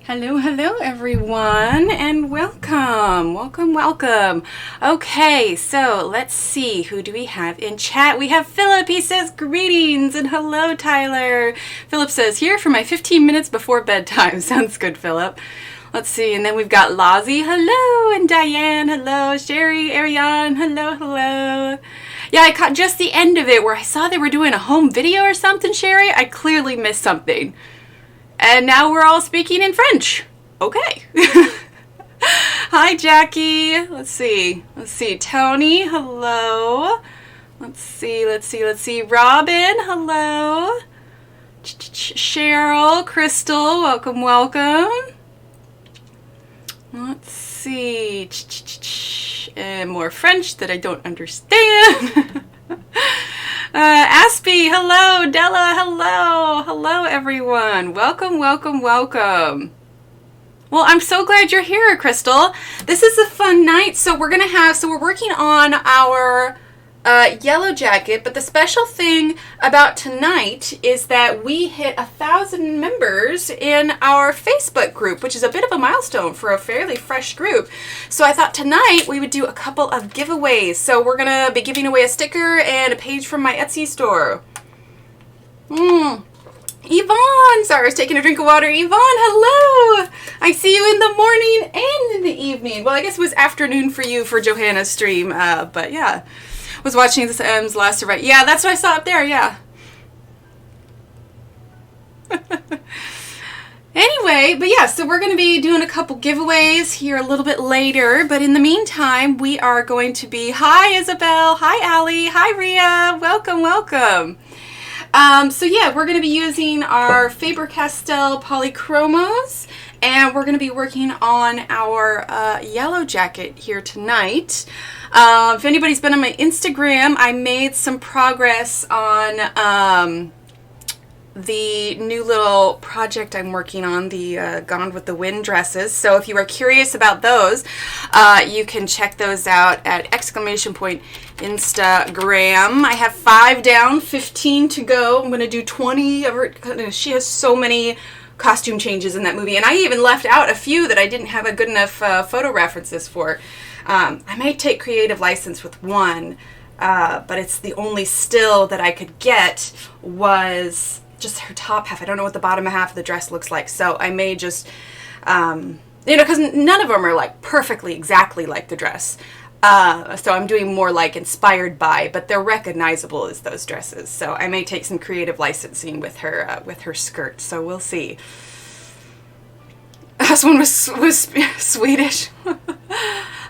Hello, hello everyone, and welcome, welcome. Okay, so let's see, who do we have in chat? We have Philip. He says greetings and hello, Tyler. Philip says, here for my 15 minutes before bedtime. Sounds good, Philip. Let's see, and then we've got Lozzie, hello, and Diane, hello, Sherry, Ariane, hello. Yeah, I caught just the end of it where I saw they were doing a home video or something, Sherry. I clearly missed something. And now we're all speaking in French. Okay. Hi, Jackie. Let's see. Tony, hello. Let's see. Robin, hello. Cheryl, Crystal, welcome. Let's see. And more French that I don't understand. Aspie, hello. Della, hello everyone. Welcome. Well, I'm so glad you're here, Crystal. This is a fun night. So we're working on our yellow jacket, but the special thing about tonight is that we hit 1,000 members in our Facebook group, which is a bit of a milestone for a fairly fresh group. So I thought tonight we would do a couple of giveaways. So we're gonna be giving away a sticker and a page from my Etsy store. Yvonne, sorry, I was taking a drink of water. Yvonne, hello. I see you in the morning and in the evening. Well, I guess it was afternoon for you for Johanna's stream, but yeah. Was watching this last survivor. Yeah, that's what I saw up there, yeah. Anyway, but yeah, so we're going to be doing a couple giveaways here a little bit later, but in the meantime, we are going to be, hi Isabel, hi Allie, hi Rhea, welcome. So yeah, we're going to be using our Faber-Castell Polychromos, and we're going to be working on our yellow jacket here tonight. If anybody's been on my Instagram, I made some progress on the new little project I'm working on, the Gone with the Wind dresses. So if you are curious about those, you can check those out at !Instagram. I have 5 down, 15 to go. I'm going to do 20 of her. She has so many costume changes in that movie, and I even left out a few that I didn't have a good enough photo references for. I may take creative license with one, but it's the only still that I could get was just her top half. I don't know what the bottom half of the dress looks like, so I may just, because none of them are like perfectly exactly like the dress. So I'm doing more like inspired by, but they're recognizable as those dresses. So I may take some creative licensing with her skirt. So we'll see. This one was Swedish.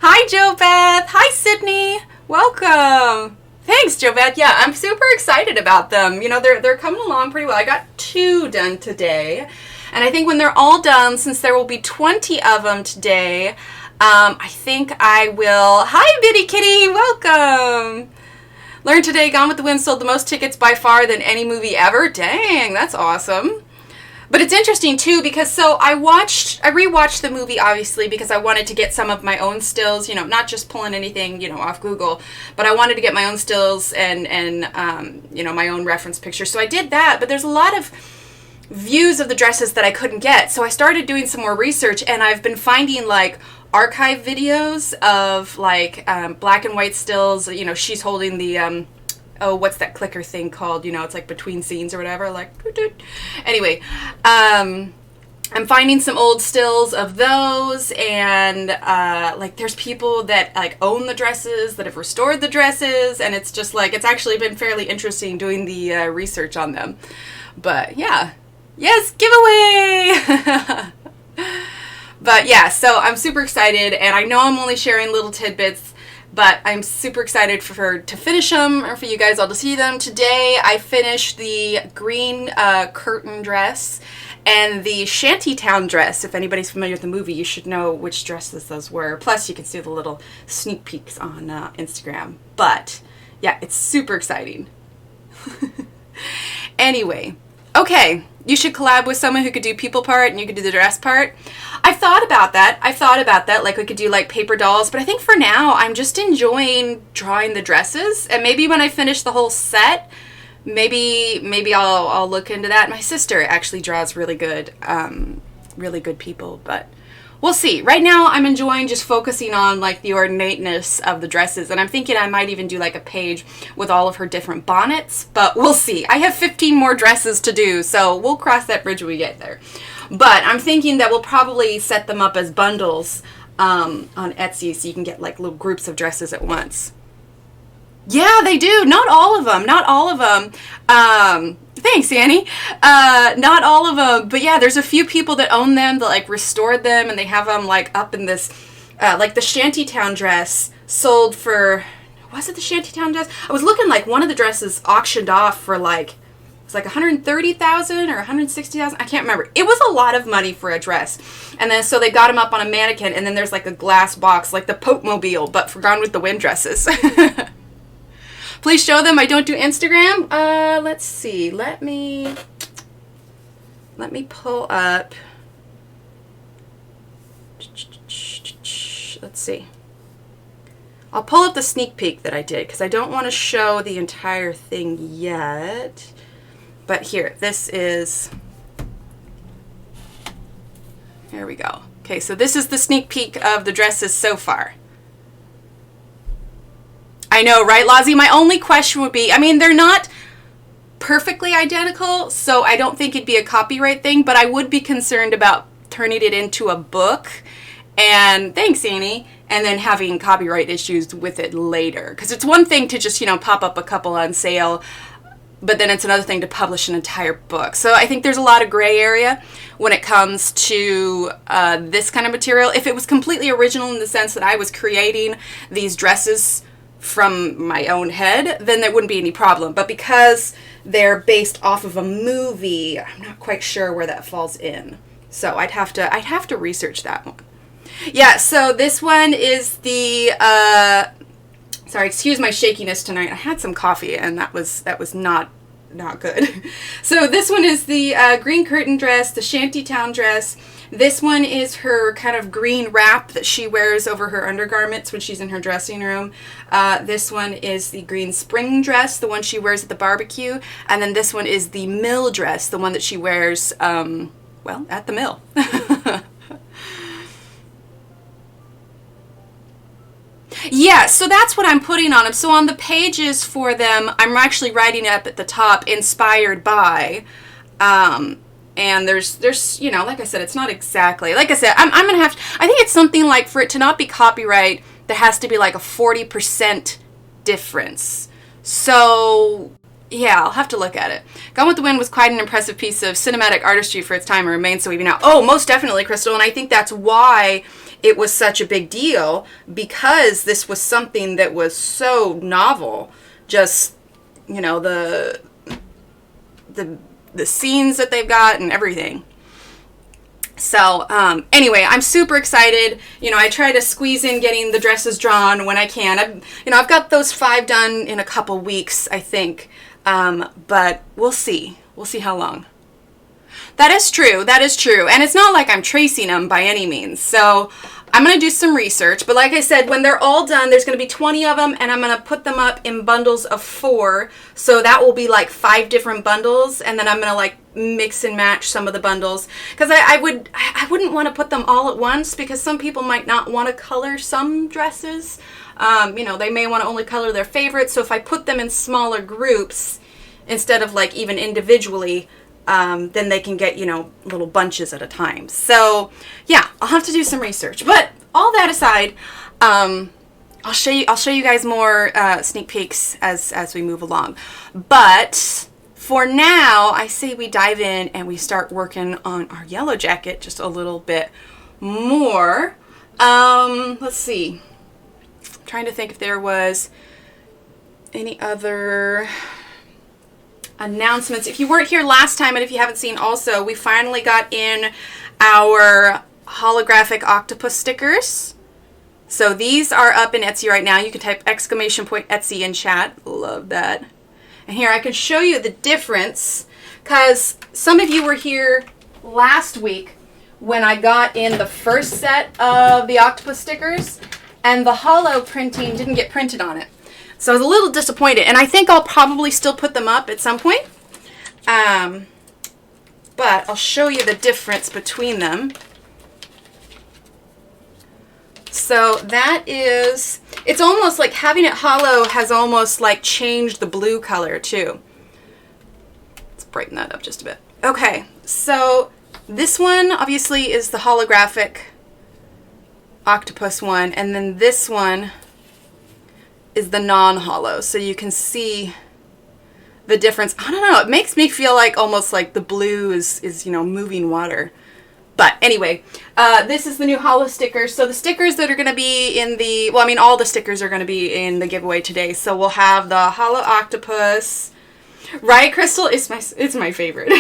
Hi, Jo Beth. Hi, Sydney. Welcome. Thanks, Jo Beth. Yeah, I'm super excited about them. You know, they're coming along pretty well. I got 2 done today. And I think when they're all done, since there will be 20 of them today, I think I will... Hi, Bitty Kitty. Welcome. Learned today Gone with the Wind sold the most tickets by far than any movie ever. Dang, that's awesome. But it's interesting too because so I rewatched the movie obviously because I wanted to get some of my own stills, you know, not just pulling anything, you know, off Google, but I wanted to get my own stills and you know, my own reference pictures. So I did that, but there's a lot of views of the dresses that I couldn't get. So I started doing some more research, and I've been finding like archive videos of like black and white stills. You know, she's holding the oh, what's that clicker thing called? You know, it's like between scenes or whatever, like, anyway, I'm finding some old stills of those, and like there's people that like own the dresses, that have restored the dresses, and it's just like, it's actually been fairly interesting doing the research on them. But yeah, yes, giveaway. But yeah, so I'm super excited, and I know I'm only sharing little tidbits, but I'm super excited for her to finish them, or for you guys all to see them. Today I finished the green curtain dress, And the Shantytown dress, if anybody's familiar with the movie, you should know which dresses those were. Plus, you can see the little sneak peeks on Instagram. But, yeah, it's super exciting. Anyway, okay, you should collab with someone who could do people part and you could do the dress part. I've thought about that. Like, we could do, like, paper dolls. But I think for now, I'm just enjoying drawing the dresses. And maybe when I finish the whole set, maybe I'll look into that. My sister actually draws really good people, but we'll see. Right now, I'm enjoying just focusing on like the ornateness of the dresses, and I'm thinking I might even do like a page with all of her different bonnets, but we'll see. I have 15 more dresses to do, so we'll cross that bridge when we get there. But I'm thinking that we'll probably set them up as bundles on Etsy, so you can get like little groups of dresses at once. Yeah, they do. Not all of them. Not all of them. Thanks, Annie. Not all of them. But yeah, there's a few people that own them that like restored them, and they have them like up in this, like the Shantytown dress sold for, was it the Shantytown dress? I was looking like one of the dresses auctioned off for like, it was like $130,000 or $160,000. I can't remember. It was a lot of money for a dress. And then so they got them up on a mannequin, and then there's like a glass box, like the Pope Mobile, but for Gone with the Wind dresses. Please show them. I don't do Instagram. Let's see. Let me pull up. Let's see. I'll pull up the sneak peek that I did because I don't want to show the entire thing yet. But here, this is. Here we go. Okay, so this is the sneak peek of the dresses so far. I know, right, Lozzie? My only question would be, I mean, they're not perfectly identical, so I don't think it'd be a copyright thing, but I would be concerned about turning it into a book, and thanks, Annie, and then having copyright issues with it later. Because it's one thing to just, you know, pop up a couple on sale, but then it's another thing to publish an entire book. So I think there's a lot of gray area when it comes to this kind of material. If it was completely original in the sense that I was creating these dresses from my own head, then there wouldn't be any problem. But because they're based off of a movie, I'm not quite sure where that falls in. So I'd have to research that one. Yeah, so this one is the sorry, excuse my shakiness tonight. I had some coffee and that was not good. So this one is the green curtain dress, the Shantytown dress. This one is her kind of green wrap that she wears over her undergarments when she's in her dressing room. This one is the green spring dress, the one she wears at the barbecue. And then this one is the mill dress, the one that she wears, well, at the mill. Yeah, so that's what I'm putting on them. So on the pages for them, I'm actually writing up at the top, inspired by. And there's, you know, like I said, it's not exactly, like I said, I'm going to have to, I think it's something like, for it to not be copyright, there has to be like a 40% difference. So, yeah, I'll have to look at it. Gone with the Wind was quite an impressive piece of cinematic artistry for its time and remains so even now. Oh, most definitely, Crystal, and I think that's why it was such a big deal, because this was something that was so novel. Just, you know, the scenes that they've got and everything. So, anyway, I'm super excited. You know, I try to squeeze in getting the dresses drawn when I can. I've got those 5 done in a couple weeks, I think. But we'll see. We'll see how long. That is true. That is true. And it's not like I'm tracing them by any means. So I'm going to do some research. But like I said, when they're all done, there's going to be 20 of them. And I'm going to put them up in bundles of 4. So that will be like 5 different bundles. And then I'm going to like mix and match some of the bundles. Because I wouldn't want to put them all at once. Because some people might not want to color some dresses. You know, they may want to only color their favorites. So if I put them in smaller groups, instead of like even individually, then they can get, you know, little bunches at a time. So yeah, I'll have to do some research. But all that aside, I'll show you guys more sneak peeks as we move along. But for now, I say we dive in and we start working on our yellow jacket just a little bit more. Let's see. I'm trying to think if there was any other announcements. If you weren't here last time, and if you haven't seen also, we finally got in our holographic octopus stickers. So these are up in Etsy right now. You can type !Etsy in chat. Love that. And here I can show you the difference, because some of you were here last week when I got in the first set of the octopus stickers, and the holo printing didn't get printed on it. So I was a little disappointed, and I think I'll probably still put them up at some point. But I'll show you the difference between them. So that is, it's almost like having it holo has almost like changed the blue color too. Let's brighten that up just a bit. Okay, so this one obviously is the holographic octopus one, and then this one is the non-holo. So you can see the difference. I don't know, it makes me feel like almost like the blue is you know, moving water. But anyway, this is the new holo stickers. So the stickers that are going to be in the, well, I mean, all the stickers are going to be in the giveaway today. So we'll have the holo octopus. Right, Crystal? It's my favorite.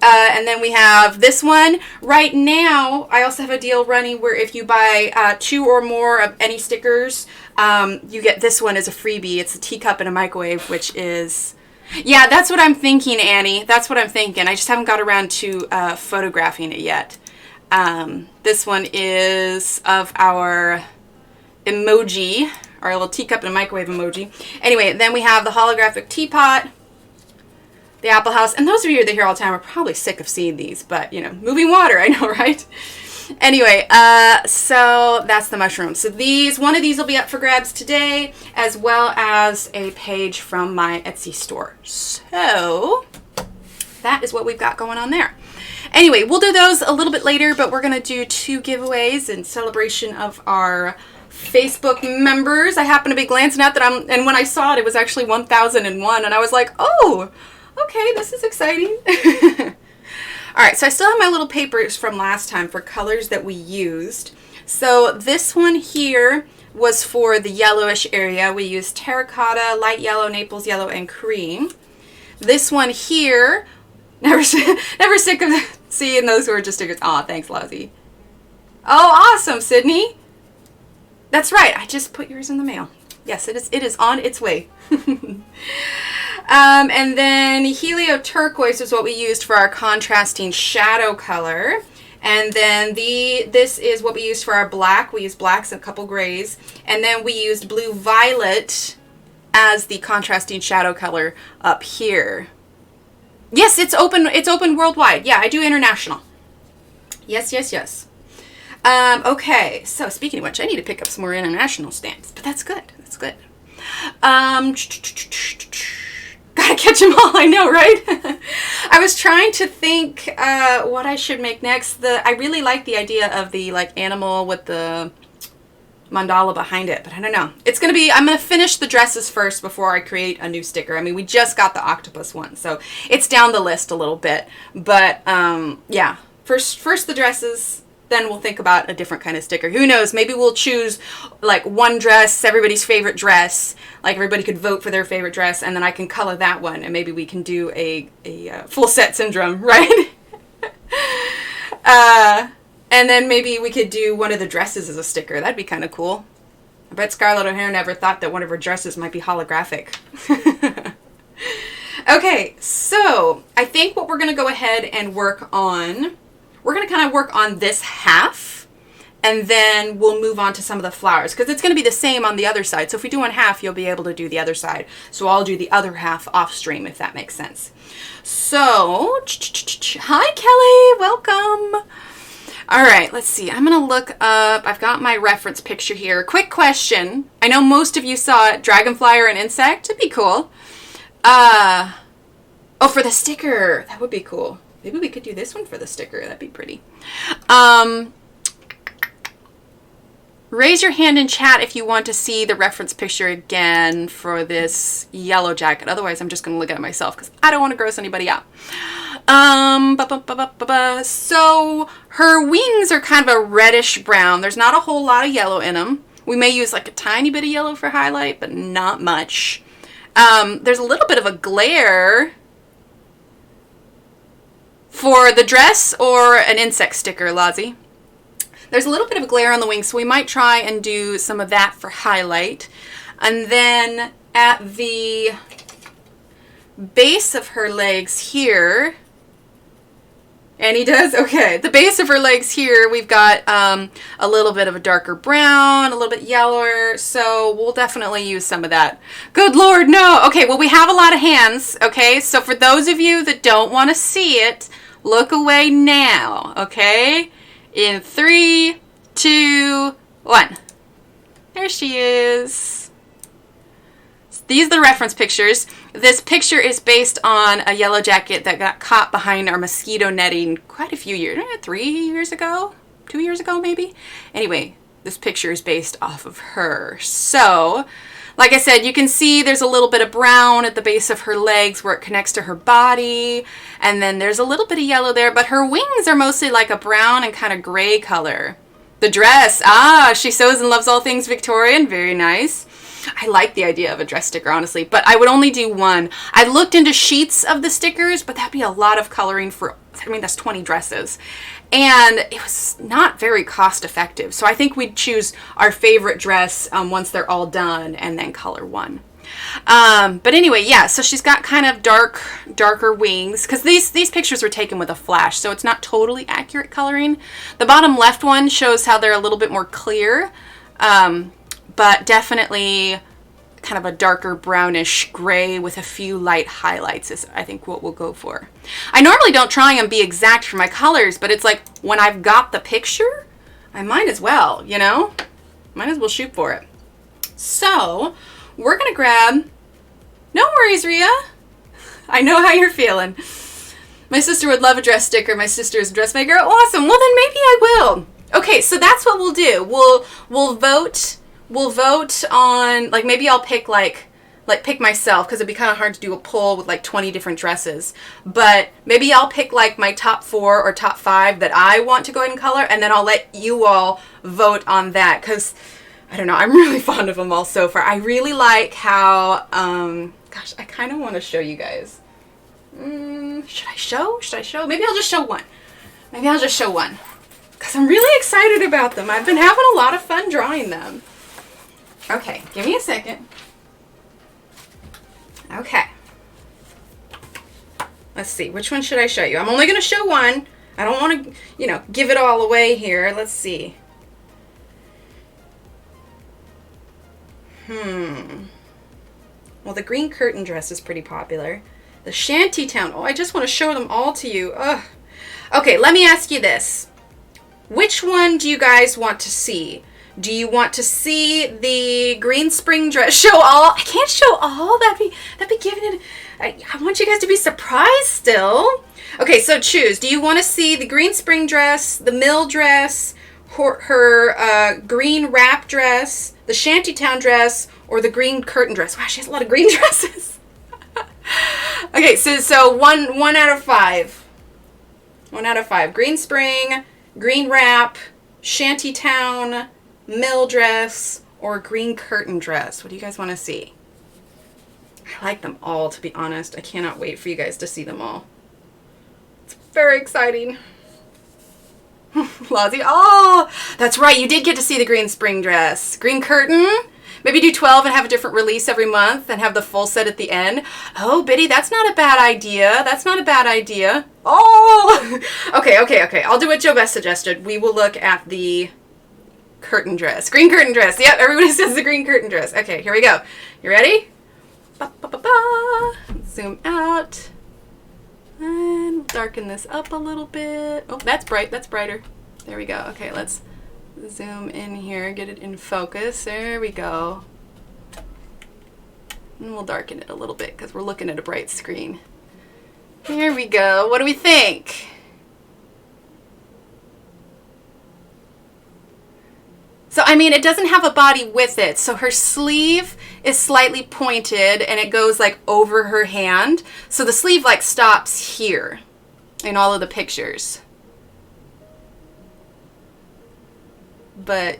And then we have this one. Right now, I also have a deal running where if you buy 2 or more of any stickers, you get this one as a freebie. It's a teacup and a microwave, which is... Yeah, that's what I'm thinking, Annie. That's what I'm thinking. I just haven't got around to photographing it yet. This one is of our emoji, our little teacup and a microwave emoji. Anyway, then we have the holographic teapot, the apple house, and those of you that are here all the time are probably sick of seeing these, but, you know, moving water, I know, right? Anyway, so that's the mushroom. So one of these will be up for grabs today, as well as a page from my Etsy store. So that is what we've got going on there. Anyway, we'll do those a little bit later, but we're going to do 2 giveaways in celebration of our Facebook members. I happen to be glancing at that, and when I saw it, it was actually 1001, and I was like, oh, okay, this is exciting. All right, so I still have my little papers from last time for colors that we used. So this one here was for the yellowish area. We used terracotta, light yellow, Naples yellow, and cream. This one here, never sick of seeing those who are just stickers. Aw, thanks, Lousy. Oh, awesome, Sydney. That's right, I just put yours in the mail. Yes, it is on its way. And then Helio Turquoise is what we used for our contrasting shadow color. And then this is what we used for our black. We used blacks and a couple grays. And then we used Blue Violet as the contrasting shadow color up here. Yes, it's open worldwide. Yeah, I do international. Yes, yes, yes. Okay, so speaking of which, I need to pick up some more international stamps, but that's good. That's good. Gotta catch them all, I know, right? I was trying to think what I should make next. I really like the idea of the like animal with the mandala behind it, but I don't know. It's gonna be, I'm gonna finish the dresses first before I create a new sticker. I mean, we just got the octopus one, so it's down the list a little bit. But yeah, first the dresses, then we'll think about a different kind of sticker. Who knows? Maybe we'll choose like one dress, everybody's favorite dress. Like everybody could vote for their favorite dress, and then I can color that one, and maybe we can do a full set syndrome, right? And then maybe we could do one of the dresses as a sticker. That'd be kind of cool. I bet Scarlett O'Hara never thought that one of her dresses might be holographic. Okay, so I think what we're going to go ahead and work on, we're going to kind of work on this half, and then we'll move on to some of the flowers, because it's going to be the same on the other side. So if we do one half, you'll be able to do the other side. So I'll do the other half off stream, if that makes sense. So, hi Kelly, welcome. All right, let's see. I'm going to look up, I've got my reference picture here. Quick question. I know most of you saw it, dragonfly or an insect. It'd be cool. Oh, for the sticker. That would be cool. Maybe we could do this one for the sticker. That'd be pretty. Raise your hand in chat if you want to see the reference picture again for this yellow jacket. Otherwise, I'm just going to look at it myself because I don't want to gross anybody out. So her wings are kind of a reddish brown. There's not a whole lot of yellow in them. We may use like a tiny bit of yellow for highlight, but not much. There's a little bit of a glare for the dress or an insect sticker, Lozzie. There's a little bit of a glare on the wings, so we might try and do some of that for highlight. And then at the base of her legs here, Annie does? Okay. The base of her legs here, we've got a little bit of a darker brown, a little bit yellower, so we'll definitely use some of that. Good Lord, no! Okay, well, we have a lot of hands, okay? So for those of you that don't want to see it, look away now, okay? In 3, 2, 1. There she is. These are the reference pictures. This picture is based on a yellow jacket that got caught behind our mosquito netting quite a few years, 3 years ago, 2 years ago maybe. Anyway, this picture is based off of her. So, like I said, you can see there's a little bit of brown at the base of her legs where it connects to her body. And then there's a little bit of yellow there, but her wings are mostly like a brown and kind of gray color. The dress, she sews and loves all things Victorian. Very nice. I like the idea of a dress sticker, honestly, but I would only do one. I looked into sheets of the stickers, but that'd be a lot of coloring for, I mean, that's 20 dresses. And it was not very cost effective. So I think we'd choose our favorite dress once they're all done and then color one. But anyway, yeah, so she's got kind of darker wings, because these pictures were taken with a flash, so it's not totally accurate coloring. The bottom left one shows how they're a little bit more clear, but definitely kind of a darker brownish gray with a few light highlights is, I think, what we'll go for. I normally don't try and be exact for my colors, but it's like when I've got the picture, I might as well, you know? Might as well shoot for it. So, we're going to grab... No worries, Rhea. I know how you're feeling. My sister would love a dress sticker. My sister is a dressmaker. Awesome. Well, then maybe I will. Okay, so that's what we'll do. We'll vote... We'll vote on, like, maybe I'll pick, pick myself, because it'd be kind of hard to do a poll with, like, 20 different dresses. But maybe I'll pick, like, my top 4 or top 5 that I want to go ahead and color, and then I'll let you all vote on that, because, I don't know, I'm really fond of them all so far. I really like how, gosh, I kind of want to show you guys. Should I show? Maybe I'll just show one. Because I'm really excited about them. I've been having a lot of fun drawing them. Okay, give me a second. Okay. Let's see, which one should I show you? I'm only going to show one. I don't want to, you know, give it all away here. Let's see. Well, the green curtain dress is pretty popular. The Shantytown. Oh, I just want to show them all to you. Ugh. Okay, let me ask you this. Which one do you guys want to see? Do you want to see the green spring dress? Show all? I can't show all. That'd be giving it. I want you guys to be surprised still. Okay, so choose. Do you want to see the green spring dress, the mill dress, her green wrap dress, the Shantytown dress, or the green curtain dress? Wow, she has a lot of green dresses. Okay, so one out of 5. 1 out of 5. Green spring, green wrap, Shantytown, mill dress, or green curtain dress. What do you guys want to see? I like them all, to be honest. I cannot wait for you guys to see them all. It's very exciting. Lozzie, oh, that's right. You did get to see the green spring dress. Green curtain. Maybe do 12 and have a different release every month and have the full set at the end. Oh, Biddy, that's not a bad idea. Oh! Okay. I'll do what Joe Beth suggested. We will look at the curtain dress. Green curtain dress. Yep, everybody says the green curtain dress. Okay, here we go. You ready? Zoom out. And darken this up a little bit. Oh, that's bright. That's brighter. There we go. Okay, let's zoom in here, get it in focus. There we go. And we'll darken it a little bit because we're looking at a bright screen. Here we go. What do we think? So, I mean, it doesn't have a body with it. So her sleeve is slightly pointed and it goes like over her hand. So the sleeve like stops here in all of the pictures. But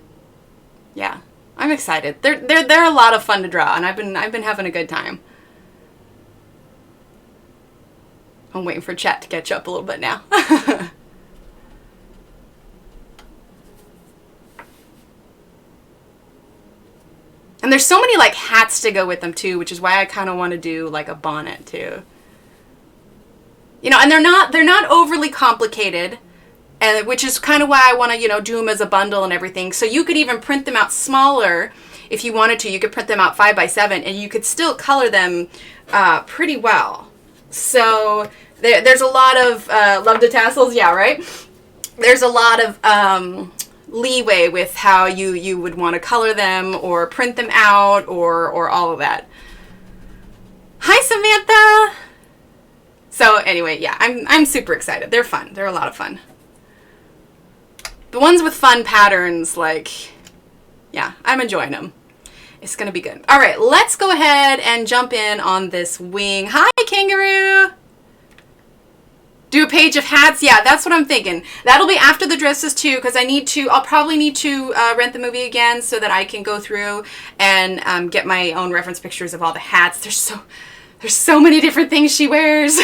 yeah, I'm excited. They're a lot of fun to draw, and I've been having a good time. I'm waiting for chat to catch up a little bit now. And there's so many like hats to go with them too, which is why I kind of want to do like a bonnet too. You know, and they're not overly complicated, and which is kind of why I want to, you know, do them as a bundle and everything. So you could even print them out smaller if you wanted to. You could print them out 5x7 and you could still color them pretty well. So there's a lot of love to tassels, yeah, right? There's a lot of leeway with how you would want to color them or print them out or all of that. Hi, Samantha. So anyway, yeah, I'm super excited. They're fun. They're a lot of fun. The ones with fun patterns, like, yeah, I'm enjoying them. It's going to be good. All right, let's go ahead and jump in on this wing. Hi, Kangaroo. Do a page of hats. Yeah, that's what I'm thinking. That'll be after the dresses too, because I'll probably need to rent the movie again so that I can go through and get my own reference pictures of all the hats. There's so many different things she wears.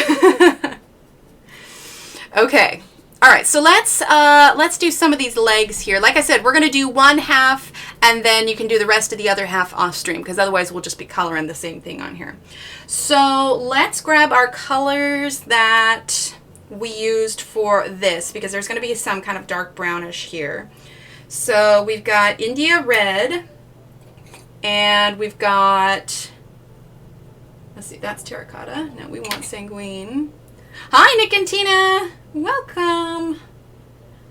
Okay. All right, so let's do some of these legs here. Like I said, we're gonna do one half, and then you can do the rest of the other half off stream, because otherwise we'll just be coloring the same thing on here. So let's grab our colors that we used for this, because there's gonna be some kind of dark brownish here. So we've got India red, and we've got, let's see, that's terracotta. Now we want sanguine. Hi, Nick and Tina. Welcome.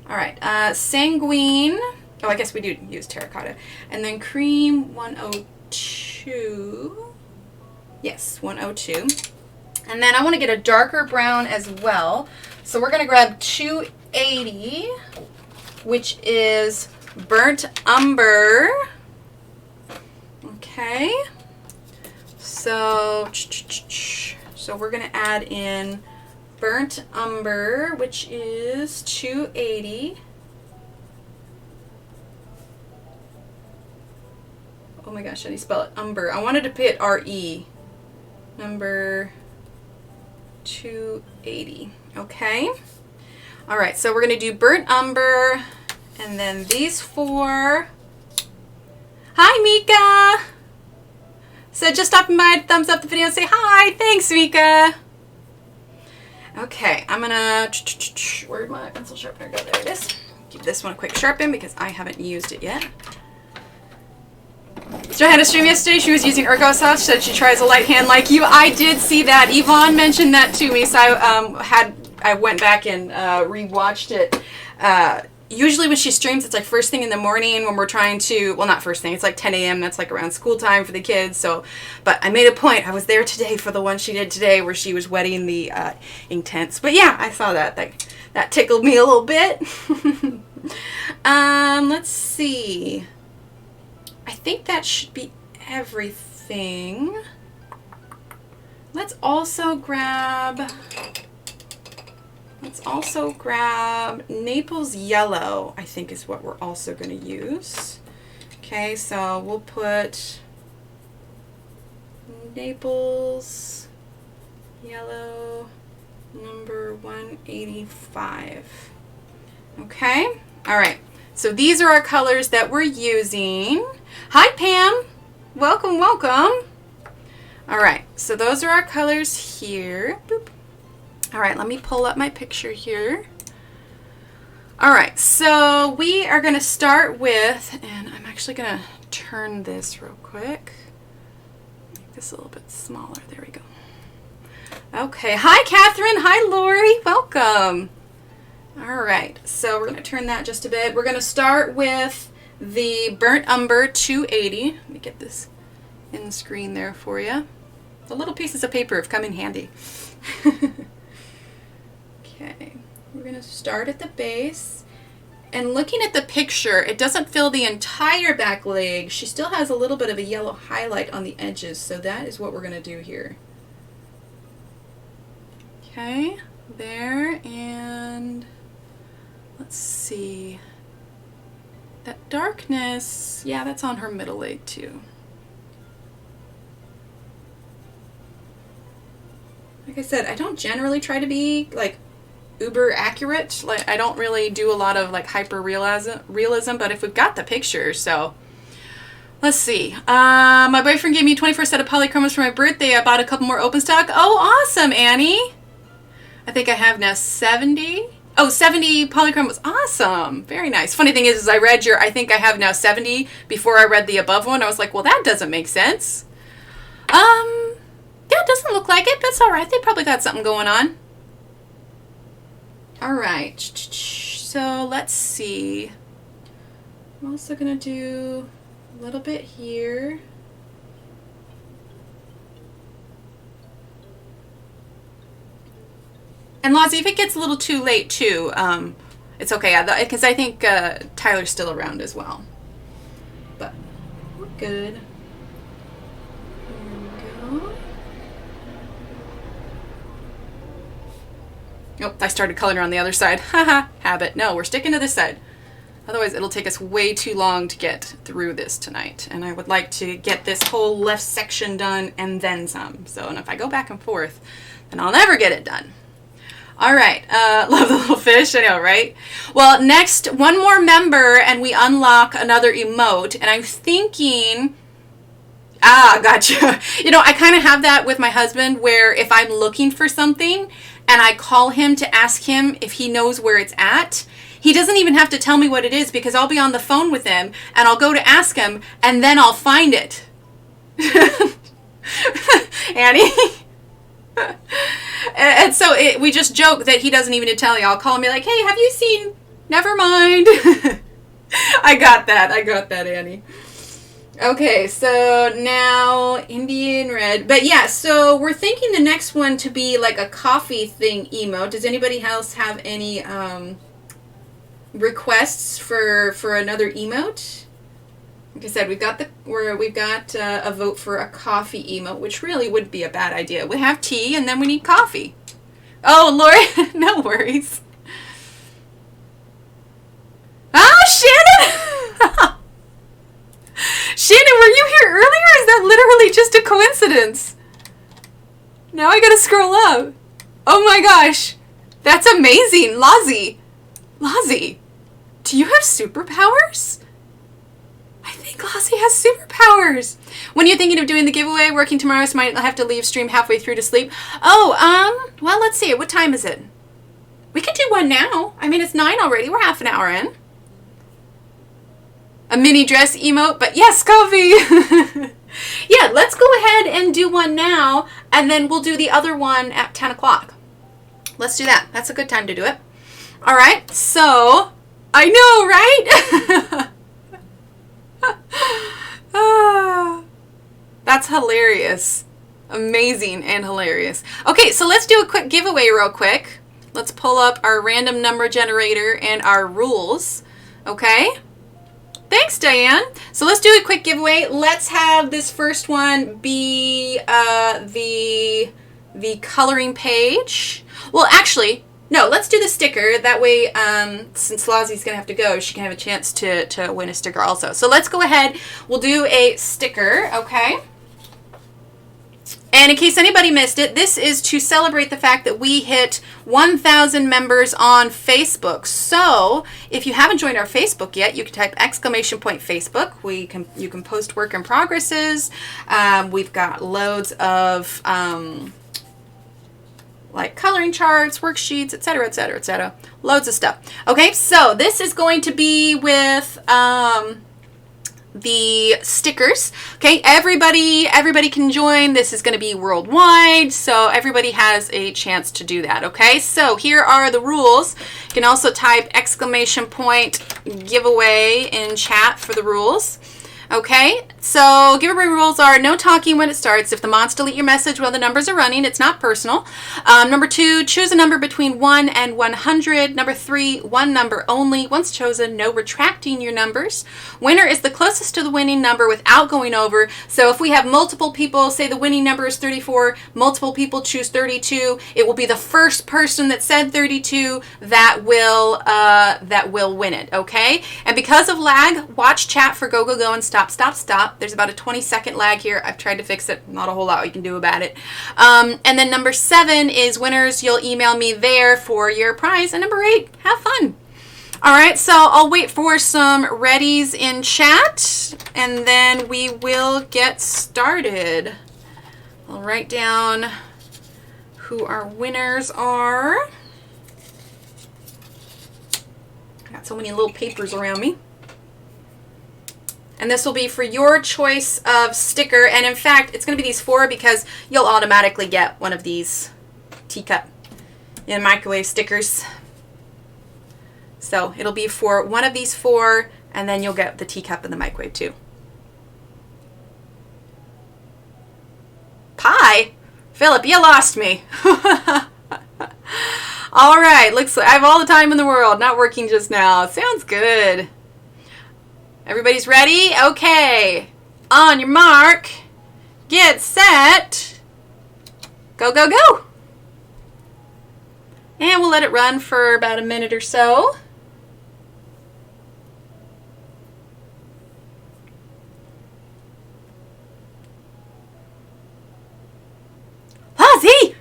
All right, sanguine. Oh, I guess we do use terracotta. And then cream 102. Yes, 102. And then I want to get a darker brown as well. So we're going to grab 280, which is burnt umber. Okay. So we're going to add in burnt umber, which is 280. Oh my gosh, how do you spell it? Umber. I wanted to put R-E. Number 280. Okay. All right, so we're going to do burnt umber, and then these four. Hi, Mika. So just stopping by to thumbs up the video and say hi. Thanks, Mika. Okay, I'm gonna, where'd my pencil sharpener go? There it is. Give this one a quick sharpen because I haven't used it yet. Jo had a stream yesterday. She was using Ergo sauce. Said she tries a light hand like you. I did see that. Yvonne mentioned that to me, so I went back and rewatched it. Usually when she streams, it's like first thing in the morning when we're trying to, well, not first thing, it's like 10 a.m. That's like around school time for the kids. So, but I made a point. I was there today for the one she did today where she was wetting the Inktense. But yeah, I saw that. That tickled me a little bit. Let's see. I think that should be everything. Let's also grab Naples yellow, I think is what we're also going to use. Okay, so we'll put Naples yellow number 185. Okay, all right. So these are our colors that we're using. Hi, Pam. Welcome, welcome. All right, so those are our colors here. Boop. All right, let me pull up my picture here. All right, so we are going to start with, and I'm actually going to turn this real quick. Make this a little bit smaller. There we go. Okay, hi, Catherine. Hi, Lori. Welcome. All right, so we're going to turn that just a bit. We're going to start with the burnt umber 280. Let me get this in the screen there for you. The little pieces of paper have come in handy. Okay, we're going to start at the base. And looking at the picture, it doesn't fill the entire back leg. She still has a little bit of a yellow highlight on the edges, so that is what we're going to do here. Okay, there, and let's see. That darkness, yeah, that's on her middle leg too. Like I said, I don't generally try to be like uber accurate. Like I don't really do a lot of like hyper realism, but if we've got the picture, so let's see. My boyfriend gave me a 24 set of Polychromos for my birthday. I bought a couple more open stock. Oh, awesome, Annie. I think I have now 70. Oh, 70 Polychromos. Awesome. Very nice. Funny thing is I read your, I think I have now 70 before I read the above one. I was like, well, that doesn't make sense. Yeah, it doesn't look like it, but it's all right. They probably got something going on. All right. So let's see. I'm also going to do a little bit here. And Lozzie, if it gets a little too late too, it's okay, because I think Tyler's still around as well. But we're good. There we go. Oh, I started coloring on the other side. Haha, habit. No, we're sticking to this side. Otherwise, it'll take us way too long to get through this tonight. And I would like to get this whole left section done and then some. So, and if I go back and forth, then I'll never get it done. All right. Love the little fish. I know, right? Well, next, one more member and we unlock another emote. And I'm thinking... gotcha. You know, I kind of have that with my husband where if I'm looking for something and I call him to ask him if he knows where it's at, he doesn't even have to tell me what it is because I'll be on the phone with him and I'll go to ask him and then I'll find it. Annie? And so we just joke that he doesn't even need to tell me. I'll call him and be like, hey, have you seen? Never mind. I got that, Annie. Okay, so now Indian red. But yeah, so we're thinking the next one to be like a coffee thing emote. Does anybody else have any requests for another emote? Like I said, we've got a vote for a coffee emote, which really would be a bad idea. We have tea and then we need coffee. Oh, Lori, no worries. Oh, Shannon! Shannon, were you here earlier or is that literally just a coincidence? Now I gotta scroll up. Oh my gosh. That's amazing. Lozzie, do you have superpowers? I think Lozzie has superpowers. When you're thinking of doing the giveaway, working tomorrow, so might have to leave stream halfway through to sleep. Oh, well, let's see. What time is it? We could do one now. I mean, it's 9 already. We're half an hour in. A mini dress emote, but yes, coffee. Yeah, let's go ahead and do one now, and then we'll do the other one at 10 o'clock. Let's do that. That's a good time to do it. All right, so I know, right? That's hilarious. Amazing and hilarious. Okay, so let's do a quick giveaway real quick. Let's pull up our random number generator and our rules. Okay? Thanks, Diane. So let's do a quick giveaway. Let's have this first one be the coloring page. Well, actually, no, let's do the sticker. That way, since Lozzie's going to have to go, she can have a chance to win a sticker also. So let's go ahead. We'll do a sticker, okay? And in case anybody missed it, this is to celebrate the fact that we hit 1,000 members on Facebook. So if you haven't joined our Facebook yet, you can type !Facebook. You can post work in progresses. We've got loads of like coloring charts, worksheets, etc., etc., etc. Loads of stuff. Okay, so this is going to be with the stickers. Okay, everybody can join. This is going to be worldwide, so everybody has a chance to do that. Okay, so here are the rules. You can also type !giveaway in chat for the rules. Okay, so giveaway rules are no talking when it starts. If the mods delete your message while the numbers are running, it's not personal. Number 2, choose a number between 1 and 100. Number 3, one number only. Once chosen, no retracting your numbers. Winner is the closest to the winning number without going over. So if we have multiple people, say the winning number is 34, multiple people choose 32, it will be the first person that said 32 that will win it, okay? And because of lag, watch chat for go and stop stop, stop, stop. There's about a 20-second lag here. I've tried to fix it. Not a whole lot we can do about it. And then number 7 is winners. You'll email me there for your prize. And number 8, have fun. All right, so I'll wait for some readies in chat, and then we will get started. I'll write down who our winners are. Got so many little papers around me. And this will be for your choice of sticker. And in fact, it's going to be these 4 because you'll automatically get one of these teacup and microwave stickers. So it'll be for one of these 4, and then you'll get the teacup and the microwave too. Pie? Philip, you lost me. All right, looks like I have all the time in the world. Not working just now. Sounds good. Everybody's ready? Okay. On your mark. Get set. Go, go, go. And we'll let it run for about a minute or so. Lozzie!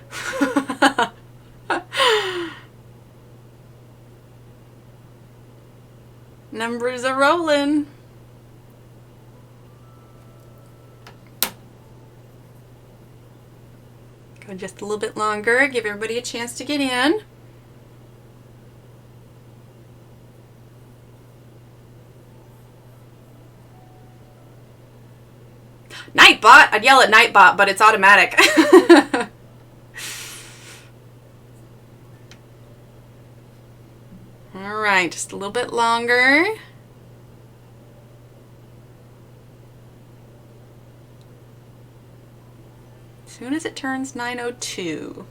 Numbers are rolling. Go just a little bit longer, give everybody a chance to get in. Nightbot? I'd yell at Nightbot, but it's automatic. All right, just a little bit longer. As soon as it turns 9:02.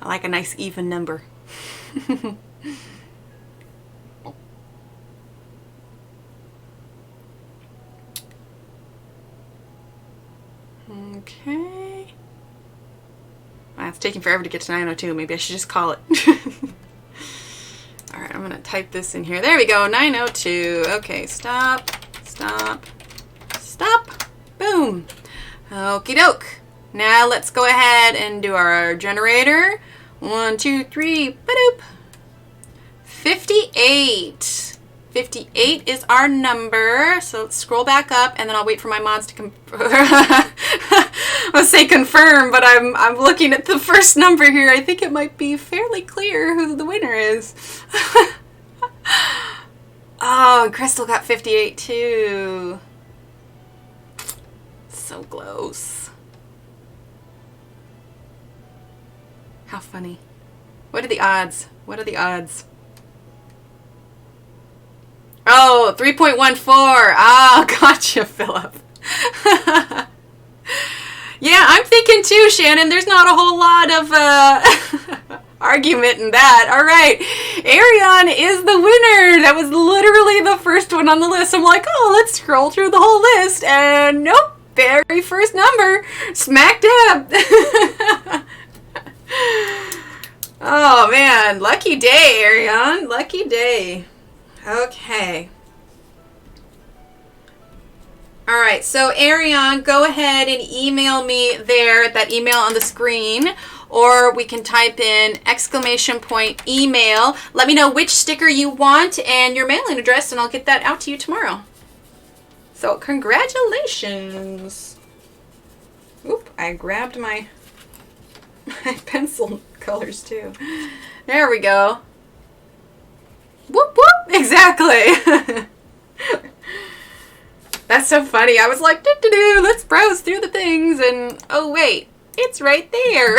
I like a nice even number. Okay. Wow, it's taking forever to get to 9:02. Maybe I should just call it. All right, I'm going to type this in here. There we go, 9:02. Okay, stop, stop, stop. Boom. Okie doke. Now let's go ahead and do our generator. 1, 2, 3, ba-doop. 58. 58 is our number. So let's scroll back up, and then I'll wait for my mods to I'll say confirm, but I'm looking at the first number here. I think it might be fairly clear who the winner is. Oh, Crystal got 58 too. So close. How funny. What are the odds? What are the odds? Oh, 3.14. Ah, gotcha, Philip. Yeah, I'm thinking too, Shannon. There's not a whole lot of argument in that. All right. Arion is the winner. That was literally the first one on the list. I'm like, oh, let's scroll through the whole list. And nope, very first number. Smack dab. Oh, man. Lucky day, Arion. Lucky day. Okay. All right, so Arion, go ahead and email me there, that email on the screen, or we can type in !email. Let me know which sticker you want and your mailing address, and I'll get that out to you tomorrow. So congratulations. Oop, I grabbed my pencil colors too. There we go. Whoop, whoop, exactly. That's so funny. I was like, do-do-do, let's browse through the things, and oh wait, it's right there.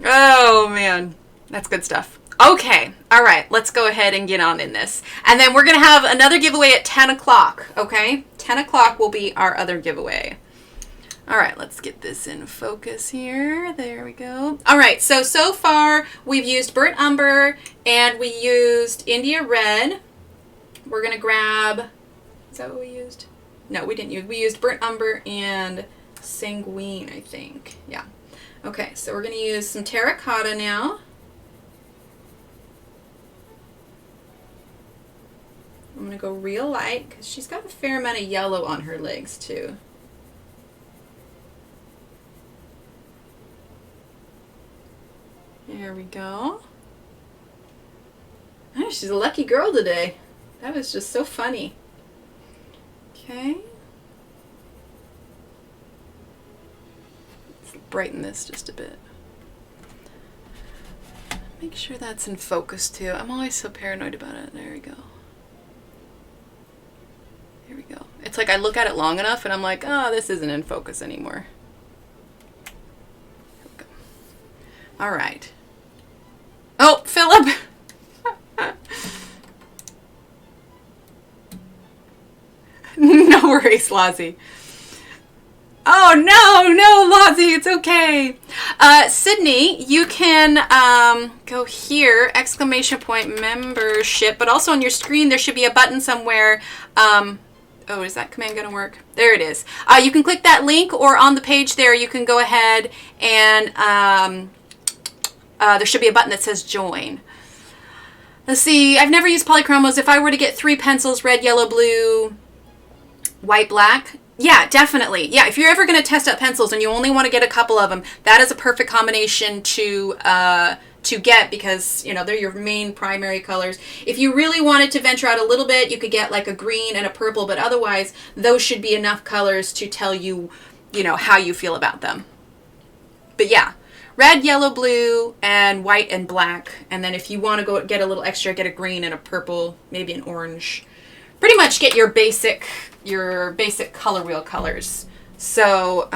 Oh man, that's good stuff. Okay, all right, let's go ahead and get on in this. And then we're gonna have another giveaway at 10 o'clock, okay? 10 o'clock will be our other giveaway. All right, let's get this in focus here. There we go. All right, so far we've used Burnt Umber and we used India Red. We're gonna grab, is that what we used? No, we didn't use, we used Burnt Umber and Sanguine, I think. Yeah. Okay, so we're gonna use some terracotta now. going to go real light because she's got a fair amount of yellow on her legs too. There we go. Oh, she's a lucky girl today. That was just so funny. Okay. Let's brighten this just a bit. Make sure that's in focus too. I'm always so paranoid about it. There we go. Here we go. It's like I look at it long enough and I'm like, oh, this isn't in focus anymore. Here we go. All right. Oh, Philip! No worries, Lozzie. Oh, no, Lozzie, it's okay. Sydney, you can go here, exclamation point membership, but also on your screen there should be a button somewhere. Oh, is that command going to work? There it is. You can click that link, or on the page there you can go ahead and there should be a button that says join. Let's see, I've never used Polychromos. If I were to get 3 pencils, red, yellow, blue, white, black, yeah, definitely. Yeah, if you're ever going to test out pencils and you only want to get a couple of them, that is a perfect combination to get, because, you know, they're your main primary colors. If you really wanted to venture out a little bit, you could get like a green and a purple, but otherwise those should be enough colors to tell you, you know, how you feel about them. But yeah, red, yellow, blue, and white and black. And then if you want to go get a little extra, get a green and a purple, maybe an orange. Pretty much get your basic color wheel colors. So,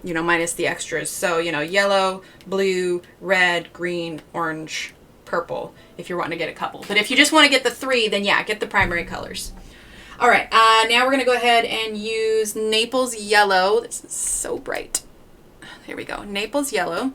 you know, minus the extras. So, you know, yellow, blue, red, green, orange, purple, if you're wanting to get a couple. But if you just want to get the 3, then yeah, get the primary colors. All right, now we're going to go ahead and use Naples Yellow. This is so bright. There we go, Naples Yellow.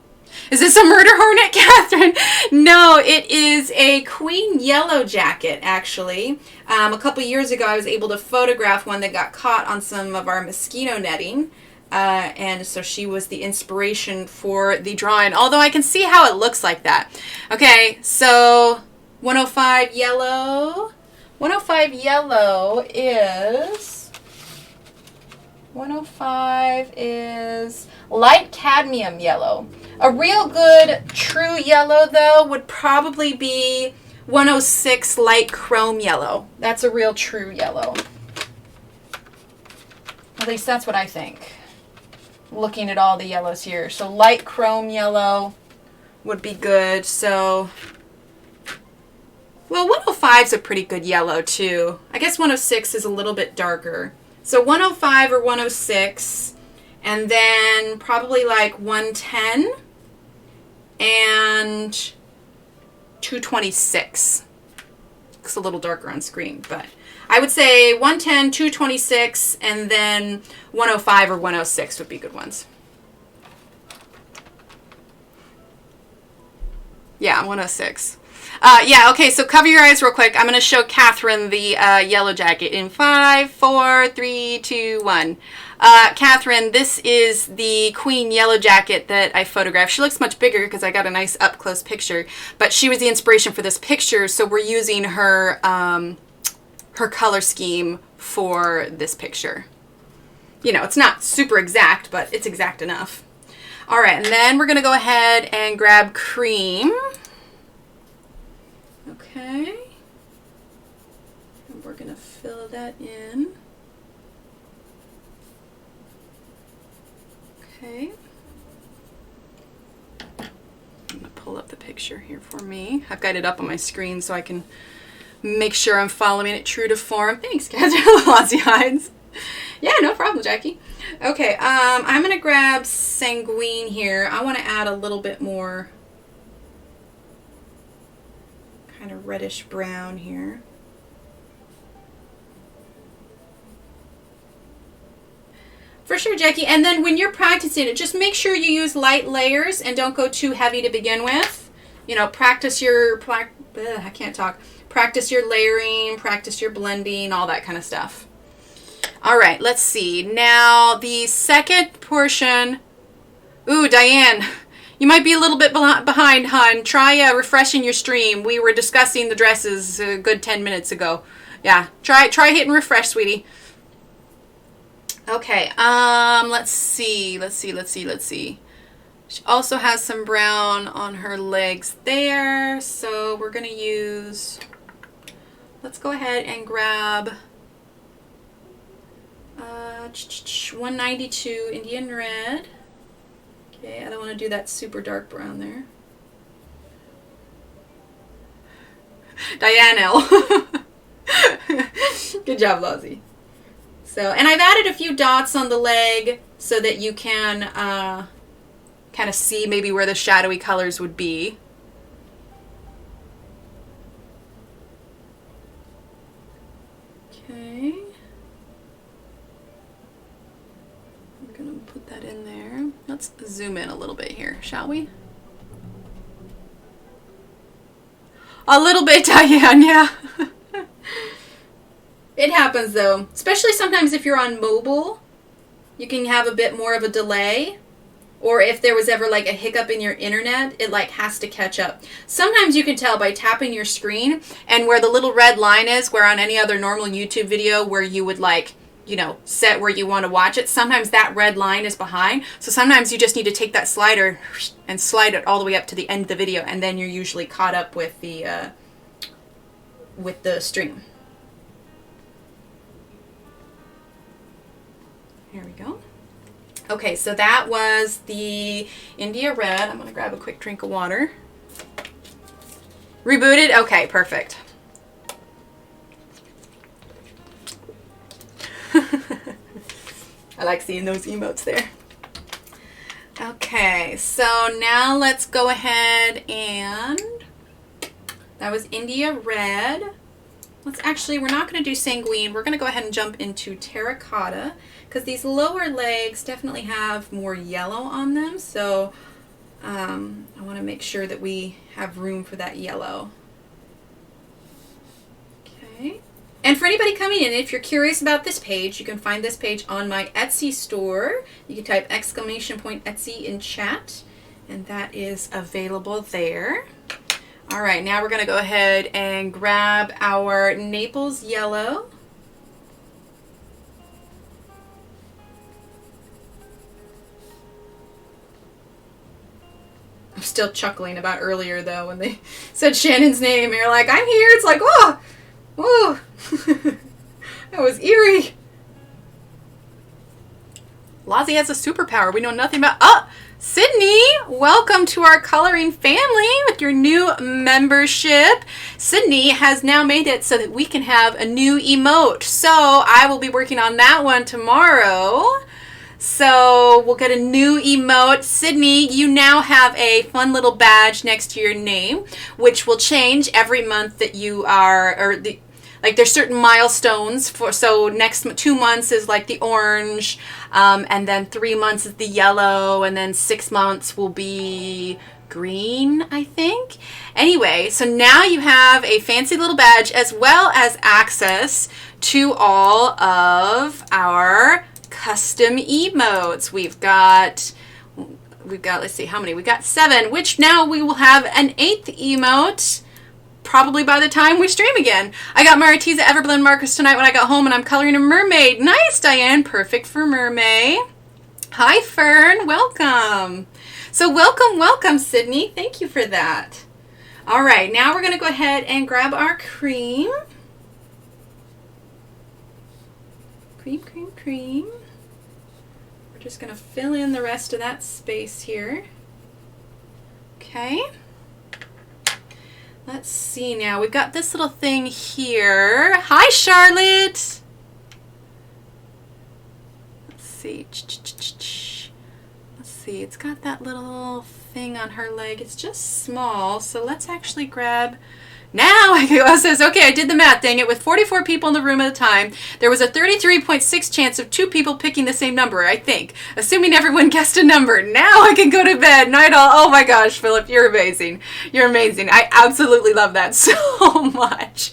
Is this a murder hornet, Catherine? No, it is a queen yellow jacket, actually. A couple years ago, I was able to photograph one that got caught on some of our mosquito netting. And so she was the inspiration for the drawing, although I can see how it looks like that. Okay, so 105 yellow. 105 yellow is... 105 is light cadmium yellow. A real good true yellow, though, would probably be 106 light chrome yellow. That's a real true yellow. At least that's what I think, looking at all the yellows here. So light chrome yellow would be good. So, well, 105 is a pretty good yellow, too. I guess 106 is a little bit darker. So 105 or 106, and then probably like 110 and 226. It's a little darker on screen, but I would say 110, 226, and then 105 or 106 would be good ones. Yeah, 106. Yeah, okay, so cover your eyes real quick. I'm going to show Catherine the yellow jacket in 5, 4, 3, 2, 1. Catherine, this is the queen yellow jacket that I photographed. She looks much bigger because I got a nice up-close picture, but she was the inspiration for this picture, so we're using her, her color scheme for this picture. You know, it's not super exact, but it's exact enough. All right, and then we're going to go ahead and grab cream. Okay, and we're going to fill that in. Okay, I'm going to pull up the picture here for me. I've got it up on my screen so I can make sure I'm following it true to form. Thanks, Catherine. Lotsy hides. Yeah, no problem, Jackie. Okay, I'm going to grab Sanguine here. I want to add a little bit more kind of reddish brown here. For sure, Jackie. And then when you're practicing it, just make sure you use light layers and don't go too heavy to begin with. You know, practice your, I can't talk. Practice your layering, practice your blending, all that kind of stuff. All right, let's see. Now, the second portion. Ooh, Diane, You might be a little bit behind, hon. Try refreshing your stream. We were discussing the dresses a good 10 minutes ago. Yeah, try hitting refresh, sweetie. Okay, let's see. She also has some brown on her legs there, so we're gonna use, let's go ahead and grab 192 Indian Red. Okay, I don't want to do that super dark brown there. Diane L. Good job, Lozzie. So, and I've added a few dots on the leg so that you can kind of see maybe where the shadowy colors would be. Okay. I'm going to put that in there. Let's zoom in a little bit here, shall we? A little bit, Diane, yeah. It happens though, especially sometimes if you're on mobile, you can have a bit more of a delay, or if there was ever like a hiccup in your internet, it like has to catch up. Sometimes you can tell by tapping your screen, and where the little red line is, where on any other normal YouTube video where you would like, you know, set where you want to watch it, sometimes that red line is behind. So sometimes you just need to take that slider and slide it all the way up to the end of the video, and then you're usually caught up with the stream. Here we go. Okay, so that was the India Red. I'm going to grab a quick drink of water. Rebooted? Okay, perfect. I like seeing those emotes there. Okay, so now let's go ahead and... that was India Red. Let's actually, we're not going to do sanguine. We're going to go ahead and jump into terracotta, because these lower legs definitely have more yellow on them. So I want to make sure that we have room for that yellow. Okay. And for anybody coming in, if you're curious about this page, you can find this page on my Etsy store. You can type !Etsy in chat, and that is available there. All right, now we're going to go ahead and grab our Naples yellow. I'm still chuckling about earlier, though, when they said Shannon's name. You're like, I'm here. It's like, oh, oh. That was eerie. Lozzie has a superpower we know nothing about. Oh, Sydney, welcome to our coloring family with your new membership. Sydney has now made it so that we can have a new emote. So I will be working on that one tomorrow. So we'll get a new emote. Sydney, you now have a fun little badge next to your name, which will change every month that you are, or the, like there's certain milestones for, so next 2 months is like the orange, and then 3 months is the yellow, and then 6 months will be green, I think. Anyway, so now you have a fancy little badge as well as access to all of our custom emotes. We've got, let's see, how many? We got 7, which now we will have an 8th emote probably by the time we stream again. I got my Arteza Everblend markers tonight when I got home, and I'm coloring a mermaid. Nice, Diane. Perfect for mermaid. Hi, Fern. Welcome. So welcome, Sydney. Thank you for that. All right, now we're going to go ahead and grab our cream. Cream. We're just going to fill in the rest of that space here. Okay. Let's see now. We've got this little thing here. Hi, Charlotte. Let's see. Let's see. It's got that little thing on her leg. It's just small. So let's actually grab... Now, it says, okay, I did the math, dang it. With 44 people in the room at a time, there was a 33.6 chance of 2 people picking the same number, I think. Assuming everyone guessed a number. Now I can go to bed. Night all. Oh my gosh, Philip, you're amazing. You're amazing. I absolutely love that so much.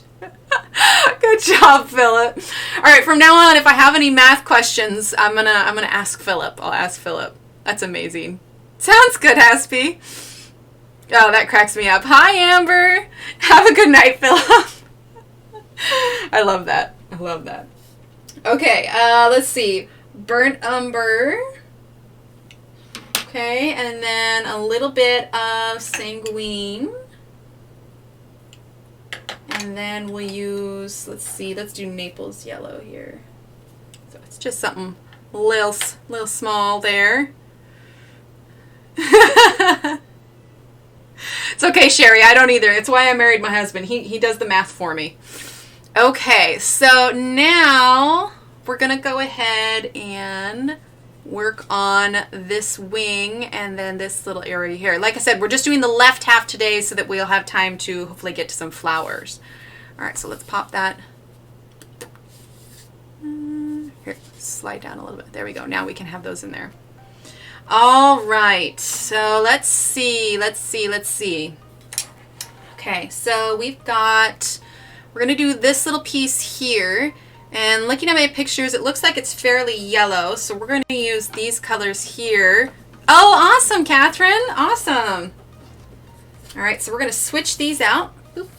Good job, Philip. All right, from now on, if I have any math questions, I'm gonna ask Philip. I'll ask Philip. That's amazing. Sounds good, Aspie. Oh, that cracks me up. Hi, Amber. Have a good night, Philip. I love that. I love that. Okay, let's see. Burnt umber. Okay, and then a little bit of sanguine. And then we'll use, let's see, let's do Naples yellow here. So it's just something little small there. It's okay, Sherry. I don't either. It's why I married my husband. He does the math for me. Okay, so now we're going to go ahead and work on this wing and then this little area here. Like I said, we're just doing the left half today so that we'll have time to hopefully get to some flowers. All right, so let's pop that. Here, slide down a little bit. There we go. Now we can have those in there. All right, so let's see. Okay, so we're going to do this little piece here. And looking at my pictures, it looks like it's fairly yellow. So we're going to use these colors here. Oh, awesome, Catherine. Awesome. All right, so we're going to switch these out. Oop.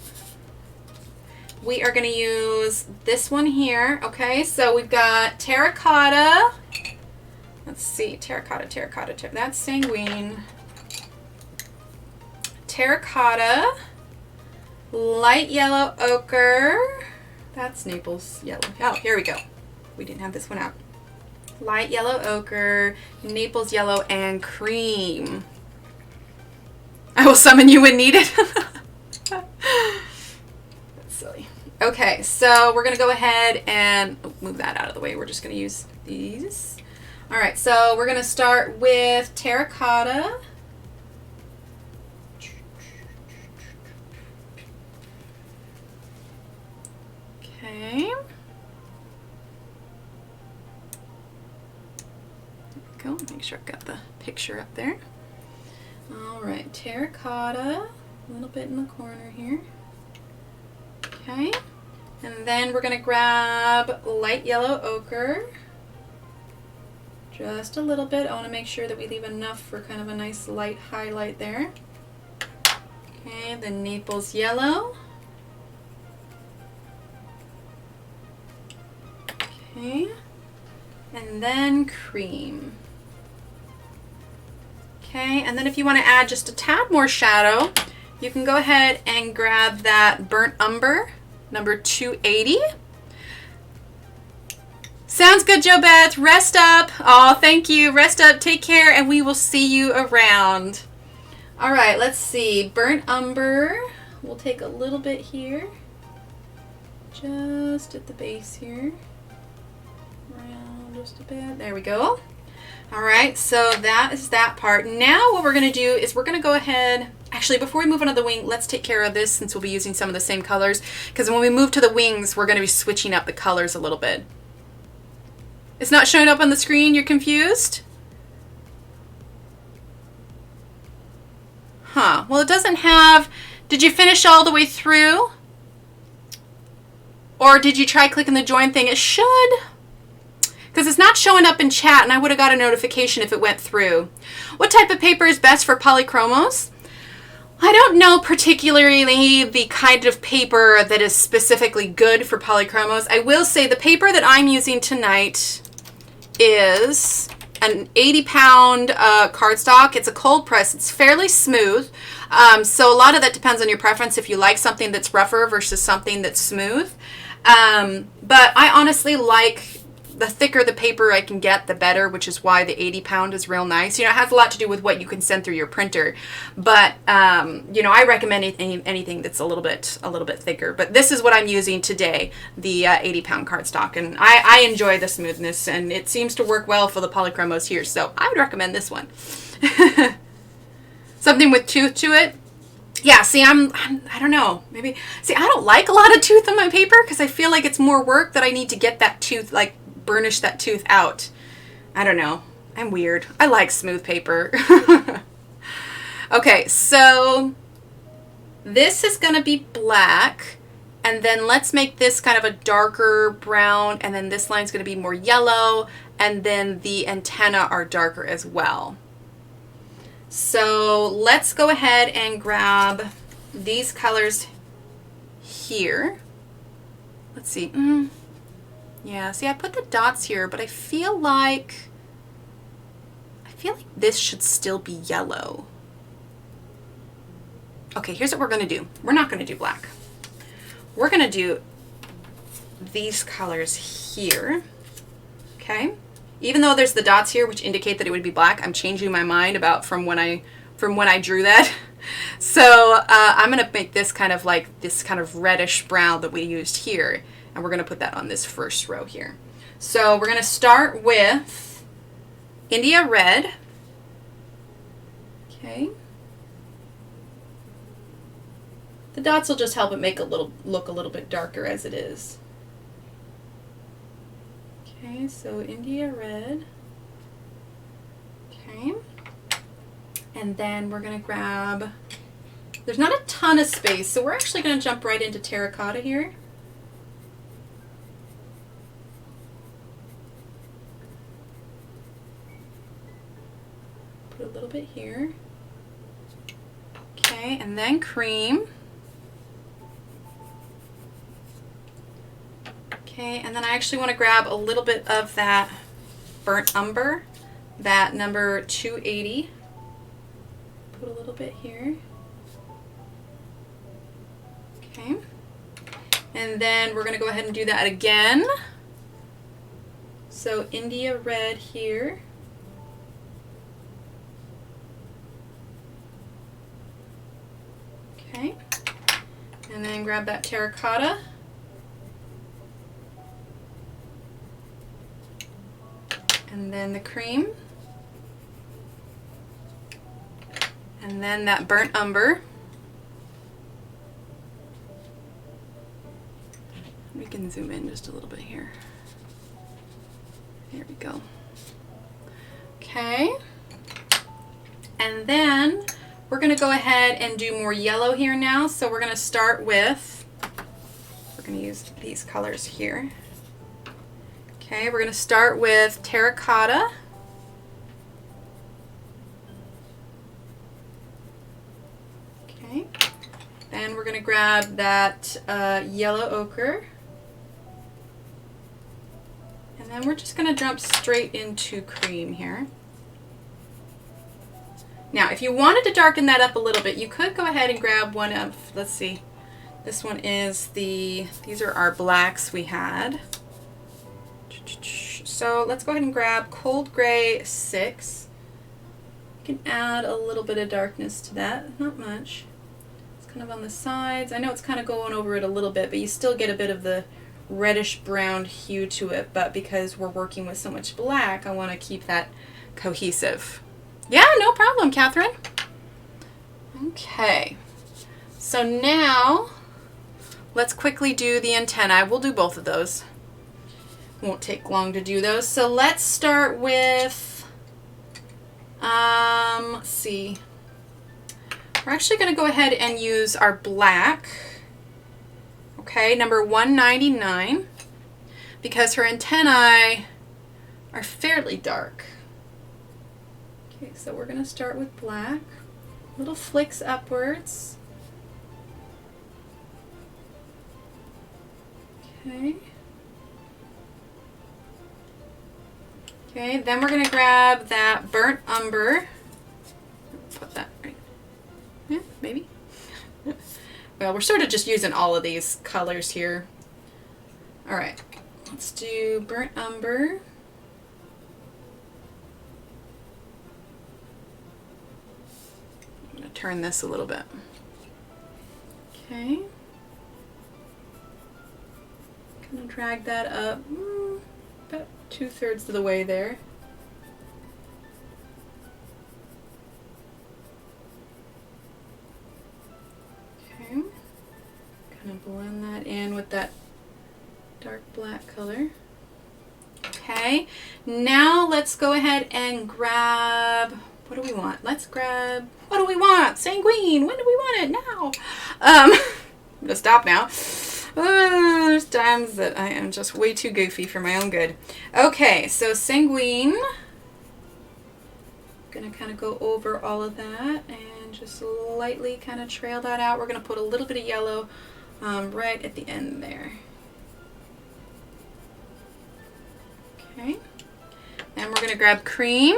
We are going to use this one here. Okay, so we've got terracotta. Let's see, terracotta. That's sanguine. Terracotta. Light yellow ochre. That's Naples yellow. Oh, here we go. We didn't have this one out. Light yellow ochre, Naples yellow, and cream. I will summon you when needed. That's silly. Okay, so we're going to go ahead and move that out of the way. We're just going to use these. All right, so we're going to start with terracotta. Okay. There we go. Make sure I've got the picture up there. All right, terracotta, a little bit in the corner here. Okay. And then we're going to grab light yellow ochre. Just a little bit. I want to make sure that we leave enough for kind of a nice light highlight there. Okay, the Naples yellow. Okay, and then cream. Okay, and then if you want to add just a tad more shadow, you can go ahead and grab that burnt umber, number 280. Sounds good, Jo Beth. Rest up. Oh, thank you. Rest up. Take care, and we will see you around. All right, let's see. Burnt umber. We'll take a little bit here, just at the base here. Around just a bit. There we go. All right, so that is that part. Now what we're going to do is we're going to go ahead. Actually, before we move on to the wing, let's take care of this since we'll be using some of the same colors. Because when we move to the wings, we're going to be switching up the colors a little bit. It's not showing up on the screen. You're confused? Huh. Well, it doesn't have... Did you finish all the way through? Or did you try clicking the join thing? It should. Because it's not showing up in chat, and I would have got a notification if it went through. What type of paper is best for Polychromos? I don't know particularly the kind of paper that is specifically good for Polychromos. I will say the paper that I'm using tonight is an 80-pound cardstock. It's a cold press. It's fairly smooth. So a lot of that depends on your preference if you like something that's rougher versus something that's smooth. But I honestly like the thicker the paper I can get, the better, which is why the 80-pound is real nice. You know, it has a lot to do with what you can send through your printer. But, you know, I recommend anything that's a little bit thicker. But this is what I'm using today, the 80-pound cardstock. And I enjoy the smoothness, and it seems to work well for the Polychromos here. So I would recommend this one. Something with tooth to it. Yeah, see, I don't know. Maybe, see, I don't like a lot of tooth on my paper because I feel like it's more work that I need to get that tooth, like, burnish that tooth out. I don't know. I'm weird. I like smooth paper. Okay, so this is going to be black, and then let's make this kind of a darker brown, and then this line's going to be more yellow, and then the antenna are darker as well. So let's go ahead and grab these colors here. Let's see. Yeah, see, I put the dots here, but I feel like this should still be yellow. Okay, here's what we're gonna do. We're not gonna do black. We're gonna do these colors here, okay? Even though there's the dots here, which indicate that it would be black, I'm changing my mind about from when I drew that. So I'm gonna make this kind of like this kind of reddish brown that we used here, and we're gonna put that on this first row here. So we're gonna start with India red, okay? The dots will just help it make look a little bit darker as it is. Okay, so India red. Okay. And then we're going to grab, there's not a ton of space, so we're actually going to jump right into terracotta here. Put a little bit here. Okay, and then cream. Okay, and then I actually want to grab a little bit of that burnt umber, that number 280. Put a little bit here. Okay. And then we're going to go ahead and do that again. So India red here. Okay. And then grab that terracotta. And then the cream. And then that burnt umber. We can zoom in just a little bit here. There we go. Okay. And then we're going to go ahead and do more yellow here now. So we're going to start with, we're going to use these colors here. Okay, we're going to start with terracotta. Okay, then we're going to grab that yellow ochre. And then we're just going to jump straight into cream here. Now, if you wanted to darken that up a little bit, you could go ahead and grab one of, let's see, this one is these are our blacks we had. So let's go ahead and grab Cold Gray 6. You can add a little bit of darkness to that, not much. It's kind of on the sides. I know it's kind of going over it a little bit, but you still get a bit of the reddish brown hue to it, but because we're working with so much black, I want to keep that cohesive. Yeah, no problem, Catherine. Okay, so now let's quickly do the antennae. We'll do both of those. Won't take long to do those. So let's start with, let's see. We're actually going to go ahead and use our black. Okay, number 199, because her antennae are fairly dark. Okay, so we're going to start with black. Little flicks upwards. Okay. Okay, then we're going to grab that burnt umber. Put that right. Yeah, maybe. Well, we're sort of just using all of these colors here. All right, let's do burnt umber. I'm going to turn this a little bit. Okay. Kind of drag that up about 2/3 of the way there. Okay. Kind of blend that in with that dark black color. Okay. Now let's go ahead and grab, what do we want? Let's grab, what do we want? Sanguine. When do we want it? Now. I'm going to stop now. There's times that I am just way too goofy for my own good. Okay, so sanguine. Gonna kind of go over all of that and just lightly kind of trail that out. We're gonna put a little bit of yellow right at the end there. Okay. Then we're gonna grab cream.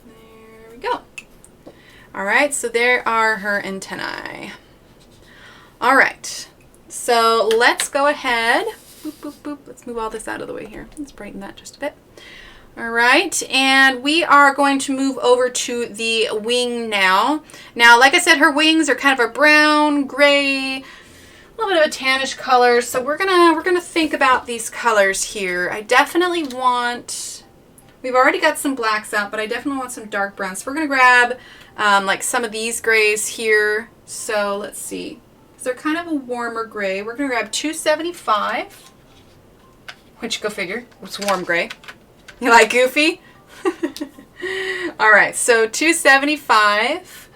There we go. All right, so there are her antennae. All right, so let's go ahead. Boop, boop, boop. Let's move all this out of the way here. Let's brighten that just a bit. All right, and we are going to move over to the wing now. Now, like I said, her wings are kind of a brown, gray, a little bit of a tannish color. So we're gonna think about these colors here. I definitely want. We've already got some blacks out, but I definitely want some dark browns. So we're gonna grab like some of these grays here. So let's see. They're kind of a warmer gray. We're gonna grab 275. Which, go figure, it's warm gray. You like goofy? All right, so 275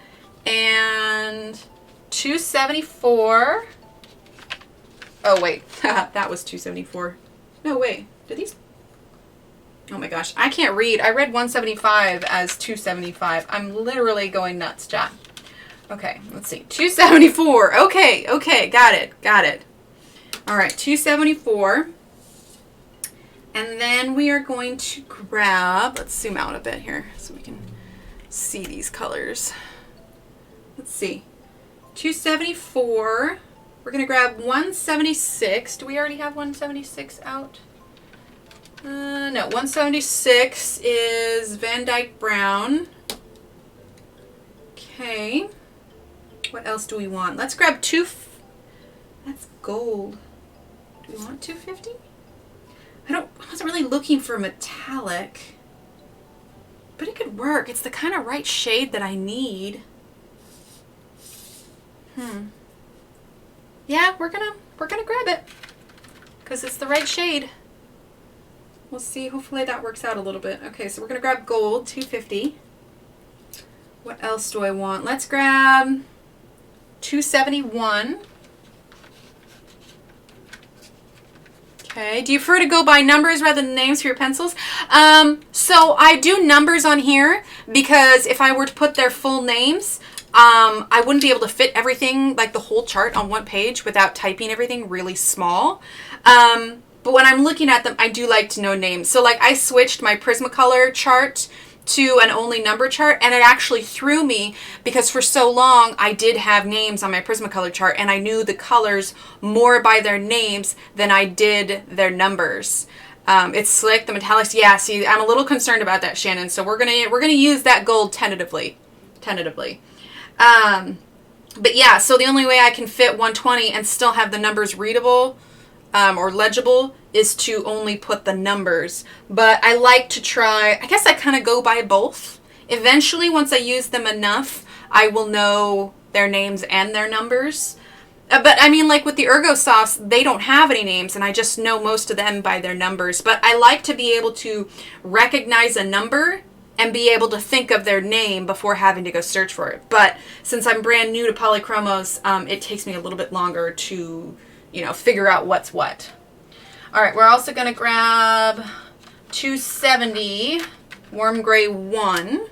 and 274. Oh, wait, that was 274. No, wait, did these? Oh my gosh, I can't read. I read 175 as 275. I'm literally going nuts, chat. Okay, let's see, 274. Okay, got it. All right, 274. And then we are going to grab, let's zoom out a bit here so we can see these colors. Let's see, 274. We're going to grab 176. Do we already have 176 out? No, 176 is Van Dyke Brown. Okay. What else do we want? Let's grab that's gold. Do we want 250? I wasn't really looking for metallic, but it could work. It's the kind of right shade that I need. Yeah, we're gonna grab it because it's the right shade. We'll see. Hopefully that works out a little bit. Okay, so we're gonna grab gold, 250. What else do I want? Let's grab 271. Okay, do you prefer to go by numbers rather than names for your pencils? So I do numbers on here because if I were to put their full names, I wouldn't be able to fit everything, like the whole chart on one page without typing everything really small. But when I'm looking at them, I do like to know names. So like I switched my Prismacolor chart to an only number chart, and it actually threw me because for so long I did have names on my Prismacolor chart and I knew the colors more by their names than I did their numbers. It's slick, the metallics. Yeah, see, I'm a little concerned about that, Shannon. So we're gonna use that gold tentatively. But yeah, so the only way I can fit 120 and still have the numbers readable or legible is to only put the numbers. But I like to try, I guess I kind of go by both. Eventually, once I use them enough, I will know their names and their numbers. But I mean, like with the Ergo Softs, they don't have any names and I just know most of them by their numbers. But I like to be able to recognize a number and be able to think of their name before having to go search for it. But since I'm brand new to Polychromos, it takes me a little bit longer to, figure out what's what. All right, we're also going to grab 270 Warm Gray 1.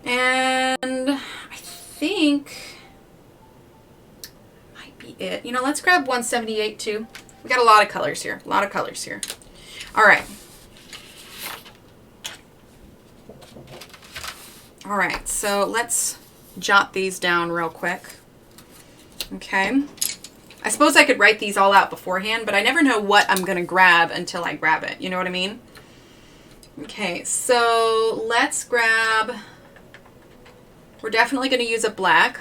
And I think might be it. Let's grab 178 too. We got a lot of colors here. All right. All right, so let's jot these down real quick. Okay. I suppose I could write these all out beforehand, but I never know what I'm going to grab until I grab it. You know what I mean? Okay, so let's grab, we're definitely going to use a black.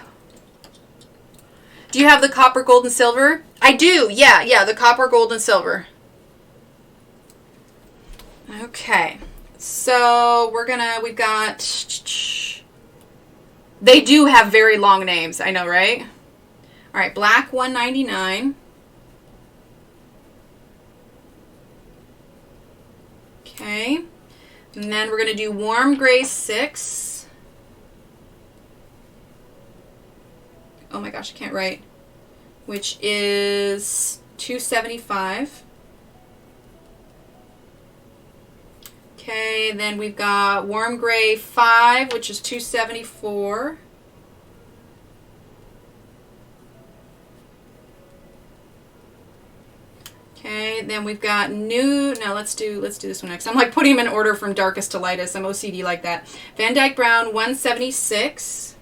Do you have the copper, gold, and silver? I do, yeah, the copper, gold, and silver. Okay, so we've got, they do have very long names, I know, right? All right, black 199. Okay, and then we're going to do warm gray 6. Oh my gosh, I can't write. Which is 275. Okay, then we've got Warm Gray 5, which is 274. Okay, then we've got new, now let's do this one next. I'm like putting them in order from darkest to lightest. I'm OCD like that. Van Dyke Brown 176.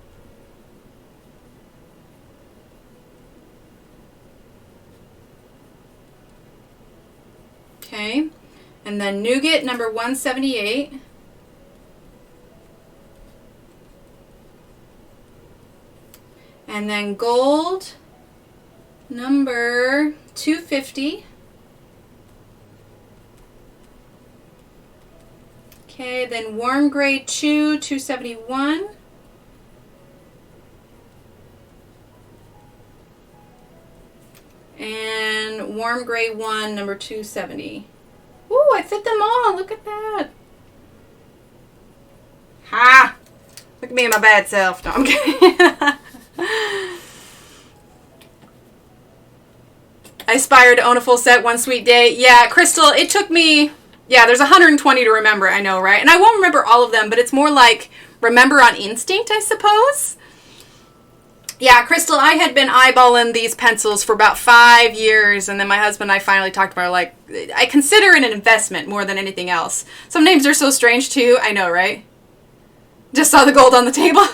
Okay, and then Nougat number 178. And then Gold number 250. Okay, then Warm Gray 2, 271. And Warm Gray 1, number 270. Ooh, I fit them all. Look at that. Ha! Look at me and my bad self. No, I'm kidding. I aspire to own a full set one sweet day. Yeah, Crystal, it took me... Yeah, there's 120 to remember, I know, right? And I won't remember all of them, but it's more like remember on instinct, I suppose. Yeah, Crystal, I had been eyeballing these pencils for about 5 years, and then my husband and I finally talked about it, like, I consider it an investment more than anything else. Some names are so strange, too. I know, right? Just saw the gold on the table.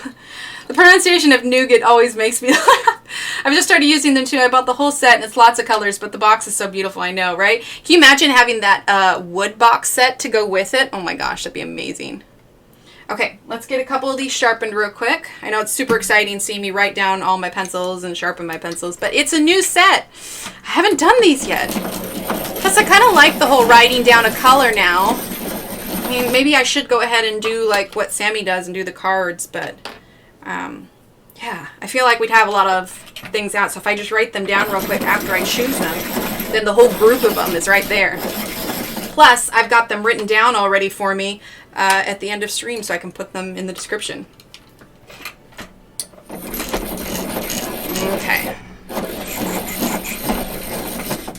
The pronunciation of nougat always makes me laugh. I've just started using them too. I bought the whole set and it's lots of colors, but the box is so beautiful, I know, right? Can you imagine having that wood box set to go with it? Oh my gosh, that'd be amazing. Okay, let's get a couple of these sharpened real quick. I know it's super exciting seeing me write down all my pencils and sharpen my pencils, but it's a new set. I haven't done these yet. Plus I kind of like the whole writing down a color now. I mean, maybe I should go ahead and do like what Sammy does and do the cards, but yeah, I feel like we'd have a lot of things out. So if I just write them down real quick after I choose them, then the whole group of them is right there. Plus, I've got them written down already for me at the end of stream, so I can put them in the description. Okay.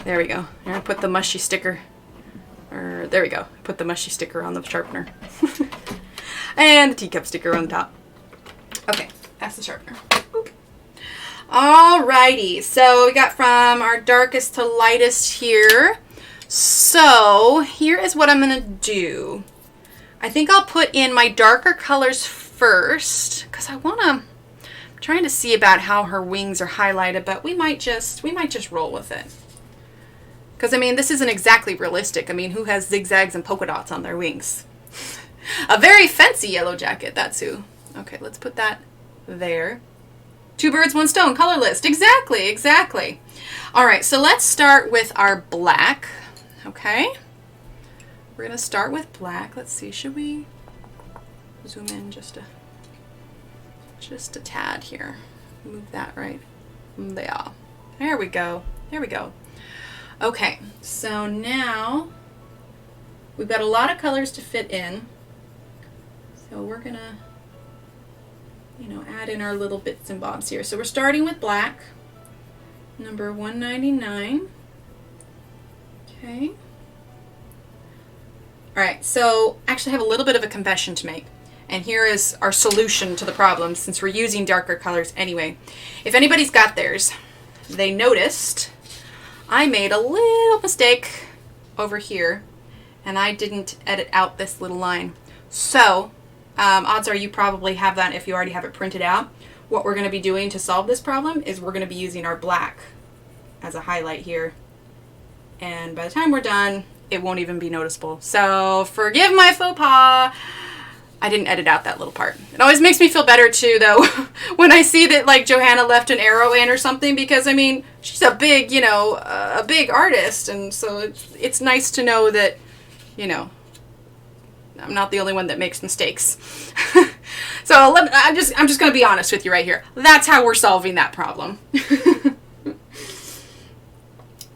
There we go. I'm going to put the mushy sticker. There we go. Put the mushy sticker on the sharpener. And the teacup sticker on the top. Okay, that's the sharpener. Boop. Alrighty, so we got from our darkest to lightest here. So here is what I'm going to do. I think I'll put in my darker colors first because I'm trying to see about how her wings are highlighted, but we might just roll with it. Because I mean, this isn't exactly realistic. I mean, who has zigzags and polka dots on their wings? A very fancy yellow jacket, that's who. Okay, let's put that there. 2 birds, 1 stone, color list. Exactly, exactly. All right, so let's start with our black. Okay. We're going to start with black. Let's see, should we zoom in just a tad here? Move that right there. There we go. There we go. Okay, so now we've got a lot of colors to fit in. So we're going to add in our little bits and bobs here. So we're starting with black, number 199. Okay. All right, so actually I have a little bit of a confession to make. And here is our solution to the problem since we're using darker colors anyway. If anybody's got theirs, they noticed I made a little mistake over here and I didn't edit out this little line. So odds are you probably have that if you already have it printed out. What we're going to be doing to solve this problem is we're going to be using our black as a highlight here. And by the time we're done, it won't even be noticeable. So forgive my faux pas. I didn't edit out that little part. It always makes me feel better too, though, when I see that like Johanna left an arrow in or something, because I mean, she's a big, a big artist. And so it's nice to know that, I'm not the only one that makes mistakes. So I'm just going to be honest with you right here. That's how we're solving that problem.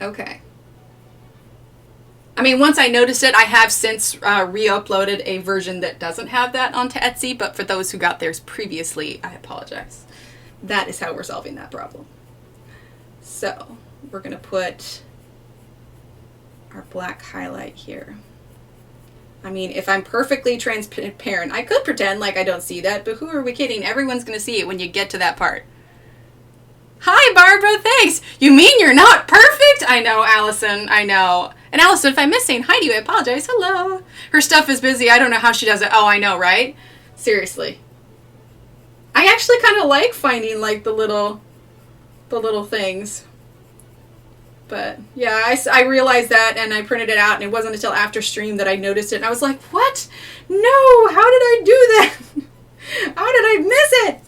Okay. I mean, once I noticed it, I have since re-uploaded a version that doesn't have that onto Etsy, but for those who got theirs previously, I apologize. That is how we're solving that problem. So we're going to put our black highlight here. I mean, if I'm perfectly transparent, I could pretend like I don't see that, but who are we kidding? Everyone's going to see it when you get to that part. Hi, Barbara, thanks. You mean you're not perfect? I know, Allison, I know. And Allison, if I miss saying hi to you, I apologize. Hello. Her stuff is busy. I don't know how she does it. Oh, I know, right? Seriously. I actually kind of like finding, like, the little things. But, yeah, I realized that, and I printed it out, and it wasn't until after stream that I noticed it, and I was like, what? No, how did I do that? How did I miss it?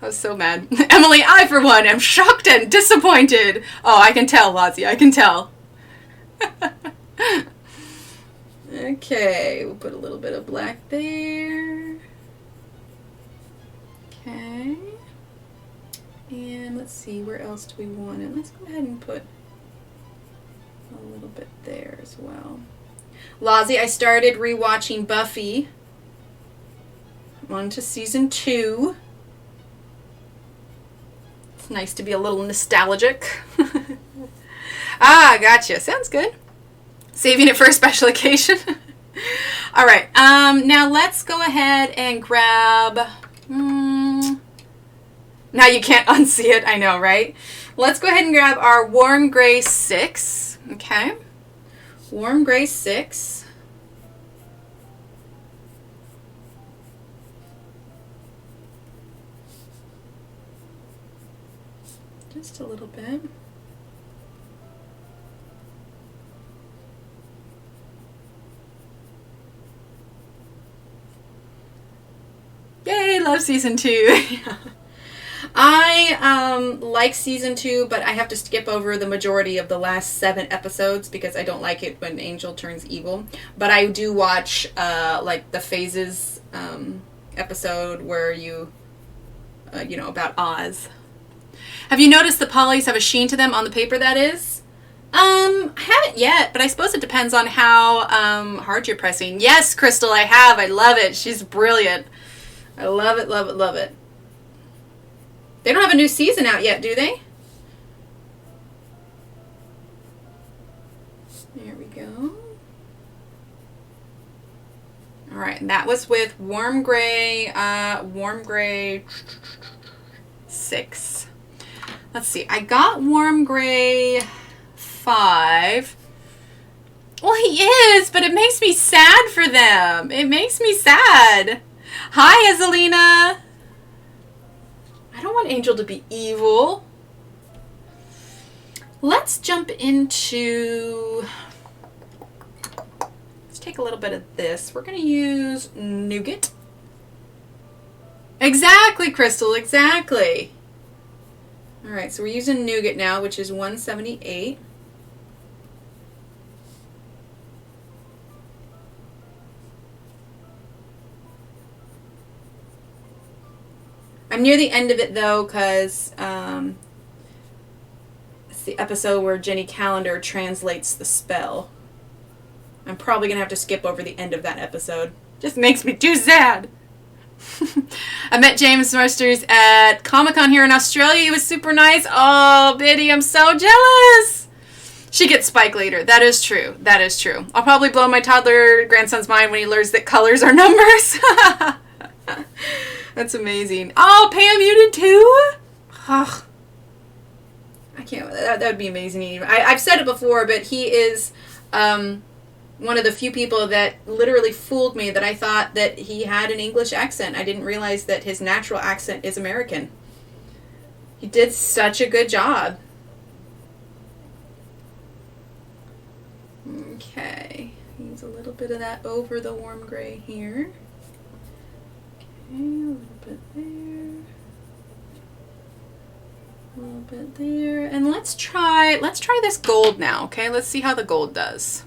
I was so mad. Emily, I, for one, am shocked and disappointed. Oh, I can tell, Lozzie, I can tell. Okay, we'll put a little bit of black there. Okay. And let's see, where else do we want it? Let's go ahead and put a little bit there as well. Lozzie, I started rewatching Buffy. I'm on to season 2. It's nice to be a little nostalgic. Ah, gotcha. Sounds good. Saving it for a special occasion. All right. Now let's go ahead and grab... Now you can't unsee it. I know, right? Let's go ahead and grab our warm gray 6. Okay. Warm gray 6. Just a little bit. Yay, love season 2. I like season 2, but I have to skip over the majority of the last 7 episodes because I don't like it when Angel turns evil. But I do watch like the Phases episode where you know, about Oz. Have you noticed the polys have a sheen to them on the paper, that is? I haven't yet, but I suppose it depends on how hard you're pressing. Yes, Crystal, I have. I love it. She's brilliant. I love it, love it, love it. They don't have a new season out yet, do they? There we go. All right, and that was with warm gray 6. Let's see, I got warm gray 5. Well, he is, but it makes me sad for them. It makes me sad. Hi, Azalina. I don't want Angel to be evil. Let's jump into... Let's take a little bit of this. We're going to use nougat. Exactly, Crystal, exactly. All right, so we're using nougat now, which is 178. I'm near the end of it, though, because it's the episode where Jenny Calendar translates the spell. I'm probably going to have to skip over the end of that episode. Just makes me too sad. I met James Marsters at Comic-Con here in Australia. He was super nice. Oh, Biddy, I'm so jealous. She gets Spike later. That is true. That is true. I'll probably blow my toddler grandson's mind when he learns that colors are numbers. That's amazing. Oh, Pam, you did too? Ugh. I can't. That would be amazing. I've said it before, but he is one of the few people that literally fooled me that I thought that he had an English accent. I didn't realize that his natural accent is American. He did such a good job. Okay. Use a little bit of that over the warm gray here. Okay, a little bit there. A little bit there. And let's try this gold now, okay? Let's see how the gold does.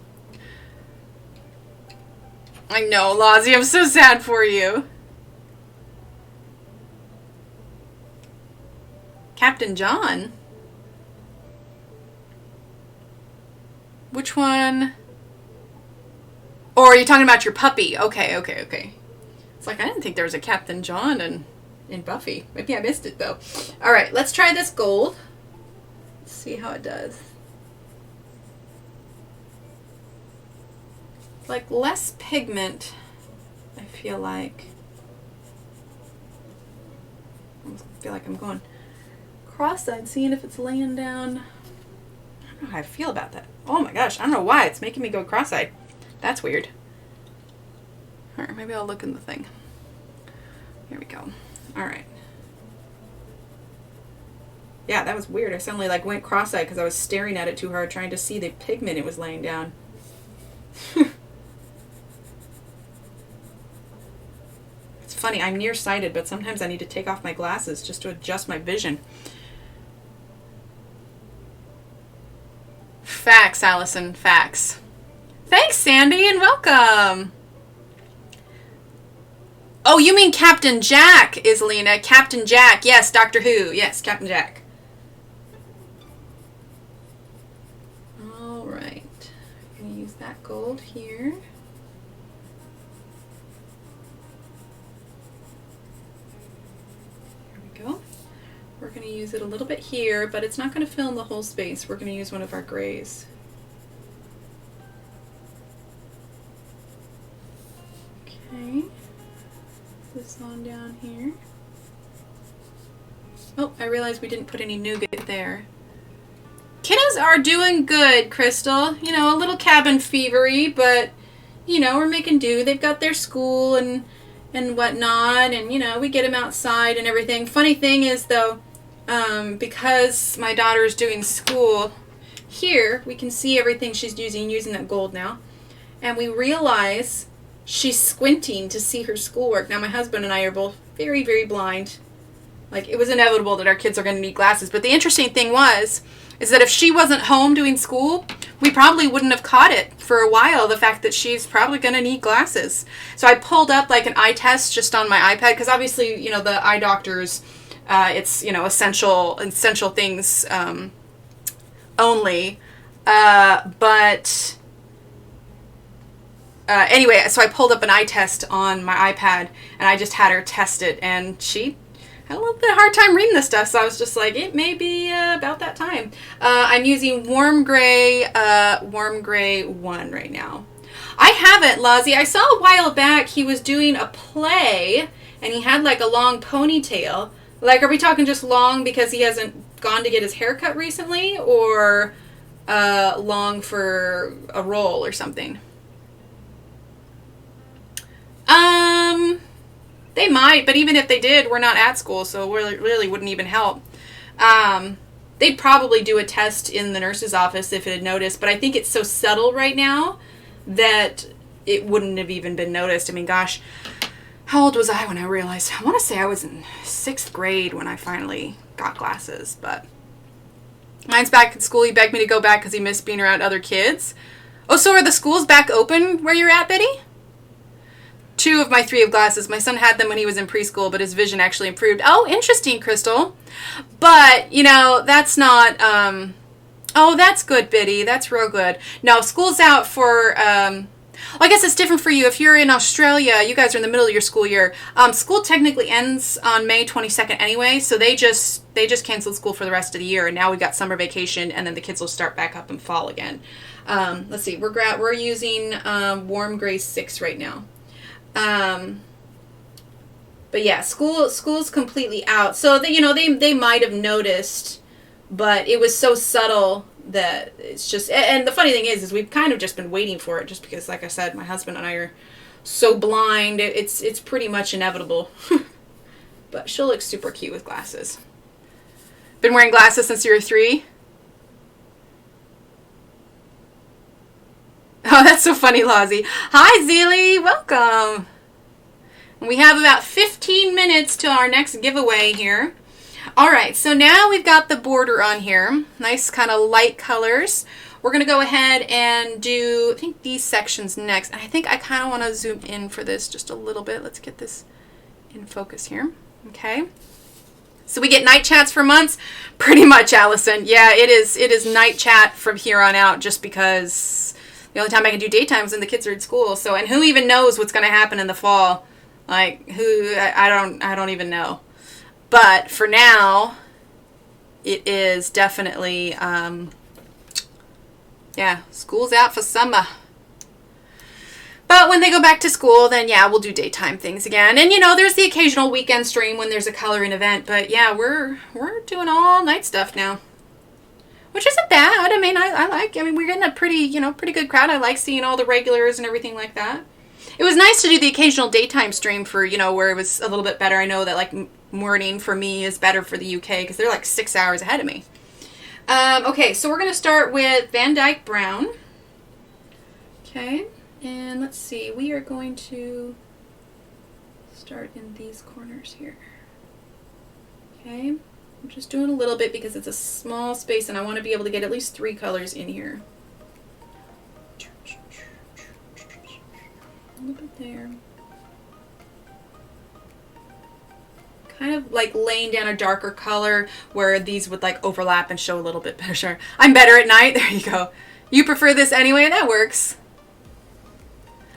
I know, Lozzie, I'm so sad for you. Captain John? Which one? Or are you talking about your puppy? Okay, okay, okay. It's like, I didn't think there was a Captain John in Buffy. Maybe I missed it, though. All right, let's try this gold. Let's see how it does. like less pigment, I feel like. I feel like I'm going cross-eyed, seeing if it's laying down. I don't know how I feel about that. Oh my gosh, I don't know why it's making me go cross-eyed. That's weird. All right, maybe I'll look in the thing. Here we go. All right. Yeah, that was weird. I suddenly like went cross-eyed because I was staring at it too hard, trying to see the pigment it was laying down. It's funny, I'm nearsighted, but sometimes I need to take off my glasses just to adjust my vision. Facts, Allison, facts. Thanks, Sandy, and welcome. Oh, you mean Captain Jack, Iselina. Captain Jack. Yes, Doctor Who. Yes, Captain Jack. All right. I'm going to use that gold here. There we go. We're going to use it a little bit here, but it's not going to fill in the whole space. We're going to use one of our grays. Okay. This on down here. Oh, I realized we didn't put any nougat there. Kiddos are doing good, Crystal. You know, a little cabin fevery, but, you know, we're making do. They've got their school and whatnot, and, you know, we get them outside and everything. Funny thing is, though, because my daughter's doing school, here we can see everything she's using that gold now, and we realize she's squinting to see her schoolwork. Now, my husband and I are both very, very blind. Like, it was inevitable that our kids are going to need glasses. But the interesting thing is that if she wasn't home doing school, we probably wouldn't have caught it for a while, the fact that she's probably going to need glasses. So I pulled up, like, an eye test just on my iPad, because obviously, you know, the eye doctors, it's, you know, essential things only. But... anyway, so I pulled up an eye test on my iPad, and I just had her test it, and she had a little bit of a hard time reading this stuff, so I was just like, it may be about that time. I'm using Warm Gray 1 right now. I haven't, Lozzie. I saw a while back he was doing a play, and he had like a long ponytail. Like, are we talking just long because he hasn't gone to get his hair cut recently, or long for a role or something? They might, but even if they did, we're not at school, so it really wouldn't even help. They'd probably do a test in the nurse's office if it had noticed, but I think it's so subtle right now that it wouldn't have even been noticed. I mean, gosh, how old was I when I realized? I want to say I was in 6th grade when I finally got glasses, but mine's back at school. He begged me to go back because he missed being around other kids. Oh, so are the schools back open where you're at, Betty? 2 of my 3 have glasses. My son had them when he was in preschool, but his vision actually improved. Oh, interesting, Crystal. But, you know, that's not, oh, that's good, Biddy. That's real good. No, school's out for, well, I guess it's different for you. If you're in Australia, you guys are in the middle of your school year. School technically ends on May 22nd anyway, so they just canceled school for the rest of the year, and now we got summer vacation, and then the kids will start back up in fall again. Let's see, we're using Warm Gray 6 right now. But yeah, school's completely out. So they might have noticed, but it was so subtle that it's just, and the funny thing is we've kind of just been waiting for it, just because, like I said, my husband and I are so blind. It's pretty much inevitable. But she'll look super cute with glasses. Been wearing glasses since you were 3? Oh, that's so funny, Lozzie. Hi, Zeely. Welcome. We have about 15 minutes to our next giveaway here. All right, so now we've got the border on here. Nice kind of light colors. We're going to go ahead and do, I think, these sections next. And I think I kind of want to zoom in for this just a little bit. Let's get this in focus here. Okay. So we get night chats for months? Pretty much, Allison. Yeah, it is night chat from here on out, just because the only time I can do daytime is when the kids are at school. So, and who even knows what's going to happen in the fall? Like, I don't even know. But for now, it is definitely, yeah, school's out for summer. But when they go back to school, then yeah, we'll do daytime things again. And you know, there's the occasional weekend stream when there's a coloring event. But yeah, we're doing all night stuff now, which isn't bad. I mean, I mean, we're getting a pretty, you know, pretty good crowd. I like seeing all the regulars and everything like that. It was nice to do the occasional daytime stream for, you know, where it was a little bit better. I know that like morning for me is better for the UK because they're like 6 hours ahead of me. Okay, so we're going to start with Van Dyke Brown. Okay, and let's see. We are going to start in these corners here. Okay, I'm just doing a little bit because it's a small space and I want to be able to get at least 3 colors in here. A little bit there. Kind of like laying down a darker color where these would like overlap and show a little bit better. Sure. I'm better at night. There you go. You prefer this anyway, and that works.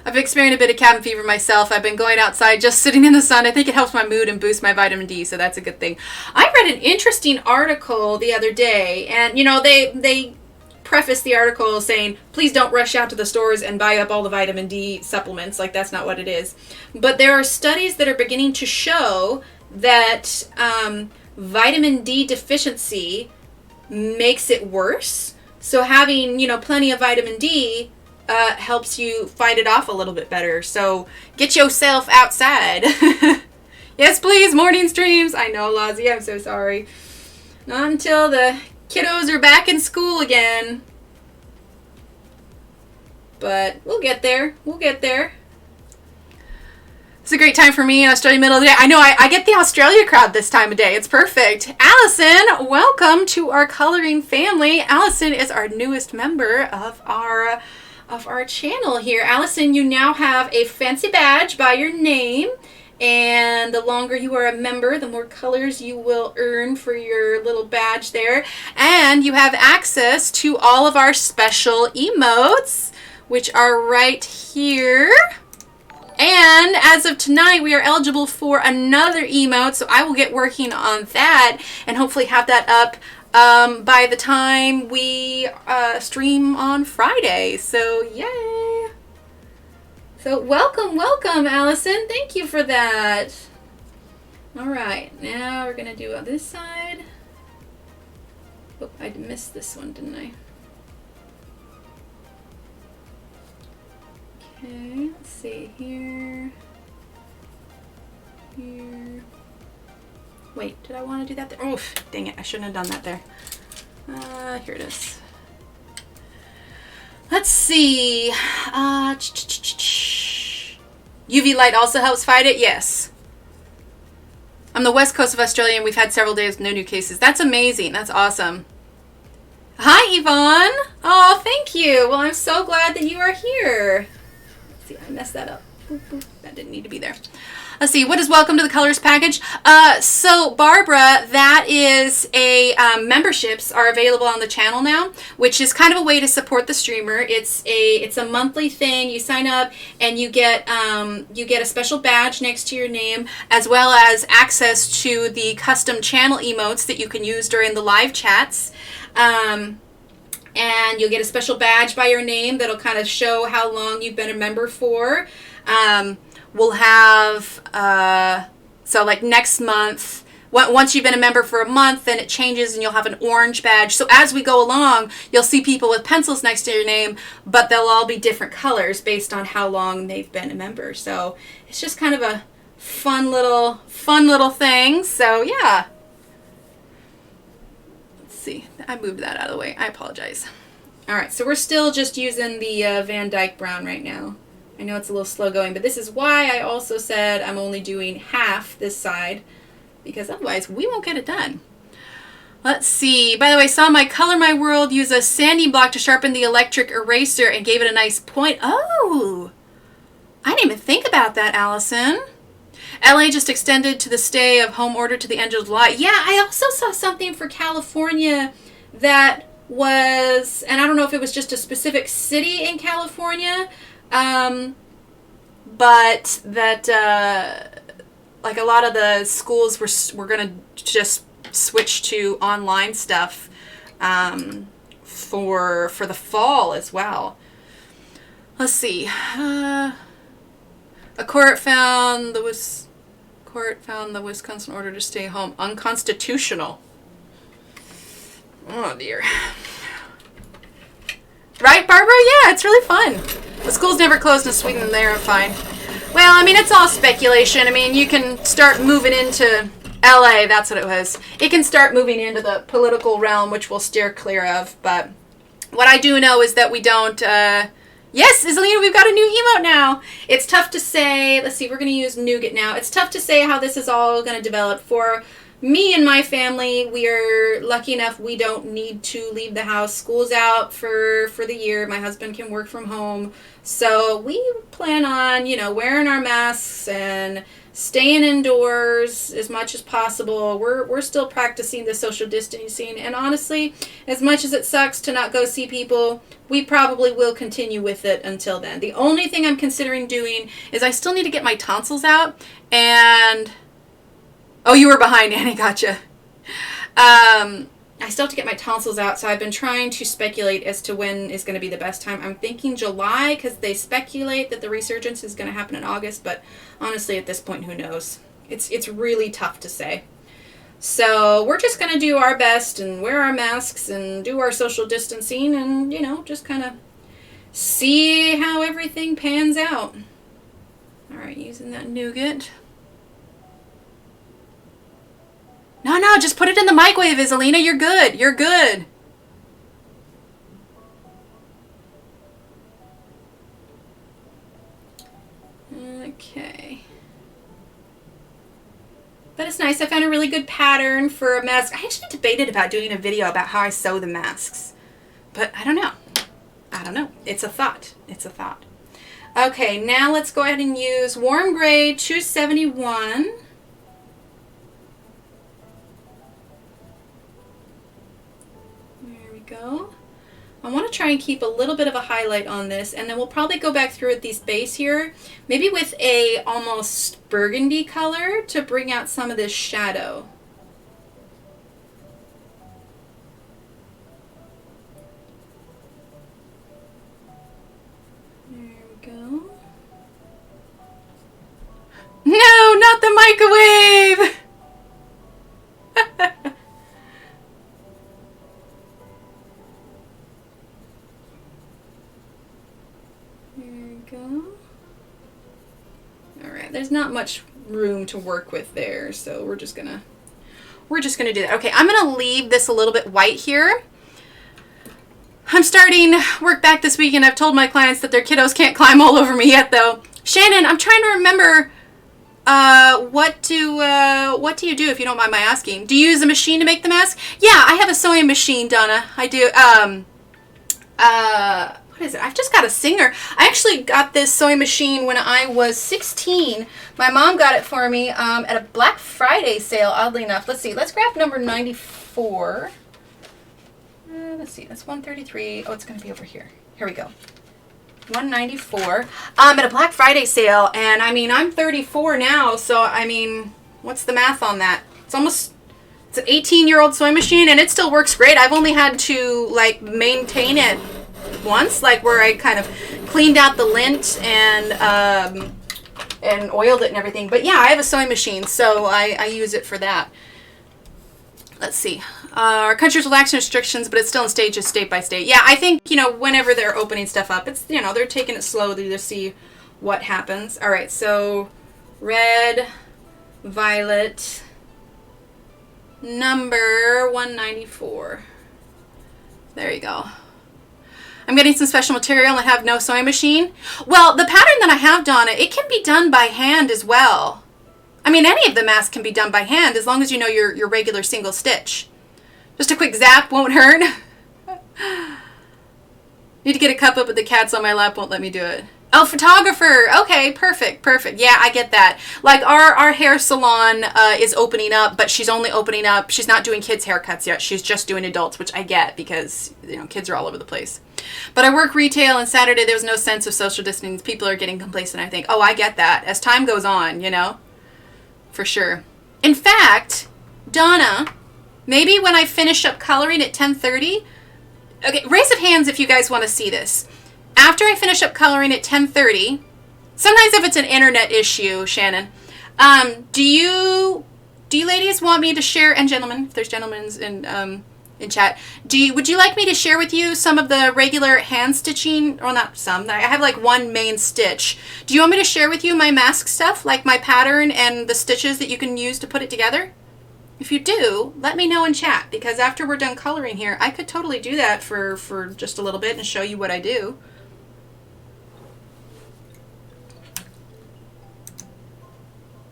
I've experienced a bit of cabin fever myself. I've been going outside, just sitting in the sun. I think it helps my mood and boosts my vitamin D, so that's a good thing. I read an interesting article the other day, and you know, they preface the article saying, please don't rush out to the stores and buy up all the vitamin D supplements. Like, that's not what it is. But there are studies that are beginning to show that vitamin D deficiency makes it worse. So having, you know, plenty of vitamin D helps you fight it off a little bit better. So get yourself outside. Yes, please, morning streams. I know, Lozzie, I'm so sorry. Not until the kiddos are back in school again. But we'll get there. We'll get there. It's a great time for me in Australia, middle of the day. I know, I get the Australia crowd this time of day. It's perfect. Allison, welcome to our coloring family. Allison is our newest member of our channel here. Allison, you now have a fancy badge by your name. And the longer you are a member, the more colors you will earn for your little badge there. And you have access to all of our special emotes, which are right here. And as of tonight, we are eligible for another emote, so I will get working on that and hopefully have that up by the time we stream on Friday. So, yay! So, welcome, Allison. Thank you for that. All right, now we're going to do on this side. Oh, I missed this one, didn't I? Okay, let's see, here. Wait, did I want to do that there? Oh, dang it, I shouldn't have done that there. Here it is. Let's see. UV light also helps fight it? Yes. On the west coast of Australia, and we've had several days with no new cases. That's amazing. That's awesome. Hi, Yvonne. Oh, thank you. Well, I'm so glad that you are here. Let's see, I messed that up. Boop, boop. That didn't need to be there. Let's see, what is welcome to the colors package? So Barbara, that is a memberships are available on the channel now, which is kind of a way to support the streamer. It's a monthly thing. You sign up and you get a special badge next to your name, as well as access to the custom channel emotes that you can use during the live chats. And you'll get a special badge by your name that'll kind of show how long you've been a member for. We'll have, so like next month, once you've been a member for a month, then it changes and you'll have an orange badge. So as we go along, you'll see people with pencils next to your name, but they'll all be different colors based on how long they've been a member. So it's just kind of a fun little thing. So yeah. Let's see, I moved that out of the way. I apologize. All right, so we're still just using the Van Dyke Brown right now. I know it's a little slow going, but this is why I also said I'm only doing half this side, because otherwise we won't get it done. Let's see. By the way, saw my Color My World use a sanding block to sharpen the electric eraser and gave it a nice point. Oh, I didn't even think about that, Allison. LA just extended to the stay of home order to the end of July. Yeah, I also saw something for California that was, and I don't know if it was just a specific city in California, but that like a lot of the schools were going to just switch to online stuff for the fall as well. Let's see. A court found the Wisconsin order to stay home unconstitutional. Oh dear. Right, Barbara? Yeah, it's really fun. The school's never closed in Sweden. They're fine. Well, I mean, it's all speculation. I mean, you can start moving into LA. That's what it was. It can start moving into the political realm, which we'll steer clear of. But what I do know is that we don't... Yes, Iselina, we've got a new emote now. It's tough to say... Let's see, we're going to use Nougat now. It's tough to say how this is all going to develop. For me and my family, we are lucky enough we don't need to leave the house. School's out for the year. My husband can work from home. So we plan on, you know, wearing our masks and staying indoors as much as possible. We're still practicing the social distancing. And honestly, as much as it sucks to not go see people, we probably will continue with it until then. The only thing I'm considering doing is I still need to get my tonsils out. And... Oh, you were behind, Annie. Gotcha. I still have to get my tonsils out, so I've been trying to speculate as to when is going to be the best time. I'm thinking July, because they speculate that the resurgence is going to happen in August, but honestly, at this point, who knows? It's really tough to say. So we're just going to do our best and wear our masks and do our social distancing and, you know, just kind of see how everything pans out. All right, using that nougat. No, just put it in the microwave, Iselina. You're good. You're good. Okay. But it's nice. I found a really good pattern for a mask. I actually debated about doing a video about how I sew the masks. But I don't know. I don't know. It's a thought. It's a thought. Okay, now let's go ahead and use Warm Gray 271. Go. I want to try and keep a little bit of a highlight on this, and then we'll probably go back through with these base here, maybe with a almost burgundy color to bring out some of this shadow. There we go. No, not the microwave! There's not much room to work with there, so we're just gonna do that. Okay, I'm gonna leave this a little bit white here. I'm starting work back this week, and I've told my clients that their kiddos can't climb all over me yet, though. Shannon, I'm trying to remember what do you do, if you don't mind my asking? Do you use a machine to make the mask? Yeah, I have a sewing machine, Donna. I do. What is it? I've just got a Singer. I actually got this sewing machine when I was 16. My mom got it for me at a Black Friday sale, oddly enough. Let's see. Let's grab number 94. Let's see. That's 133. Oh, it's going to be over here. Here we go. 194. At a Black Friday sale. And, I mean, I'm 34 now. So, I mean, what's the math on that? It's an 18-year-old sewing machine, and it still works great. I've only had to, like, maintain it once, like where I kind of cleaned out the lint and oiled it and everything. But yeah, I have a sewing machine, so I use it for that. Let's see. Our country's relaxing restrictions, but it's still in stages, state by state. Yeah, I think, you know, whenever they're opening stuff up, it's, you know, they're taking it slowly to see what happens. All right, so red, violet, number 194. There you go. I'm getting some special material and I have no sewing machine. Well, the pattern that I have, Donna, it can be done by hand as well. I mean, any of the masks can be done by hand as long as you know your regular single stitch. Just a quick zap won't hurt. Need to get a cup up, but the cats on my lap won't let me do it. Oh, photographer. Okay, perfect, perfect. Yeah, I get that. Like our hair salon is opening up, but she's only opening up. She's not doing kids' haircuts yet. She's just doing adults, which I get because, you know, kids are all over the place. But I work retail, and Saturday there was no sense of social distancing. People are getting complacent, I think. Oh, I get that. As time goes on, you know, for sure. In fact, Donna, maybe when I finish up coloring at 10:30. Okay, raise of hands if you guys want to see this. After I finish up coloring at 10:30, Sometimes if it's an internet issue, Shannon. Do you ladies want me to share, and gentlemen, if there's gentlemen in chat, would you like me to share with you some of the regular hand stitching? Well, not some. I have like one main stitch. Do you want me to share with you my mask stuff, like my pattern and the stitches that you can use to put it together? If you do, let me know in chat, because after we're done coloring here, I could totally do that for just a little bit and show you what I do.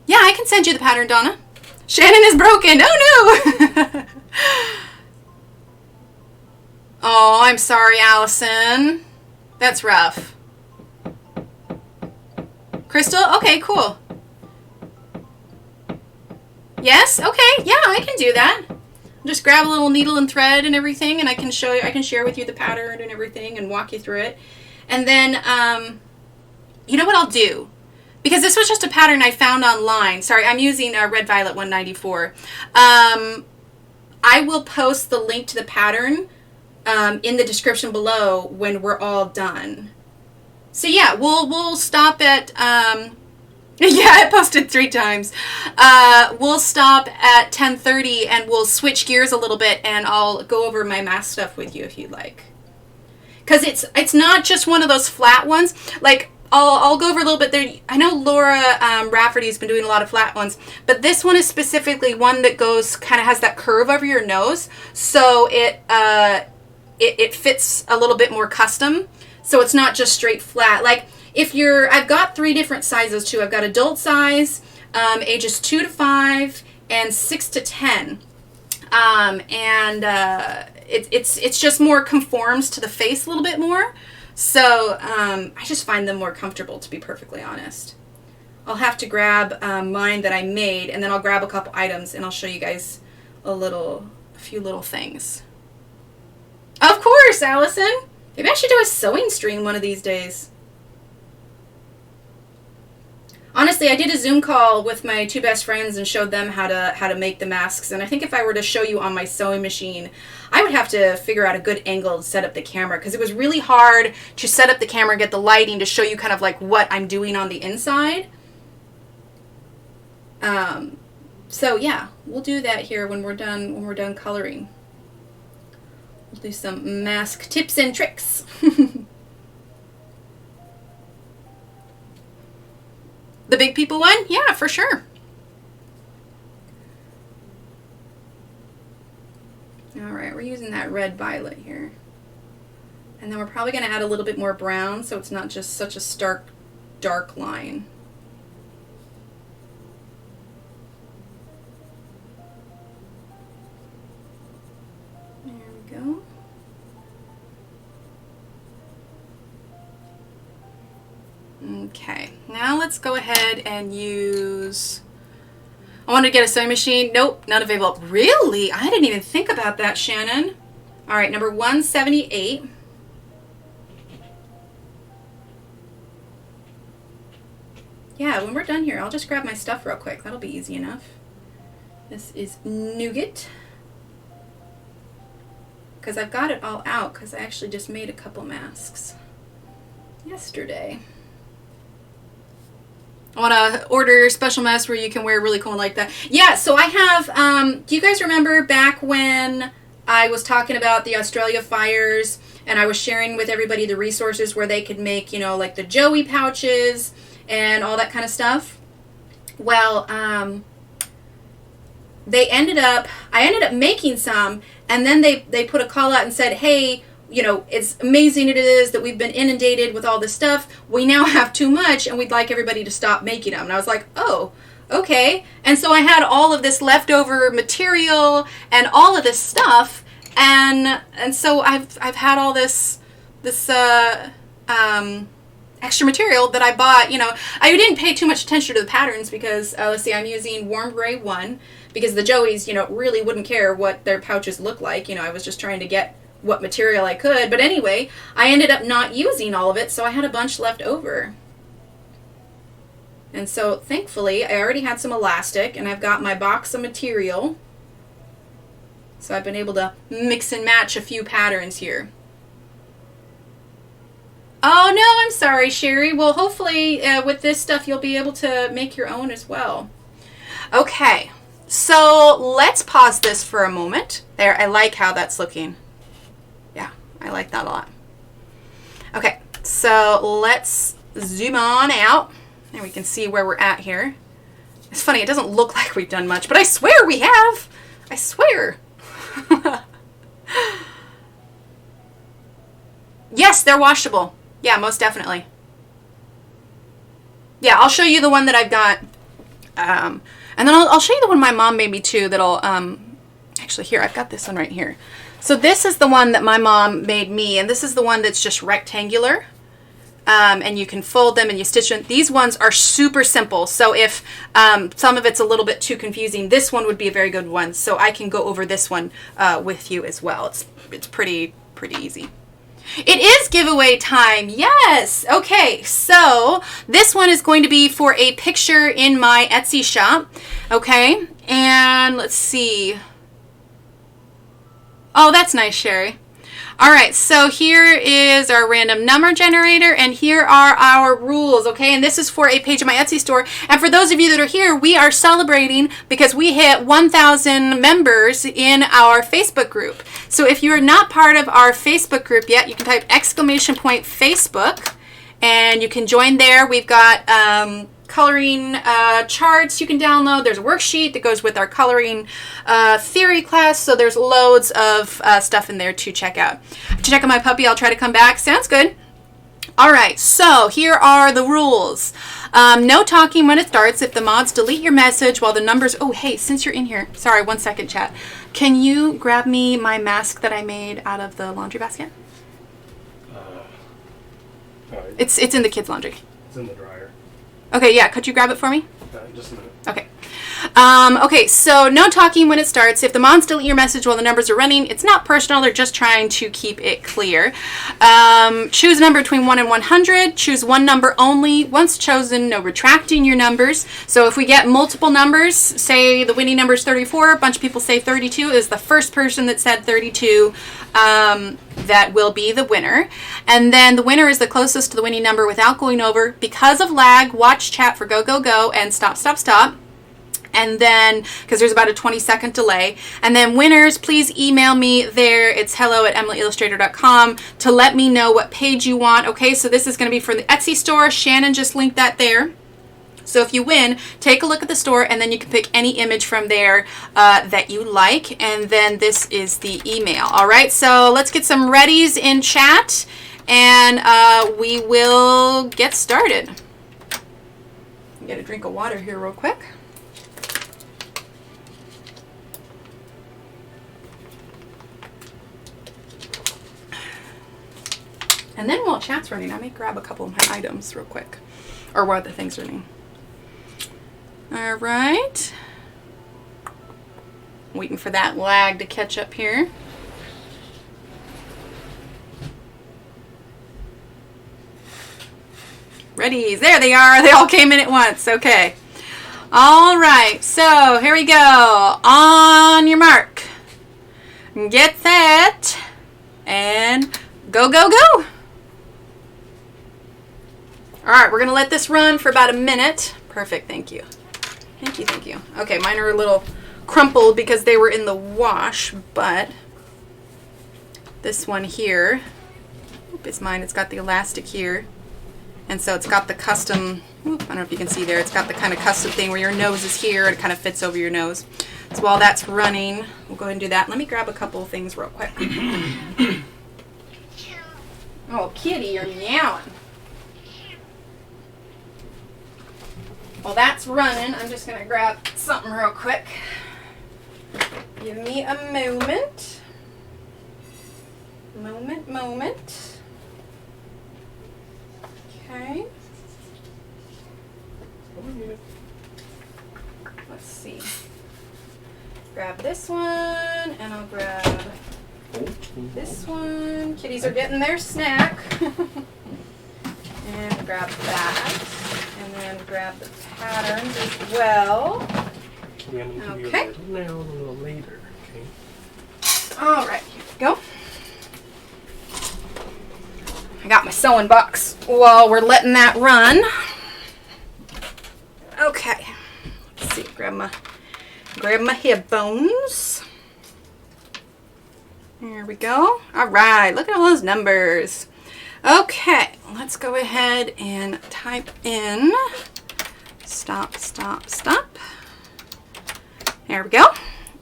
Yeah, I can send you the pattern, Donna. Shannon is broken. Oh no! Oh, I'm sorry, Allison. That's rough. Crystal? Okay, cool. Yes? Okay, yeah, I can do that. Just grab a little needle and thread and everything, and I can show you, I can share with you the pattern and everything and walk you through it. And then, you know what I'll do? Because this was just a pattern I found online. Sorry, I'm using Red Violet 194. I will post the link to the pattern in the description below when we're all done. So yeah, we'll stop at, yeah, I posted 3 times. We'll stop at 10:30 and we'll switch gears a little bit, and I'll go over my mask stuff with you if you'd like. Because it's not just one of those flat ones. Like, I'll go over a little bit there. I know Laura Rafferty's been doing a lot of flat ones, but this one is specifically one that goes, kind of has that curve over your nose, so it fits a little bit more custom. So it's not just straight flat. Like, if you're, I've got 3 different sizes too. I've got adult size, ages 2 to 5, and 6 to 10. It's just more conforms to the face a little bit more. So I just find them more comfortable, to be perfectly honest. I'll have to grab mine that I made, and then I'll grab a couple items, and I'll show you guys a few little things. Of course, Allison. Maybe I should do a sewing stream one of these days. Honestly, I did a Zoom call with my 2 best friends and showed them how to make the masks. And I think if I were to show you on my sewing machine, I would have to figure out a good angle to set up the camera, because it was really hard to set up the camera and get the lighting to show you kind of like what I'm doing on the inside. So yeah, we'll do that here when we're done coloring. We'll do some mask tips and tricks. The big people one? Yeah, for sure. Alright, we're using that red violet here. And then we're probably going to add a little bit more brown so it's not just such a stark, dark line. There we go. Okay, now let's go ahead and use, I want to get a sewing machine. Nope, not available. Really? I didn't even think about that, Shannon. All right, number 178. Yeah, when we're done here, I'll just grab my stuff real quick. That'll be easy enough. This is nougat. Because I've got it all out, because I actually just made a couple masks yesterday. I want to order special masks where you can wear really cool like that. Yeah, so I have, do you guys remember back when I was talking about the Australia fires and I was sharing with everybody the resources where they could make, you know, like the Joey pouches and all that kind of stuff? Well, I ended up making some, and then they put a call out and said, hey, you know, it's amazing it is that we've been inundated with all this stuff. We now have too much, and we'd like everybody to stop making them. And I was like, oh, okay. And so I had all of this leftover material and all of this stuff, and so I've had all this extra material that I bought. You know, I didn't pay too much attention to the patterns because let's see, I'm using warm gray 1 because the Joeys, you know, really wouldn't care what their pouches look like. You know, I was just trying to get what material I could. But anyway, I ended up not using all of it, so I had a bunch left over. And so thankfully I already had some elastic, and I've got my box of material, so I've been able to mix and match a few patterns here. Oh, no, I'm sorry, Sherry. Well, hopefully with this stuff, you'll be able to make your own as well. Okay, so let's pause this for a moment. There, I like how that's looking. Yeah, I like that a lot. Okay, so let's zoom on out, and we can see where we're at here. It's funny, it doesn't look like we've done much, but I swear we have. I swear. Yes, they're washable. Yeah, most definitely. Yeah, I'll show you the one that I've got. And then I'll show you the one my mom made me too that'll, actually here, I've got this one right here. So this is the one that my mom made me, and this is the one that's just rectangular. And you can fold them and you stitch them. These ones are super simple. So if some of it's a little bit too confusing, this one would be a very good one. So I can go over this one with you as well. It's pretty easy. It is giveaway time. Yes. Okay. So this one is going to be for a picture in my Etsy shop. Okay. And let's see. Oh, that's nice, Sherry. All right, so here is our random number generator, and here are our rules, okay? And this is for a page of my Etsy store. And for those of you that are here, we are celebrating because we hit 1,000 members in our Facebook group. So if you are not part of our Facebook group yet, you can type !Facebook, and you can join there. We've got coloring charts you can download. There's a worksheet that goes with our coloring theory class, so there's loads of stuff in there to check out. To check out my puppy, I'll try to come back. Sounds good. All right, so here are the rules. No talking when it starts. If the mods delete your message while the numbers... Oh, hey, since you're in here... Sorry, 1 second, chat. Can you grab me my mask that I made out of the laundry basket? It's in the kids' laundry. It's in the dryer. Okay, yeah. Could you grab it for me? Just a minute. Okay. Okay, so no talking when it starts. If the mods delete your message while the numbers are running, it's not personal. They're just trying to keep it clear. Choose a number between 1 and 100. Choose one number only. Once chosen, no retracting your numbers. So if we get multiple numbers, say the winning number is 34, a bunch of people say 32, is the first person that said 32 that will be the winner. And then the winner is the closest to the winning number without going over. Because of lag, watch chat for go, go, go, and stop, stop, stop. And then, because there's about a 20-second delay. And then winners, please email me there. It's hello@emilyillustrator.com to let me know what page you want. Okay, so this is going to be for the Etsy store. Shannon just linked that there. So if you win, take a look at the store, and then you can pick any image from there that you like. And then this is the email. All right, so let's get some readies in chat, and we will get started. Get a drink of water here real quick. And then while chat's running, I may grab a couple of my items real quick. Or while the thing's running. All right. Waiting for that lag to catch up here. Ready? There they are. They all came in at once. Okay. All right. So here we go. On your mark. Get set. And go, go, go. All right, we're going to let this run for about a minute. Perfect, thank you. Thank you, thank you. Okay, mine are a little crumpled because they were in the wash, but this one here, is mine. It's got the elastic here, and so it's got the custom, I don't know if you can see there, it's got the kind of custom thing where your nose is here and it kind of fits over your nose. So while that's running, we'll go ahead and do that. Let me grab a couple of things real quick. Oh, kitty, you're meowing. While that's running, I'm just going to grab something real quick. Give me a moment. Moment. Okay. Let's see. Grab this one, and I'll grab this one. Kitties are getting their snack. And grab that. And then grab the patterns as well. Yeah, I'm going to okay. do a little now, a little later. Okay. All right, here we go. I got my sewing box while we're letting that run. Okay. Let's see. Grab my headphones. There we go. All right. Look at all those numbers. Okay. Let's go ahead and type in stop. There we go.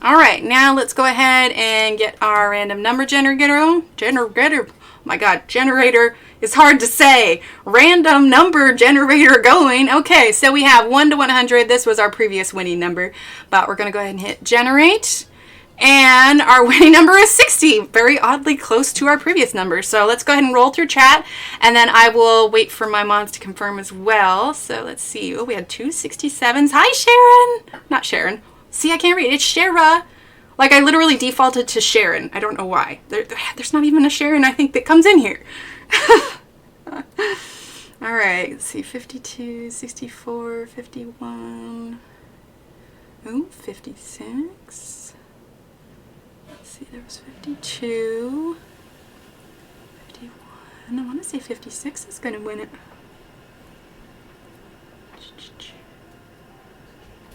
All right, now let's go ahead and get our random number generator. Oh my God, generator is hard to say. Random number generator going. Okay, so we have 1 to 100. This was our previous winning number, but we're going to go ahead and hit generate. And our winning number is 60, very oddly close to our previous number. So let's go ahead and roll through chat, and then I will wait for my mods to confirm as well. So let's see. Oh, we had 2 67s. Hi, Sharon. Not Sharon. See, I can't read. It's Shara. Like, I literally defaulted to Sharon. I don't know why. There's not even a Sharon, I think, that comes in here. All right. Let's see. 52, 64, 51. Oh, 56. See, there was 52, 51. I want to say 56 is going to win it.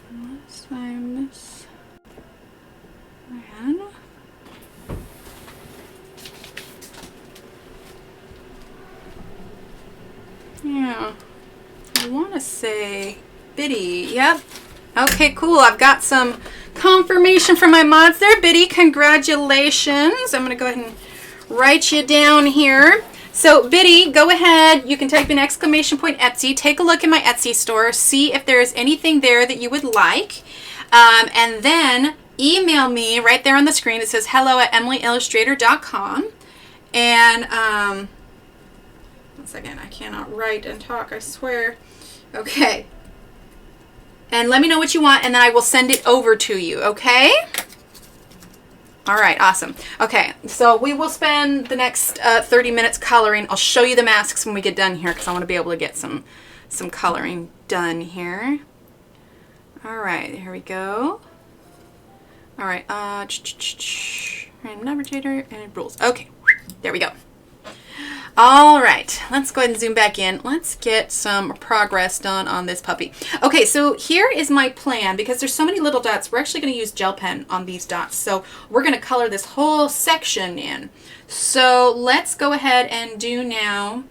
Unless I miss. Man. Yeah. I want to say Biddy. Yep. Okay, cool. I've got some confirmation from my mods there. Biddy, congratulations. I'm going to go ahead and write you down here. So Biddy, go ahead. You can type in exclamation point Etsy. Take a look at my Etsy store. See if there's anything there that you would like. And then email me right there on the screen. It says hello@emilyillustrator.com. And once again, I cannot write and talk, I swear. Okay. And let me know what you want, and then I will send it over to you, okay? All right, awesome. Okay, so we will spend the next 30 minutes coloring. I'll show you the masks when we get done here, because I want to be able to get some coloring done here. All right, here we go. All right, random number generator and rules. Okay, there we go. All right, let's go ahead and zoom back in. Let's get some progress done on this puppy. Okay, so here is my plan. Because there's so many little dots, we're actually going to use gel pen on these dots. So we're going to color this whole section in. So let's go ahead and do now,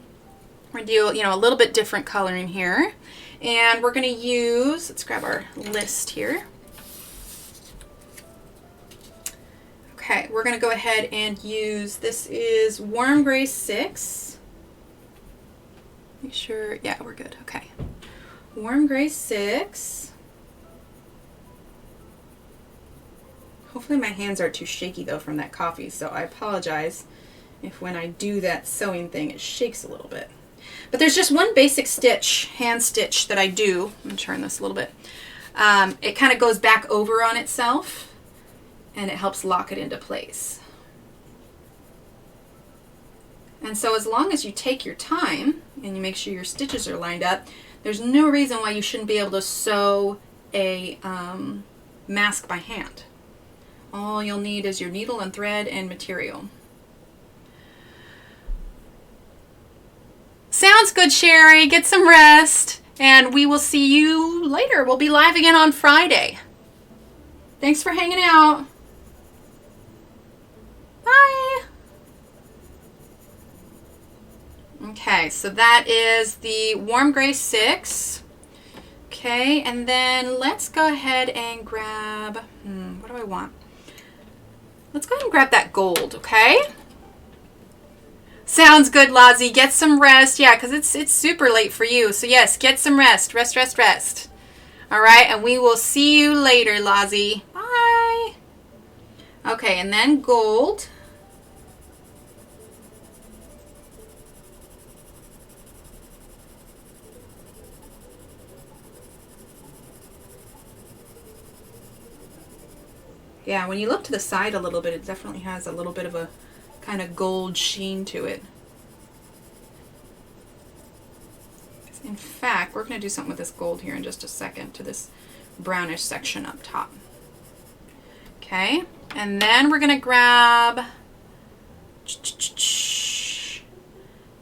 we're going to do, a little bit different coloring here. And we're going to use, let's grab our list here. Okay, we're going to go ahead and use, this is Warm Gray 6. Make sure, yeah, we're good. Okay. Warm Gray 6. Hopefully my hands aren't too shaky though from that coffee, so I apologize if when I do that sewing thing it shakes a little bit. But there's just one basic stitch, hand stitch, that I do. I'm going to turn this a little bit. It kind of goes back over on itself, and it helps lock it into place. And so as long as you take your time and you make sure your stitches are lined up, there's no reason why you shouldn't be able to sew a mask by hand. All you'll need is your needle and thread and material. Sounds good, Sherry. Get some rest, and we will see you later. We'll be live again on Friday. Thanks for hanging out. Bye. Okay, so that is the Warm Gray 6. Okay, and then let's go ahead and grab, what do I want? Let's go ahead and grab that gold, okay? Sounds good, Lazi. Get some rest. Yeah, because it's super late for you. So yes, get some rest. Rest, rest, rest. All right, and we will see you later, Lazi. Bye. Okay, and then gold. Yeah, when you look to the side a little bit, it definitely has a little bit of a kind of gold sheen to it. In fact, we're going to do something with this gold here in just a second to this brownish section up top. Okay, and then we're going to grab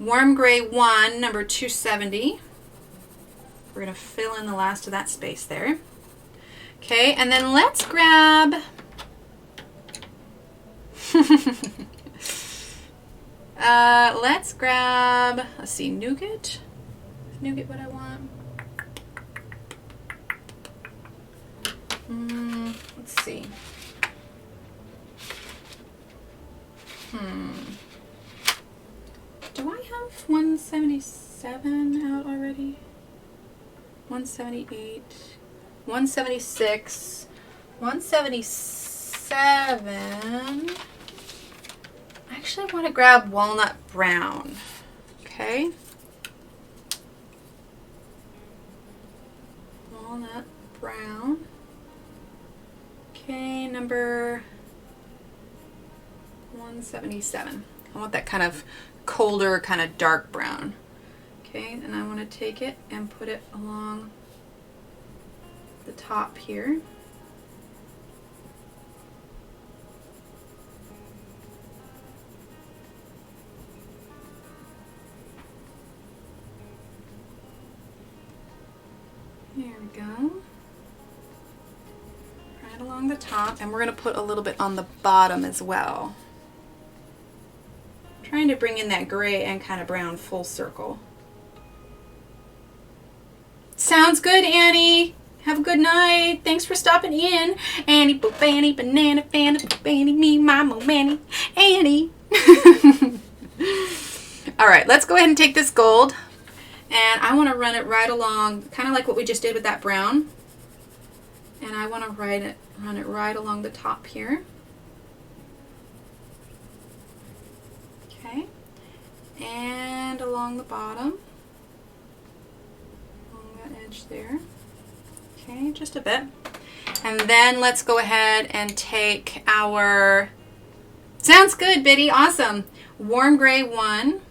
Warm Gray 1, number 270. We're going to fill in the last of that space there. Okay, and then let's grab... let's see, nougat. Is nougat what I want? Let's see. Do I have 177 out already? 178, 176, 177. I actually want to grab walnut brown. Okay. Walnut brown. Okay, number 177. I want that kind of colder, kind of dark brown. Okay, and I want to take it and put it along the top here. There we go. Right along the top, and we're going to put a little bit on the bottom as well. Trying to bring in that gray and kind of brown full circle. Sounds good, Annie. Have a good night. Thanks for stopping in. Annie, Fanny, Banana, Fanny, Fanny, me, Mama, Manny, Annie. All right, let's go ahead and take this gold. And I want to run it right along, kind of like what we just did with that brown. And I want to run it right along the top here. Okay. And along the bottom. Along that edge there. Okay, just a bit. And then let's go ahead and take our... Sounds good, Biddy. Awesome. Warm Gray 1.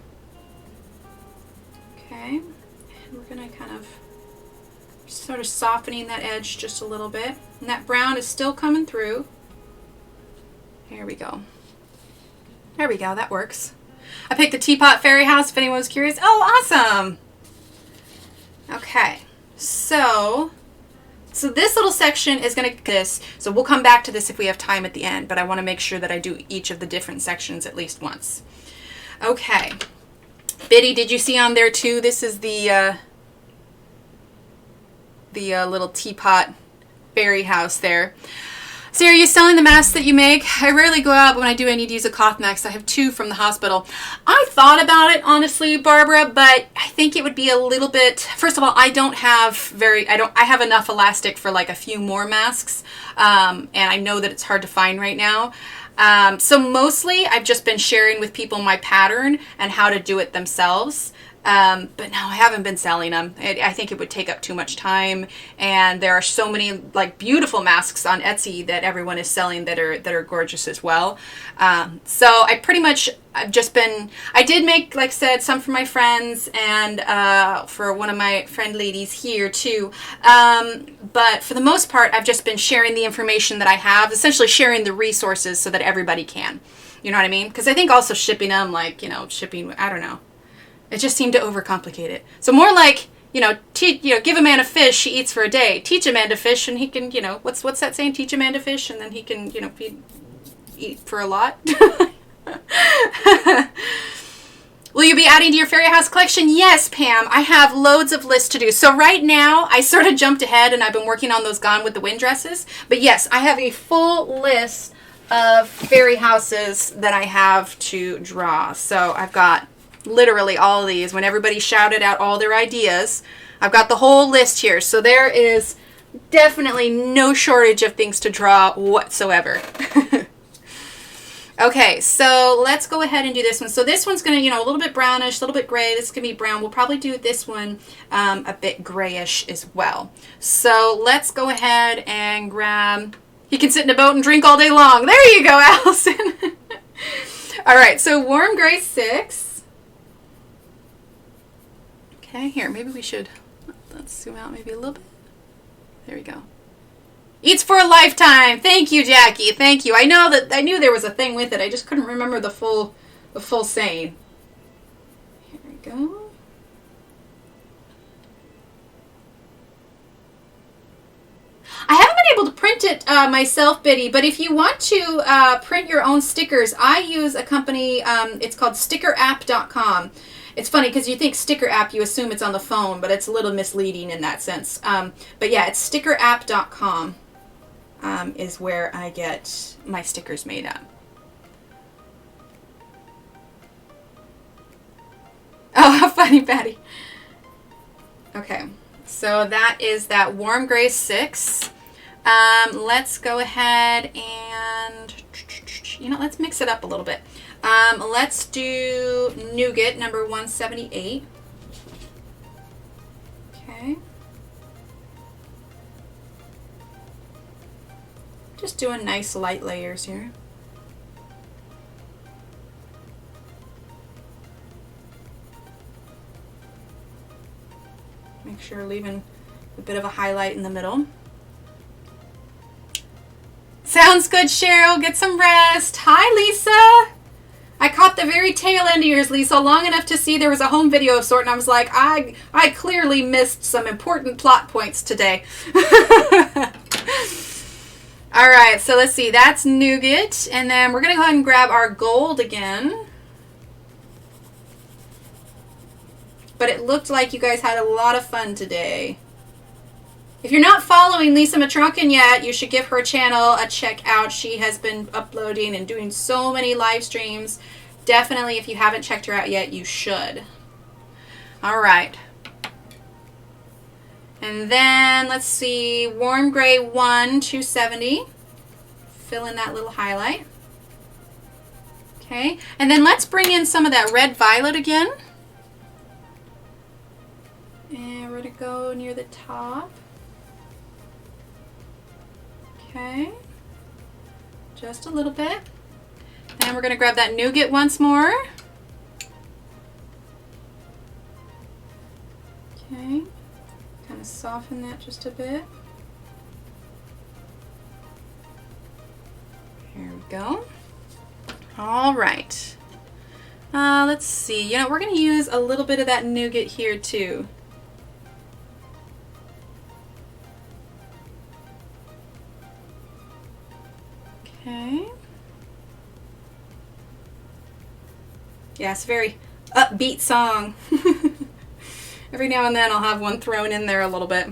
Okay. And we're going to kind of sort of softening that edge just a little bit. And that brown is still coming through. Here we go. There we go. That works. I picked the Teapot Fairy House if anyone was curious. Oh, awesome. Okay. So this little section is going to this. So we'll come back to this if we have time at the end, but I want to make sure that I do each of the different sections at least once. Okay. Biddy, did you see on there too? This is the little Teapot Fairy House there. So are you selling the masks that you make? I rarely go out, but when I do, I need to use a cloth mask. I have 2 from the hospital. I thought about it, honestly, Barbara, but I think it would be a little bit, first of all, I have enough elastic for like a few more masks. And I know that it's hard to find right now. So mostly I've just been sharing with people my pattern and how to do it themselves. But no, I haven't been selling them. I think it would take up too much time, and there are so many like beautiful masks on Etsy that everyone is selling that are gorgeous as well. So I pretty much I did make, like I said, some for my friends and for one of my friend ladies here too. But for the most part, I've just been sharing the information that I have, essentially sharing the resources so that everybody can. You know what I mean? Because I think also shipping them, like, shipping, I don't know. It just seemed to overcomplicate it. So more like, give a man a fish, he eats for a day. Teach a man to fish, and he can, what's that saying? Teach a man to fish, and then he can, eat for a lot. Will you be adding to your Fairy House collection? Yes, Pam. I have loads of lists to do. So right now, I sort of jumped ahead, and I've been working on those Gone with the Wind dresses. But yes, I have a full list of fairy houses that I have to draw. So I've got literally all of these. When everybody shouted out all their ideas, I've got the whole list here. So there is definitely no shortage of things to draw whatsoever. Okay, so let's go ahead and do this one. So this one's going to, a little bit brownish, a little bit gray. This is going to be brown. We'll probably do this one a bit grayish as well. So let's go ahead and grab... You can sit in a boat and drink all day long. There you go, Allison. All right, so Warm Gray 6. Okay, here, maybe we should, let's zoom out maybe a little bit. There we go. Eats for a lifetime. Thank you, Jackie. Thank you. I knew there was a thing with it. I just couldn't remember the full saying. Here we go. I haven't been able to print it myself, Biddy, but if you want to print your own stickers, I use a company, it's called stickerapp.com. It's funny because you think sticker app, you assume it's on the phone, but it's a little misleading in that sense. But yeah, it's stickerapp.com is where I get my stickers made up. Oh, how funny, Patty. Okay, so that is that warm gray 6. Let's go ahead and, let's mix it up a little bit. Let's do Nougat number 178. Okay. Just doing nice light layers here. Make sure leaving a bit of a highlight in the middle. Sounds good, Cheryl. Get some rest. Hi, Lisa. I caught the very tail end of yours, Lisa, long enough to see there was a home video of sort, and I was like, I clearly missed some important plot points today. All right, so let's see. That's Nougat, and then we're going to go ahead and grab our gold again. But it looked like you guys had a lot of fun today. If you're not following Lisa Matronkin yet, you should give her channel a check out. She has been uploading and doing so many live streams. Definitely, if you haven't checked her out yet, you should. All right. And then, let's see, Warm Gray 1, 270. Fill in that little highlight. Okay. And then let's bring in some of that red violet again. And we're going to go near the top. Okay, just a little bit. And we're going to grab that Nougat once more. Okay, kind of soften that just a bit. Here we go. All right. Let's see. We're going to use a little bit of that Nougat here too. Okay. Yeah, it's a very upbeat song. Every now and then I'll have one thrown in there a little bit.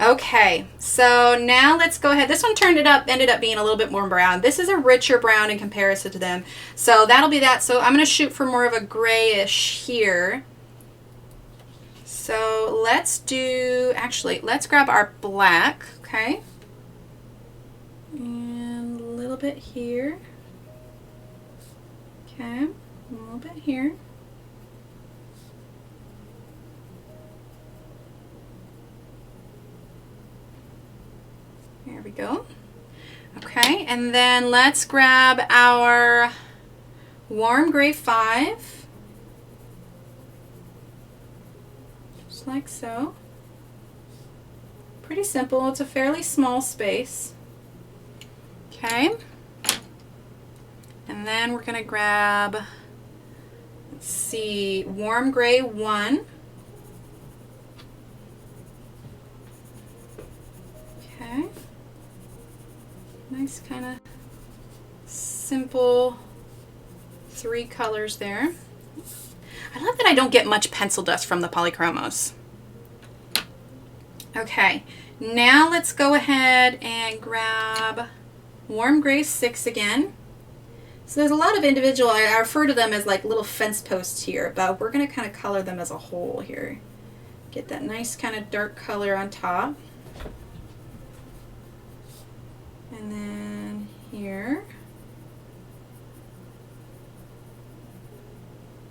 Okay, so now let's go ahead. This one ended up being a little bit more brown. This is a richer brown in comparison to them. So that'll be that. So I'm going to shoot for more of a grayish here. So let's grab our black, okay? And a little bit here. Okay, a little bit here. There we go. Okay, and then let's grab our Warm Gray 5. Just like so. Pretty simple. It's a fairly small space. Okay. And then we're going to grab, let's see, Warm Gray 1. Okay. Nice kind of simple 3 colors there. I love that I don't get much pencil dust from the Polychromos. Okay, now let's go ahead and grab Warm Gray 6 again. So there's a lot of individual, I refer to them as like little fence posts here, but we're going to kind of color them as a whole here. Get that nice kind of dark color on top. And then here.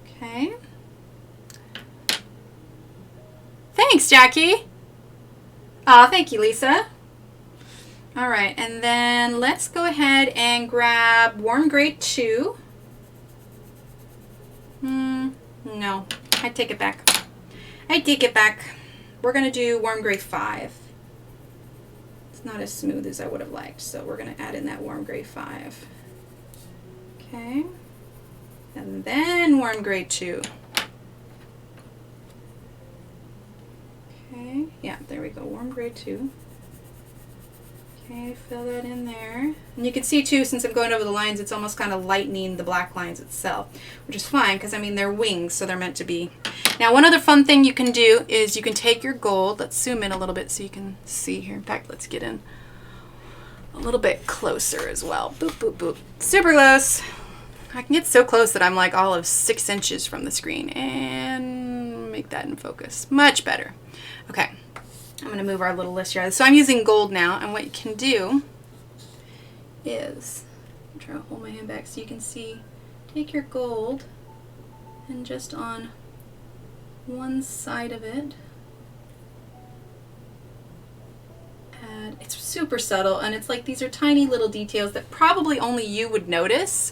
Okay. Thanks, Jackie. Oh, thank you, Lisa. All right, and then let's go ahead and grab Warm Gray 2. No, I take it back. I take it back. We're going to do Warm Gray 5. It's not as smooth as I would have liked, so we're going to add in that Warm Gray 5. Okay. And then Warm Gray 2. Yeah, there we go, warm gray 2. Okay, fill that in there. And you can see too, since I'm going over the lines, it's almost kind of lightening the black lines itself, which is fine because I mean they're wings, so they're meant to be. Now one other fun thing you can do is you can take your gold, let's zoom in a little bit so you can see here. In fact, let's get in a little bit closer as well. Boop, boop, boop. Super close. I can get so close that I'm like all of 6 inches from the screen, and make that in focus. Much better. Okay. I'm going to move our little list here. So I'm using gold now, and what you can do is, I'm trying to hold my hand back so you can see, take your gold and just on one side of it, add, it's super subtle, and it's like these are tiny little details that probably only you would notice,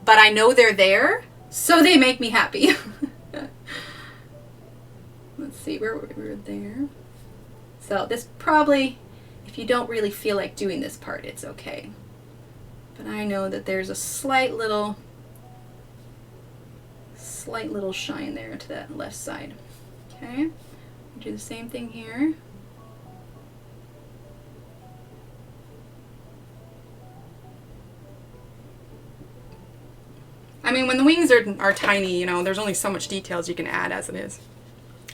but I know they're there, so they make me happy. Let's see, where we were there. So this probably, if you don't really feel like doing this part, it's okay. But I know that there's a slight little shine there to that left side. Okay, do the same thing here. I mean, when the wings are tiny, you know, there's only so much details you can add as it is.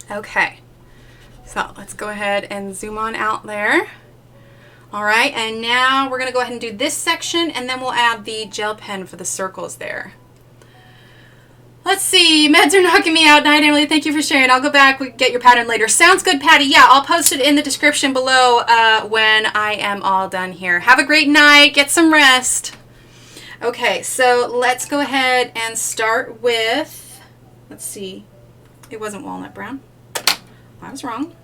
Okay. So let's go ahead and zoom on out there. All right, and now we're gonna go ahead and do this section, and then we'll add the gel pen for the circles there. Let's see, meds are knocking me out. Night, Emily, thank you for sharing. I'll go back, we can get your pattern later. Sounds good, Patty. Yeah, I'll post it in the description below when I am all done here. Have a great night, get some rest. Okay, so let's go ahead and start with, let's see, it wasn't walnut brown. I was wrong.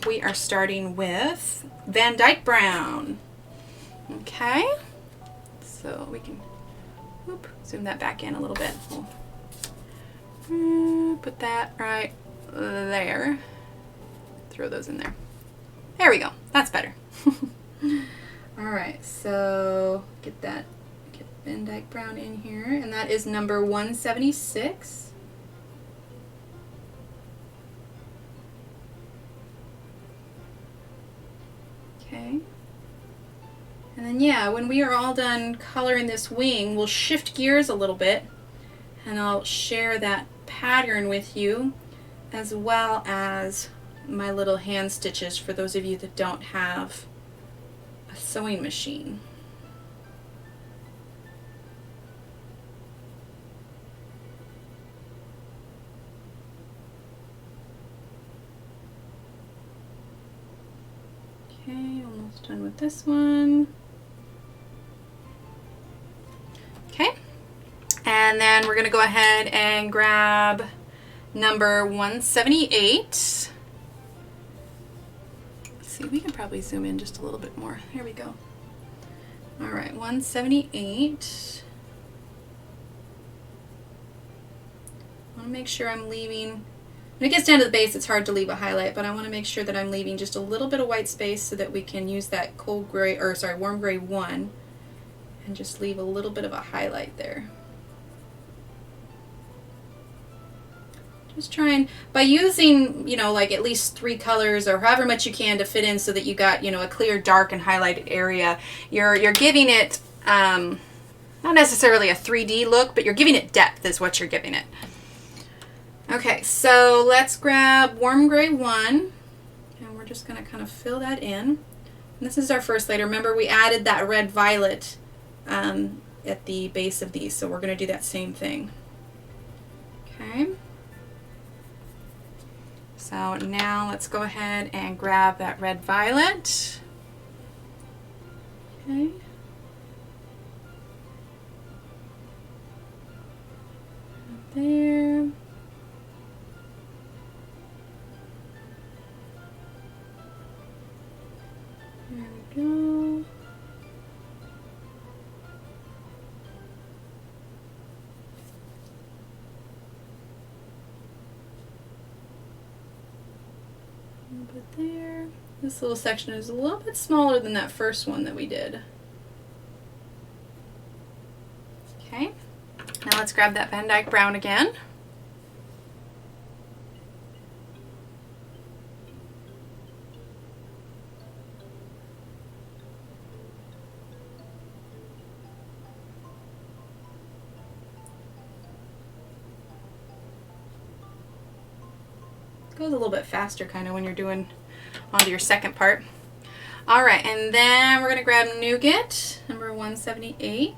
We are starting with Van Dyke Brown. Okay, so we can zoom that back in a little bit. We'll put that right there. Throw those in there. There we go. That's better. All right, so get Van Dyke Brown in here, and that is number 176. Okay. And then yeah, when we are all done coloring this wing, we'll shift gears a little bit, and I'll share that pattern with you, as well as my little hand stitches for those of you that don't have a sewing machine. Okay, almost done with this one. Okay, and then we're going to go ahead and grab number 178. Let's see, we can probably zoom in just a little bit more. Here we go. All right, 178. I want to make sure I'm leaving, when it gets down to the base, it's hard to leave a highlight, but I want to make sure that I'm leaving just a little bit of white space so that we can use that cold gray, or sorry, warm gray 1, and just leave a little bit of a highlight there. Just trying, by using, you know, like at least 3 colors or however much you can to fit in so that you got, you know, a clear, dark, and highlighted area, you're giving it, not necessarily a 3D look, but you're giving it depth is what you're giving it. Okay, so let's grab warm gray 1, and we're just going to kind of fill that in. And this is our first layer. Remember, we added that red violet at the base of these, so we're going to do that same thing. Okay. So now let's go ahead and grab that red violet. Okay. There. There we go. Put there. This little section is a little bit smaller than that first one that we did. Okay. Now let's grab that Van Dyke Brown again. goes a little bit faster kind of when you're doing onto your second part. All right, and then we're going to grab Nougat, number 178.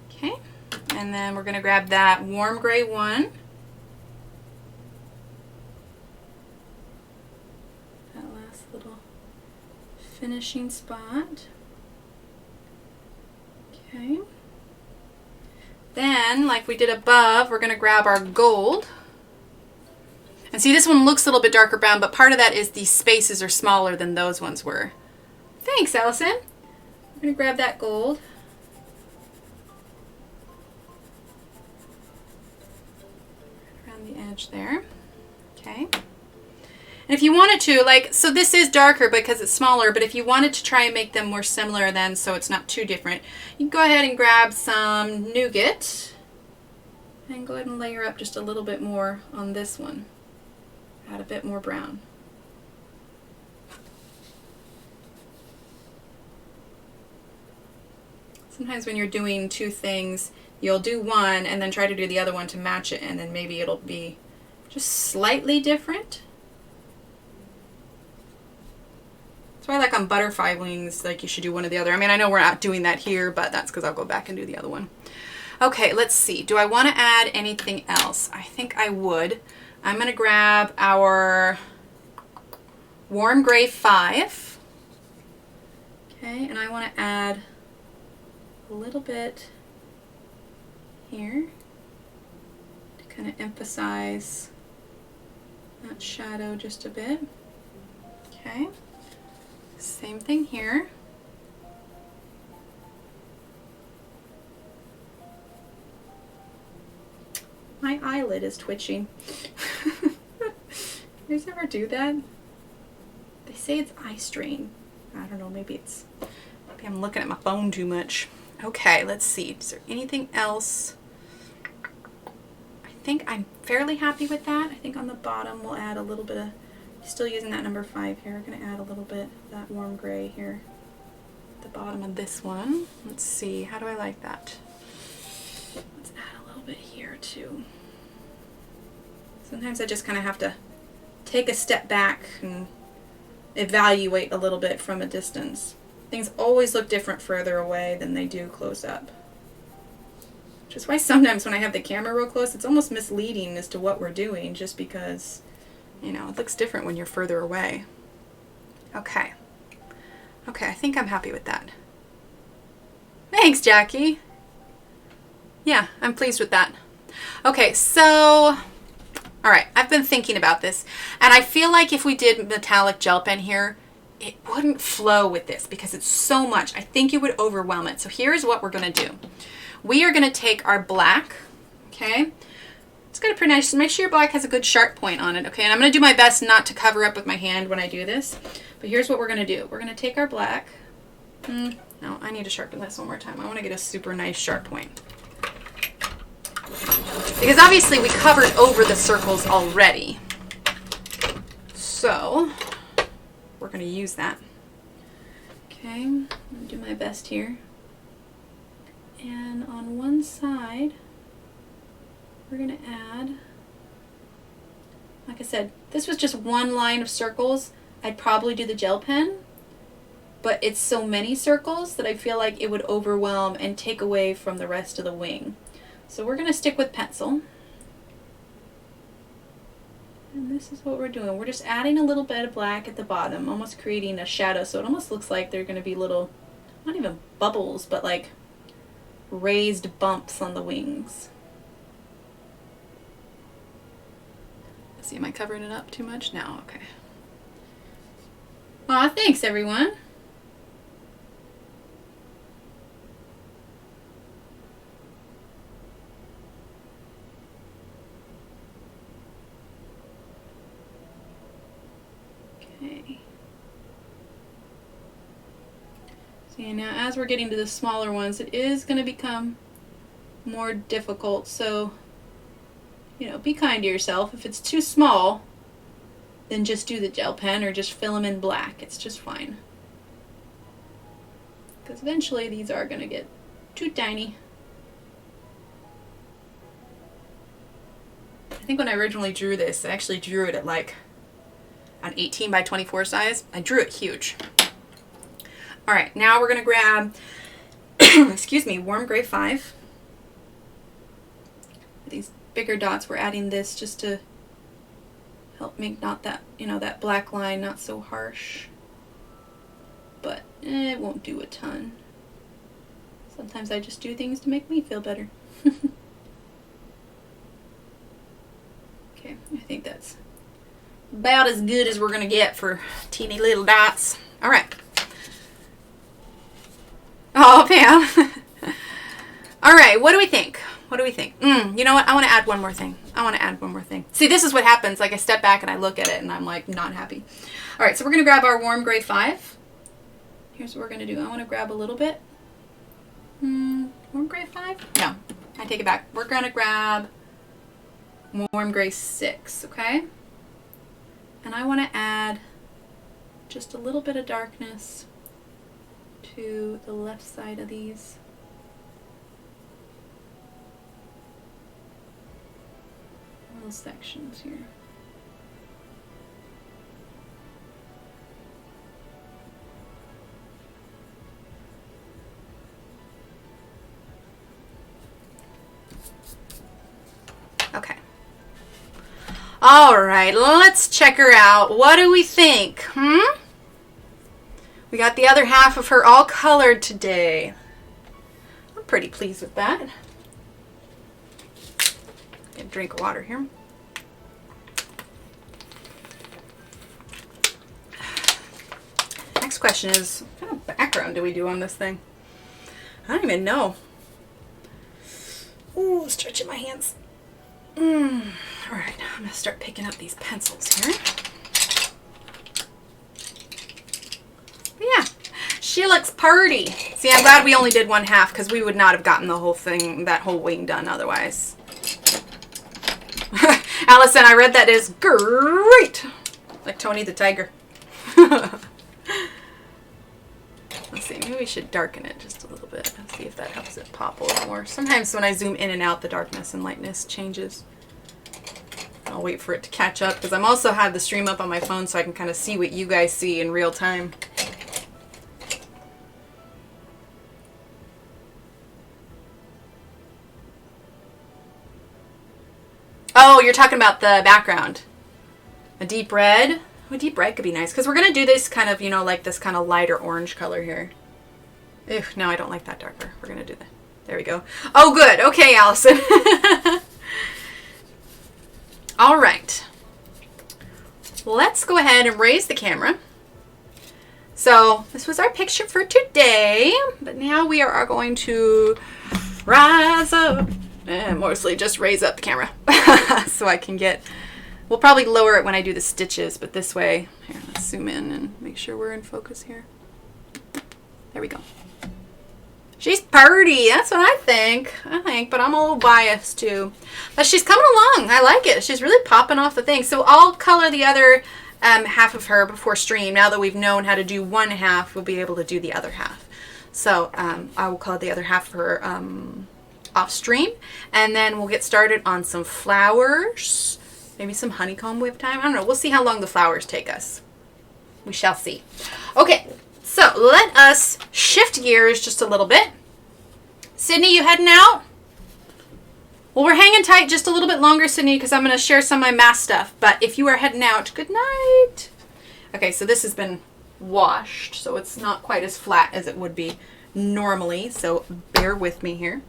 Okay, and then we're going to grab that warm gray one. That last little finishing spot. Okay. Then, like we did above, we're going to grab our gold. And see, this one looks a little bit darker brown, but part of that is these spaces are smaller than those ones were. Thanks, Allison. I'm going to grab that gold. Around the edge there. Okay. And if you wanted to, like, so this is darker because it's smaller, but if you wanted to try and make them more similar then so it's not too different, you can go ahead and grab some Nougat and go ahead and layer up just a little bit more on this one. Add a bit more brown. Sometimes when you're doing two things, you'll do one and then try to do the other one to match it, and then maybe it'll be just slightly different. That's why, like on butterfly wings, like you should do one or the other. I mean, I know we're not doing that here, but that's because I'll go back and do the other one. Okay, let's see. Do I want to add anything else? I think I would. I'm going to grab our warm gray 5. Okay, and I want to add a little bit here to kind of emphasize that shadow just a bit. Okay. Same thing here. My eyelid is twitching. You guys ever do that? They say it's eye strain. I don't know, maybe I'm looking at my phone too much. Okay, let's see. Is there anything else? I think I'm fairly happy with that. I think on the bottom we'll add a little bit of, still using that number 5 here. We're going to add a little bit of that warm gray here at the bottom of this one. Let's see, how do I like that? Let's add a little bit here too. Sometimes I just kind of have to take a step back and evaluate a little bit from a distance. Things always look different further away than they do close up. Which is why sometimes when I have the camera real close, it's almost misleading as to what we're doing, just because, you know, it looks different when you're further away. Okay. Okay, I think I'm happy with that. Thanks, Jackie. Yeah, I'm pleased with that. Okay, so, all right, I've been thinking about this, and I feel like if we did metallic gel pen here, it wouldn't flow with this because it's so much. I think it would overwhelm it. So here's what we're going to do. We are going to take our black, okay? It's going to be pretty nice. Make sure your black has a good sharp point on it, okay? And I'm going to do my best not to cover up with my hand when I do this. But here's what we're going to do. We're going to take our black. No, I need to sharpen this one more time. I want to get a super nice sharp point. Because obviously we covered over the circles already. So we're going to use that. Okay, I'm going to do my best here. And on one side, we're going to add, like I said, this was just one line of circles. I'd probably do the gel pen, but it's so many circles that I feel like it would overwhelm and take away from the rest of the wing. So we're going to stick with pencil. And this is what we're doing. We're just adding a little bit of black at the bottom, almost creating a shadow. So it almost looks like they're going to be little, not even bubbles, but like raised bumps on the wings. Let's see, am I covering it up too much? No, okay. Aw, thanks everyone. Okay. See, now as we're getting to the smaller ones, it is going to become more difficult. So, you know, be kind to yourself. If it's too small, then just do the gel pen or just fill them in black. It's just fine. because eventually these are going to get too tiny. I think when I originally drew this, I actually drew it at like an 18 by 24 size. I drew it huge. All right, now we're going to grab, excuse me, warm gray 5. These bigger dots, we're adding this just to help make not that, you know, that black line not so harsh. But it won't do a ton. Sometimes I just do things to make me feel better. Okay, I think that's about as good as we're going to get for teeny little dots. All right. Oh, Pam. All right, what do we think? What do we think? You know what? I want to add one more thing. See, this is what happens. Like, I step back and I look at it and I'm like not happy. All right, so we're going to grab our warm gray 5. Here's what we're going to do. I want to grab a little bit. Warm gray 5? No, I take it back. We're going to grab warm gray 6, okay? And I want to add just a little bit of darkness to the left side of these. Little sections here. Okay. All right, let's check her out. What do we think? We got the other half of her all colored today. I'm pretty pleased with that. Get a drink of water here. Next question is, what kind of background do we do on this thing? I don't even know. Ooh, stretching my hands. All right, I'm going to start picking up these pencils here. But yeah, she looks pretty. See, I'm glad we only did one half because we would not have gotten the whole thing, that whole wing done otherwise. Allison, I read that as great. Like Tony the Tiger. Let's see, maybe we should darken it just a little bit. Let's see if that helps it pop a little more. Sometimes when I zoom in and out, the darkness and lightness changes. I'll wait for it to catch up because I'm also have the stream up on my phone so I can kind of see what you guys see in real time. Oh, you're talking about the background. A deep red. A deep red could be nice because we're going to do this kind of, you know, like this kind of lighter orange color here. Ew, no, I don't like that darker. We're going to do that. There we go. Oh, good. Okay, Allison. All right. Let's go ahead and raise the camera. So this was our picture for today, but now we are going to rise up and mostly just raise up the camera so I can get, we'll probably lower it when I do the stitches, but this way, here, let's zoom in and make sure we're in focus here. There we go. She's pretty, that's what I think, but I'm a little biased too. But she's coming along, I like it. She's really popping off the thing. So I'll color the other half of her before stream. Now that we've known how to do one half, we'll be able to do the other half. So I will color the other half of her off stream, and then we'll get started on some flowers, maybe some honeycomb whip time. I don't know, we'll see how long the flowers take us. We shall see. Okay, so let us shift gears just a little bit. Sydney, you heading out? Well, we're hanging tight just a little bit longer, Sydney, because I'm going to share some of my math stuff. But if you are heading out, good night. Okay, so this has been washed, so it's not quite as flat as it would be normally, so bear with me here.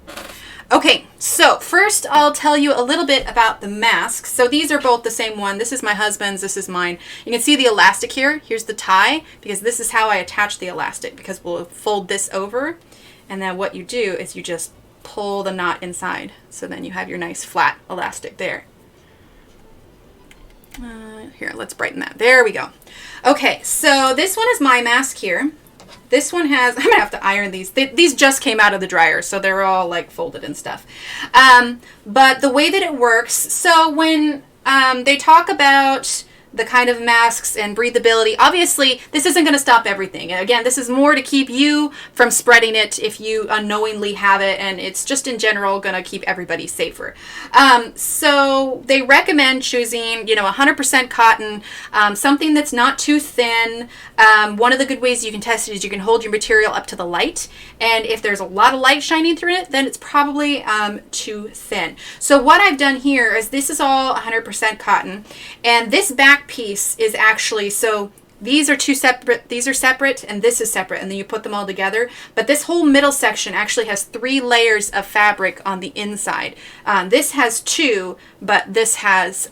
Okay, so first I'll tell you a little bit about the masks. So these are both the same one. This is my husband's, this is mine. You can see the elastic here. Here's the tie, because this is how I attach the elastic, because we'll fold this over, and then what you do is you just pull the knot inside. So then you have your nice flat elastic there. Here, let's brighten that. There we go. Okay, so this one is my mask here. This one has, I'm going to have to iron these. These just came out of the dryer, so they're all like folded and stuff. But the way that it works, so when they talk about the kind of masks and breathability. Obviously, this isn't going to stop everything. Again, this is more to keep you from spreading it if you unknowingly have it, and it's just in general going to keep everybody safer. So they recommend choosing, 100% cotton, something that's not too thin. One of the good ways you can test it is you can hold your material up to the light, and if there's a lot of light shining through it, then it's probably too thin. So what I've done here is this is all 100% cotton, and this back piece is actually, so these are these are separate, and this is separate, and then you put them all together. But this whole middle section actually has 3 layers of fabric on the inside. This has 2, but this has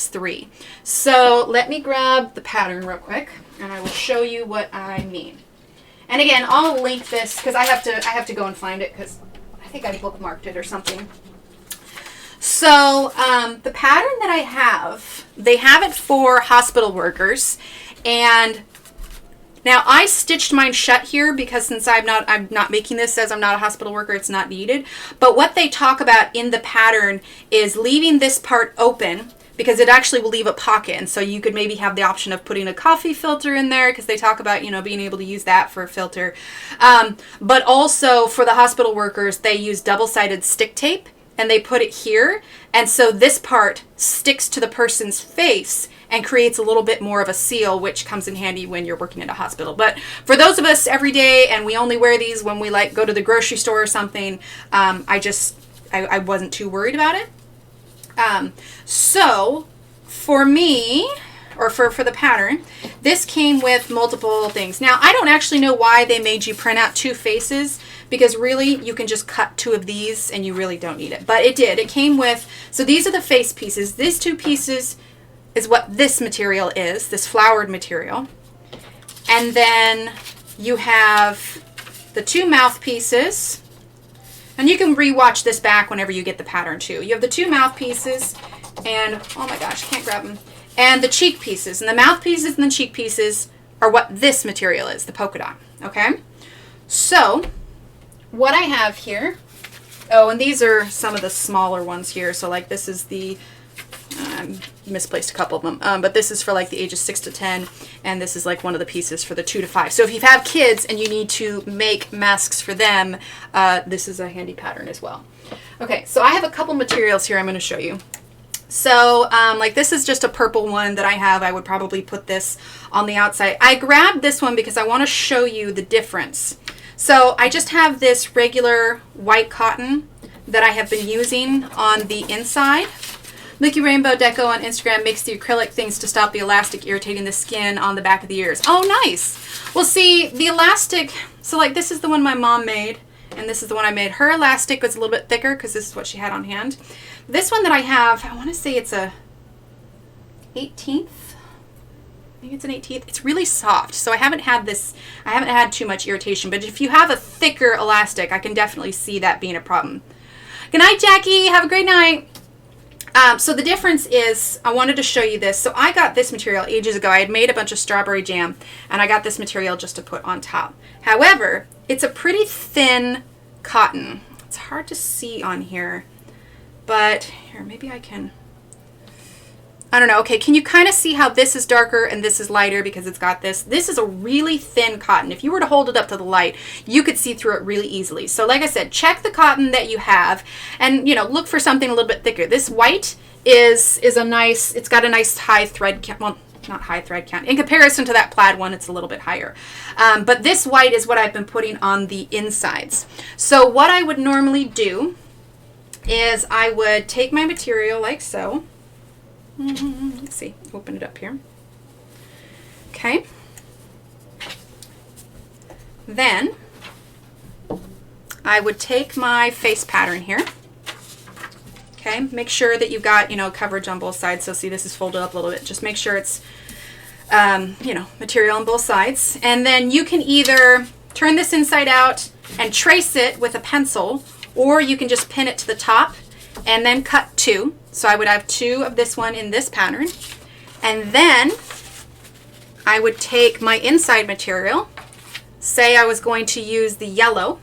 3. So let me grab the pattern real quick, and I will show you what I mean. And again, I'll link this because I have to go and find it because I think I bookmarked it or something. So the pattern that I have, they have it for hospital workers, and now I stitched mine shut here because since I'm not making this as I'm not a hospital worker, it's not needed. But what they talk about in the pattern is leaving this part open because it actually will leave a pocket, and so you could maybe have the option of putting a coffee filter in there because they talk about being able to use that for a filter. But also for the hospital workers, they use double-sided stick tape. And they put it here, and so this part sticks to the person's face and creates a little bit more of a seal, which comes in handy when you're working in a hospital. But for those of us every day, and we only wear these when we go to the grocery store or something, I wasn't too worried about it. So for me, or for the pattern, this came with multiple things. Now, I don't actually know why they made you print out 2 faces, because really you can just cut 2 of these and you really don't need it. But it did. It came with, so these are the face pieces. These 2 pieces is what this material is, this flowered material. And then you have the 2 mouth pieces. And you can rewatch this back whenever you get the pattern too. You have the 2 mouth pieces and, oh my gosh, can't grab them. And the cheek pieces. And the mouth pieces and the cheek pieces are what this material is, the polka dot. Okay? So what I have here, oh, and these are some of the smaller ones here. So like this is the, misplaced a couple of them, but this is for like the ages 6 to 10, and this is like one of the pieces for the 2 to 5. So if you have kids and you need to make masks for them, this is a handy pattern as well. Okay, so I have a couple materials here I'm going to show you. So like this is just a purple one that I have. I would probably put this on the outside. I grabbed this one because I want to show you the difference. So I just have this regular white cotton that I have been using on the inside. Mickey Rainbow Deco on Instagram makes the acrylic things to stop the elastic irritating the skin on the back of the ears. Oh, nice. Well, see, the elastic, so like this is the one my mom made, and this is the one I made. Her elastic was a little bit thicker because this is what she had on hand. This one that I have, I want to say it's a 18th. I think it's an 18th. It's really soft, so I haven't had too much irritation. But if you have a thicker elastic, I can definitely see that being a problem. Good night, Jackie. Have a great night. So the difference is, I wanted to show you this. So I got this material ages ago. I had made a bunch of strawberry jam, and I got this material just to put on top. However, it's a pretty thin cotton. It's hard to see on here, but here, maybe I can, I don't know. Okay, can you kind of see how this is darker and this is lighter because it's got this? This is a really thin cotton. If you were to hold it up to the light, you could see through it really easily. So like I said, check the cotton that you have and, look for something a little bit thicker. This white is a nice, it's got a nice high thread count. Well, not high thread count. In comparison to that plaid one, it's a little bit higher. But this white is what I've been putting on the insides. So what I would normally do is I would take my material like so. Let's see, open it up here. Okay. Then I would take my face pattern here. Okay, make sure that you've got, coverage on both sides. So see, this is folded up a little bit. Just make sure it's, material on both sides. And then you can either turn this inside out and trace it with a pencil, or you can just pin it to the top and then cut 2. So I would have 2 of this one in this pattern. And then I would take my inside material. Say I was going to use the yellow.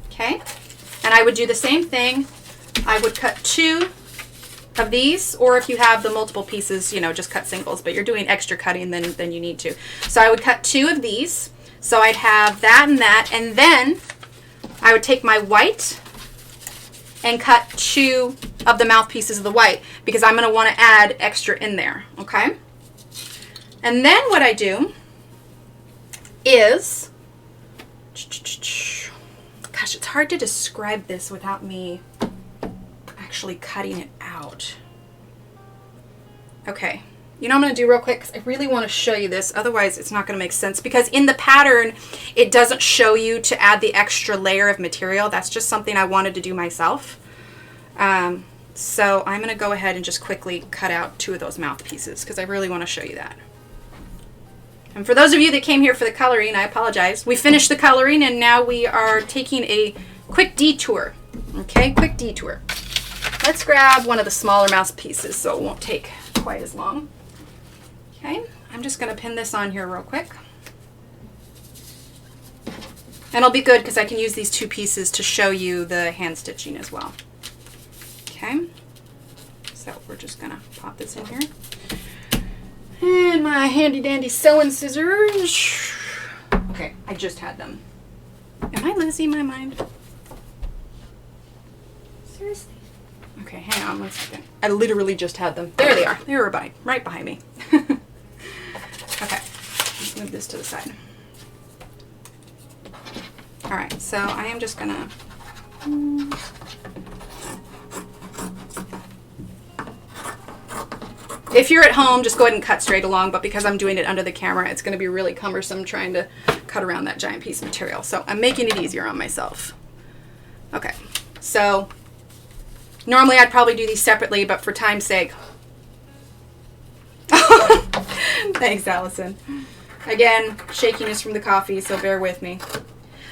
Okay. And I would do the same thing. I would cut 2 of these, or if you have the multiple pieces, you know, just cut singles, but you're doing extra cutting than you need to. So I would cut 2 of these. So I'd have that, and then I would take my white and cut 2 of the mouthpieces of the white, because I'm going to want to add extra in there, okay? And then what I do is, gosh, it's hard to describe this without me actually cutting it out. Okay, you know what I'm going to do real quick, because I really want to show you this, otherwise it's not going to make sense, because in the pattern it doesn't show you to add the extra layer of material. That's just something I wanted to do myself. So I'm going to go ahead and just quickly cut out 2 of those mouthpieces, because I really want to show you that. And for those of you that came here for the coloring, I apologize. We finished the coloring and now we are taking a quick detour. Okay, quick detour. Let's grab one of the smaller mouthpieces so it won't take quite as long. Okay, I'm just going to pin this on here real quick. And it'll be good because I can use these 2 pieces to show you the hand stitching as well. Okay, so we're just going to pop this in here. And my handy dandy sewing scissors. Okay, I just had them. Am I losing my mind? Seriously? Okay, hang on one second. I literally just had them. There they are. They were right behind me. Okay, let's move this to the side. Alright, so I am just gonna... If you're at home, just go ahead and cut straight along, but because I'm doing it under the camera, it's going to be really cumbersome trying to cut around that giant piece of material. So I'm making it easier on myself. Okay, so normally I'd probably do these separately, but for time's sake. Thanks, Allison. Again, shakiness from the coffee, so bear with me.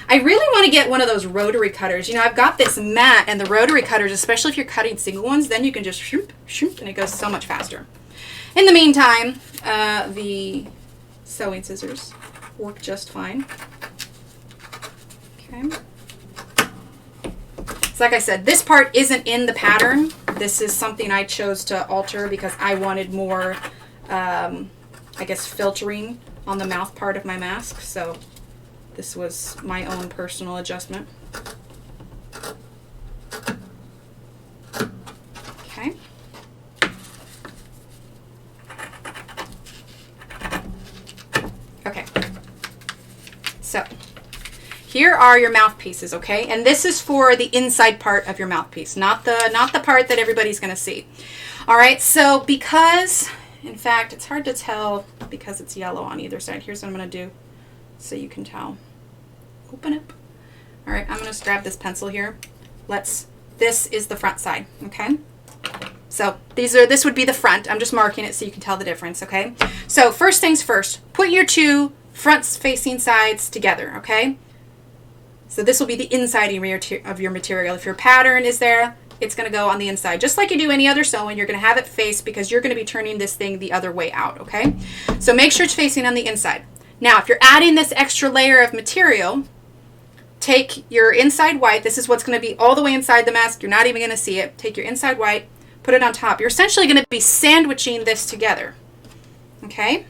I really want to get one of those rotary cutters. You know, I've got this mat, and the rotary cutters, especially if you're cutting single ones, then you can just shoop, shoop, and it goes so much faster. In the meantime, the sewing scissors work just fine. Okay. So like I said, this part isn't in the pattern. This is something I chose to alter because I wanted more, I guess, filtering on the mouth part of my mask. So this was my own personal adjustment. Okay. Okay. So here are your mouthpieces, okay? And this is for the inside part of your mouthpiece, not the part that everybody's going to see. All right. So because, in fact, it's hard to tell because it's yellow on either side. Here's what I'm going to do so you can tell. Open up. All right. I'm going to grab this pencil here. This is the front side, okay? So this would be the front. I'm just marking it so you can tell the difference, okay? So first things first, put your 2 front-facing sides together, okay? So this will be the inside of your material. If your pattern is there, it's going to go on the inside. Just like you do any other sewing, you're going to have it face because you're going to be turning this thing the other way out, okay? So make sure it's facing on the inside. Now, if you're adding this extra layer of material, take your inside white. This is what's going to be all the way inside the mask. You're not even going to see it. Take your inside white, put it on top. You're essentially going to be sandwiching this together, okay?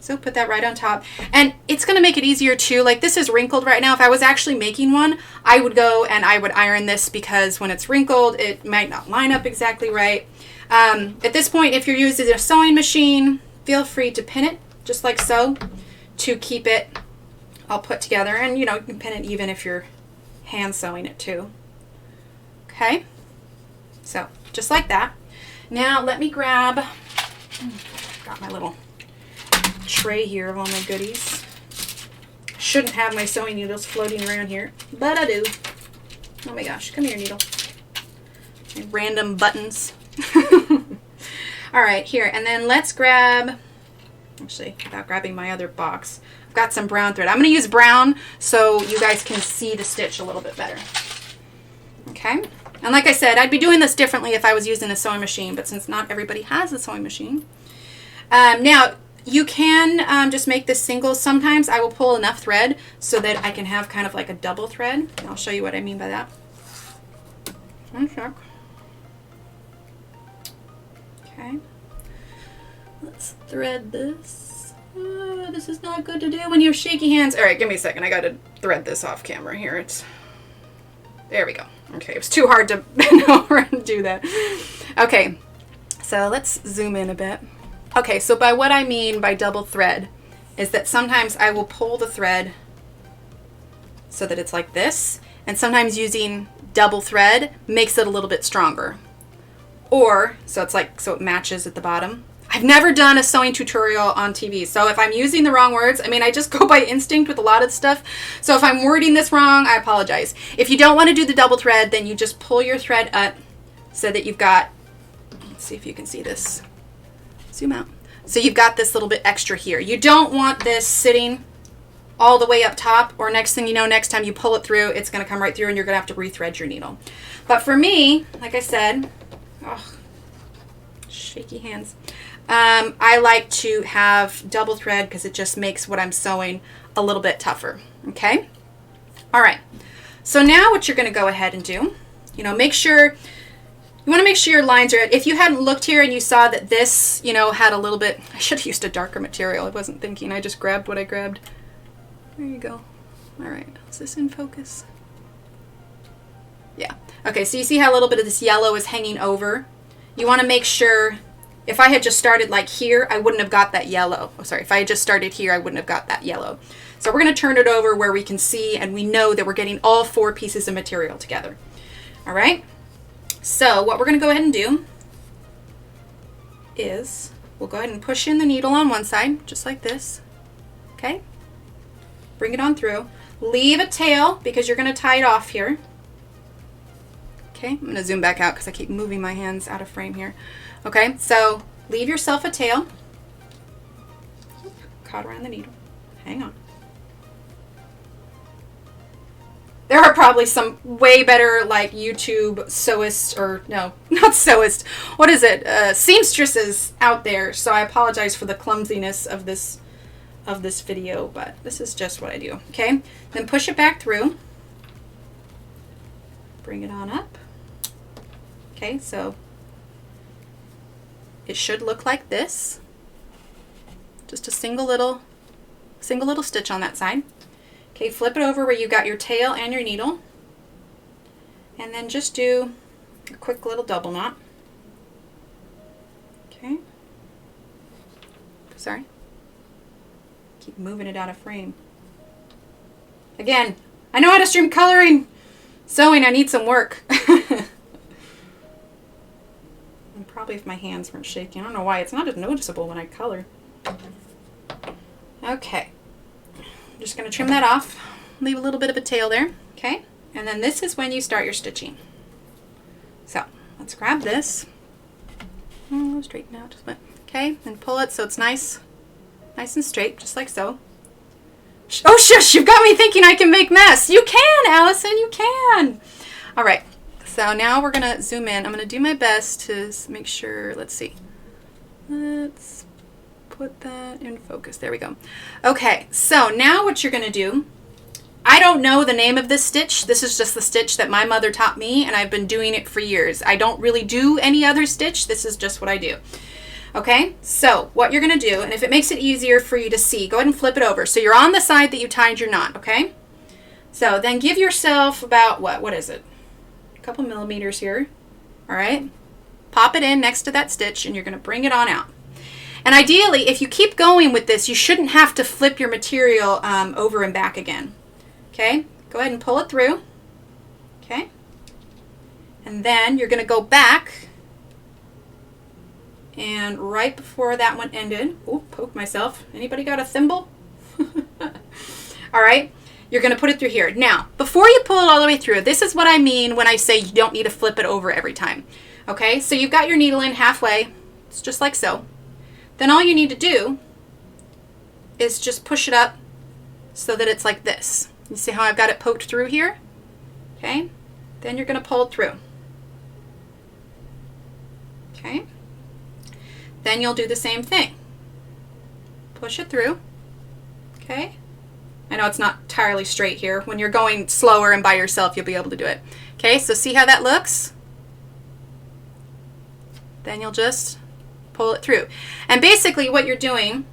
So put that right on top. And it's going to make it easier too. Like this is wrinkled right now. If I was actually making one, I would go and I would iron this because when it's wrinkled, it might not line up exactly right. At this point, if you're using a sewing machine, feel free to pin it just like so to keep it all put together. And you know, you can pin it even if you're hand sewing it too. Okay. So just like that. Now let me grab, got my little tray here of all my goodies. Shouldn't have my sewing needles floating around here, but I do. Oh my gosh, come here, needle. My random buttons. All right, here, and then let's grab, actually, without grabbing my other box, I've got some brown thread. I'm going to use brown so you guys can see the stitch a little bit better. Okay, and like I said, I'd be doing this differently if I was using a sewing machine, but since not everybody has a sewing machine. Now, you can just make this single. Sometimes I will pull enough thread so that I can have kind of like a double thread. I'll show you what I mean by that. One sec. Okay. Let's thread this. This is not good to do when you have shaky hands. All right, give me a second. I got to thread this off camera here. There we go. Okay, it was too hard to bend over and do that. Okay, so let's zoom in a bit. Okay, so by what I mean by double thread is that sometimes I will pull the thread so that it's like this, and sometimes using double thread makes it a little bit stronger. Or, so it's like, so it matches at the bottom. I've never done a sewing tutorial on TV, so if I'm using the wrong words, I mean, I just go by instinct with a lot of stuff. So if I'm wording this wrong, I apologize. If you don't want to do the double thread, then you just pull your thread up so that you've got, let's see if you can see this. Zoom out. So you've got this little bit extra here. You don't want this sitting all the way up top, or next thing you know, next time you pull it through, it's going to come right through and you're going to have to rethread your needle. But for me, like I said, shaky hands. I like to have double thread because it just makes what I'm sewing a little bit tougher. Okay. All right. So now what you're going to go ahead and do, make sure, you want to make sure your lines are, if you hadn't looked here and you saw that this, had a little bit, I should have used a darker material. I wasn't thinking. I just grabbed what I grabbed. There you go. All right. Is this in focus? Yeah. Okay. So you see how a little bit of this yellow is hanging over? You want to make sure, if I had just started like here, I wouldn't have got that yellow. Oh, sorry. If I had just started here, I wouldn't have got that yellow. So we're going to turn it over where we can see and we know that we're getting all 4 pieces of material together. All right. So what we're going to go ahead and do is we'll go ahead and push in the needle on one side, just like this. Okay. Bring it on through. Leave a tail because you're going to tie it off here. Okay. I'm going to zoom back out because I keep moving my hands out of frame here. Okay, so leave yourself a tail. Caught around the needle. Hang on. There are probably some way better like YouTube sewists, or no, not sewist. What is it? Seamstresses out there. So I apologize for the clumsiness of this video, but this is just what I do. Okay, then push it back through. Bring it on up. Okay, so it should look like this. Just a single little stitch on that side. Okay, flip it over where you got your tail and your needle. And then just do a quick little double knot. Okay. Sorry. Keep moving it out of frame. Again, I know how to stream coloring. Sewing, I need some work. And probably if my hands weren't shaking. I don't know why. It's not as noticeable when I color. Okay. I'm just going to trim that off. Leave a little bit of a tail there. Okay. And then this is when you start your stitching. So let's grab this. Straighten out just a bit. Okay. And pull it so it's nice and straight, just like so. Oh, shush. You've got me thinking I can make mess. You can, Allison. You can. All right. So now we're going to zoom in. I'm going to do my best to make sure, let's see. Let's put that in focus. There we go. Okay, so now what you're going to do, I don't know the name of this stitch. This is just the stitch that my mother taught me, and I've been doing it for years. I don't really do any other stitch. This is just what I do. Okay, so what you're going to do, and if it makes it easier for you to see, go ahead and flip it over. So you're on the side that you tied your knot, okay? So then give yourself about, what is it? Couple millimeters here. All right, pop it in next to that stitch and you're going to bring it on out. And ideally, if you keep going with this, you shouldn't have to flip your material over and back again. Okay, go ahead and pull it through. Okay, and then you're going to go back, and right before that one ended, oh, poke myself. Anybody got a thimble? All right. You're going to put it through here. Now, before you pull it all the way through, this is what I mean when I say you don't need to flip it over every time. Okay, so you've got your needle in halfway. It's just like so. Then all you need to do is just push it up so that it's like this. You see how I've got it poked through here? Okay, then you're going to pull it through. Okay, then you'll do the same thing. Push it through. Okay. I know it's not entirely straight here. When you're going slower and by yourself, you'll be able to do it. Okay, so see how that looks? Then you'll just pull it through. And basically what you're doing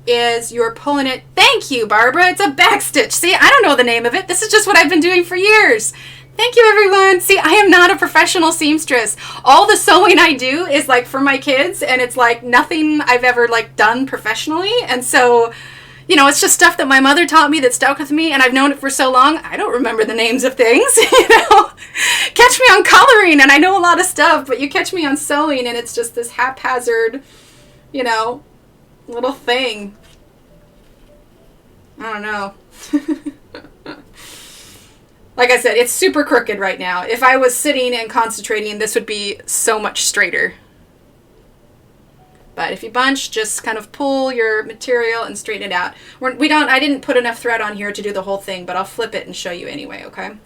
is you're pulling it. Thank you, Barbara. It's a back stitch. See, I don't know the name of it. This is just what I've been doing for years. Thank you, everyone. See, I am not a professional seamstress. All the sewing I do is like for my kids, and it's like nothing I've ever like done professionally. And so, you know, it's just stuff that my mother taught me that stuck with me, and I've known it for so long, I don't remember the names of things, you know. Catch me on coloring, and I know a lot of stuff, but you catch me on sewing, and it's just this haphazard, you know, little thing. I don't know. Like I said, it's super crooked right now. If I was sitting and concentrating, this would be so much straighter. But if you bunch, just kind of pull your material and straighten it out. I didn't put enough thread on here to do the whole thing, but I'll flip it and show you anyway, okay?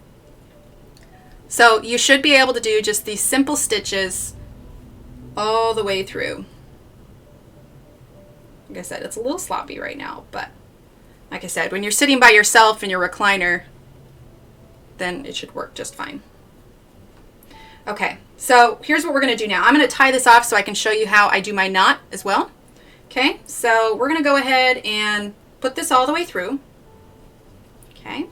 So you should be able to do just these simple stitches all the way through. Like I said, it's a little sloppy right now, but like I said, when you're sitting by yourself in your recliner, then it should work just fine. Okay, so here's what we're going to do now. I'm going to tie this off so I can show you how I do my knot as well. Okay, so we're going to go ahead and put this all the way through. Okay,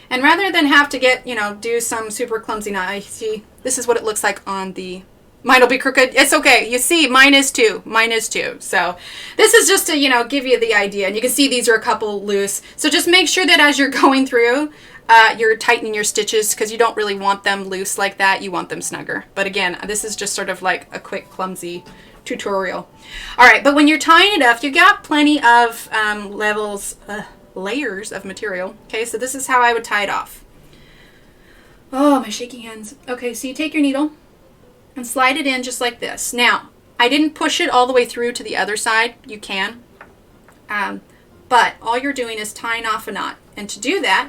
and rather than have to get, you know, do some super clumsy knot, I see this is what it looks like on the, mine will be crooked. It's okay. You see, mine is too. Mine is too. So this is just to, you know, give you the idea. And you can see these are a couple loose. So just make sure that as you're going through, you're tightening your stitches, because you don't really want them loose like that. You want them snugger. But again, this is just sort of like a quick, clumsy tutorial. All right, but when you're tying it up, you got plenty of layers of material. Okay, so this is how I would tie it off. Oh, my shaky hands. Okay, so you take your needle and slide it in just like this. Now, I didn't push it all the way through to the other side. You can. But all you're doing is tying off a knot. And to do that,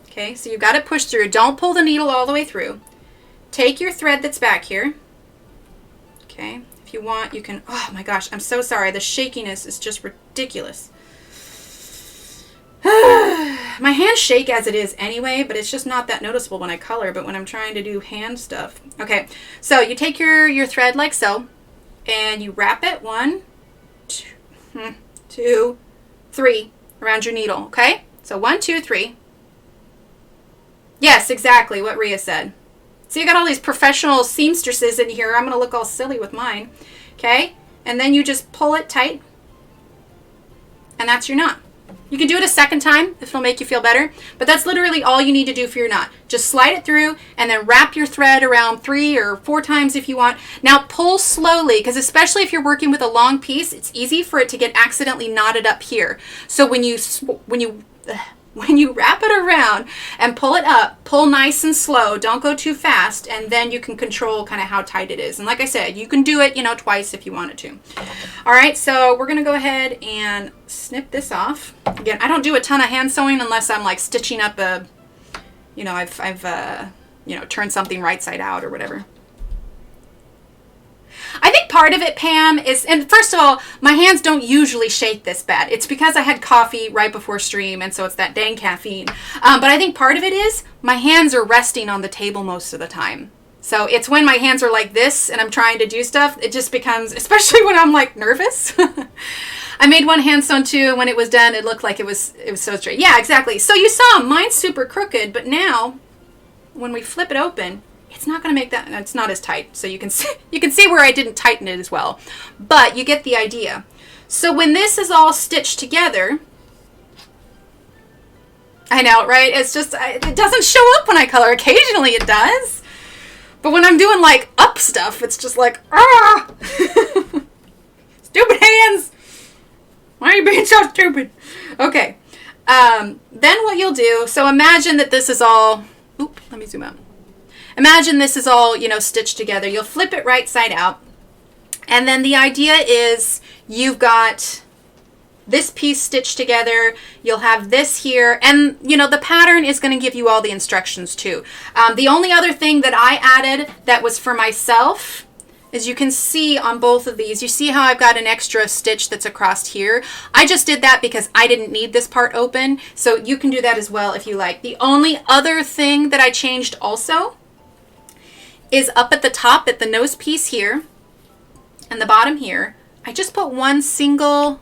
okay, so you've got to push through. Don't pull the needle all the way through. Take your thread that's back here. Okay, if you want, you can, oh my gosh, I'm so sorry. The shakiness is just ridiculous. My hands shake as it is anyway, but it's just not that noticeable when I color, but when I'm trying to do hand stuff. Okay, so you take your thread like so, and you wrap it 1, 2, 3 around your needle, okay? So 1, 2, 3. Yes, exactly what Rhea said. See, I got all these professional seamstresses in here. I'm going to look all silly with mine, okay? And then you just pull it tight, and that's your knot. You can do it a second time if it'll make you feel better, but that's literally all you need to do for your knot. Just slide it through and then wrap your thread around 3 or 4 times if you want. Now pull slowly, because especially if you're working with a long piece, it's easy for it to get accidentally knotted up here. So when you wrap it around and pull it up, pull nice and slow, don't go too fast, and then you can control kind of how tight it is. And like I said, you can do it, you know, twice if you wanted to. All right, so we're gonna go ahead and snip this off. Again, I don't do a ton of hand sewing unless I'm like stitching up a, you know, I've you know, turned something right side out or whatever. I think part of it, Pam, is, and first of all, my hands don't usually shake this bad. It's because I had coffee right before stream, and so it's that dang caffeine. But I think part of it is my hands are resting on the table most of the time. So it's when my hands are like this and I'm trying to do stuff, it just becomes, especially when I'm like nervous. I made one hand sewn too, and when it was done, it looked like it was so straight. Yeah, exactly. So you saw mine's super crooked, but now when we flip it open, it's not going to make that, it's not as tight. So you can see where I didn't tighten it as well, but you get the idea. So when this is all stitched together, I know, right? It's just, it doesn't show up when I color. Occasionally it does, but when I'm doing like up stuff, it's just like, ah, stupid hands. Why are you being so stupid? Okay. Then what you'll do, so imagine that this is all, oop, let me zoom out. Imagine this is all, you know, stitched together. You'll flip it right side out. And then the idea is you've got this piece stitched together. You'll have this here. And, you know, the pattern is going to give you all the instructions too. The only other thing that I added that was for myself is you can see on both of these, you see how I've got an extra stitch that's across here. I just did that because I didn't need this part open. So you can do that as well if you like. The only other thing that I changed also is up at the top at the nose piece here. and the bottom here, I just put one single,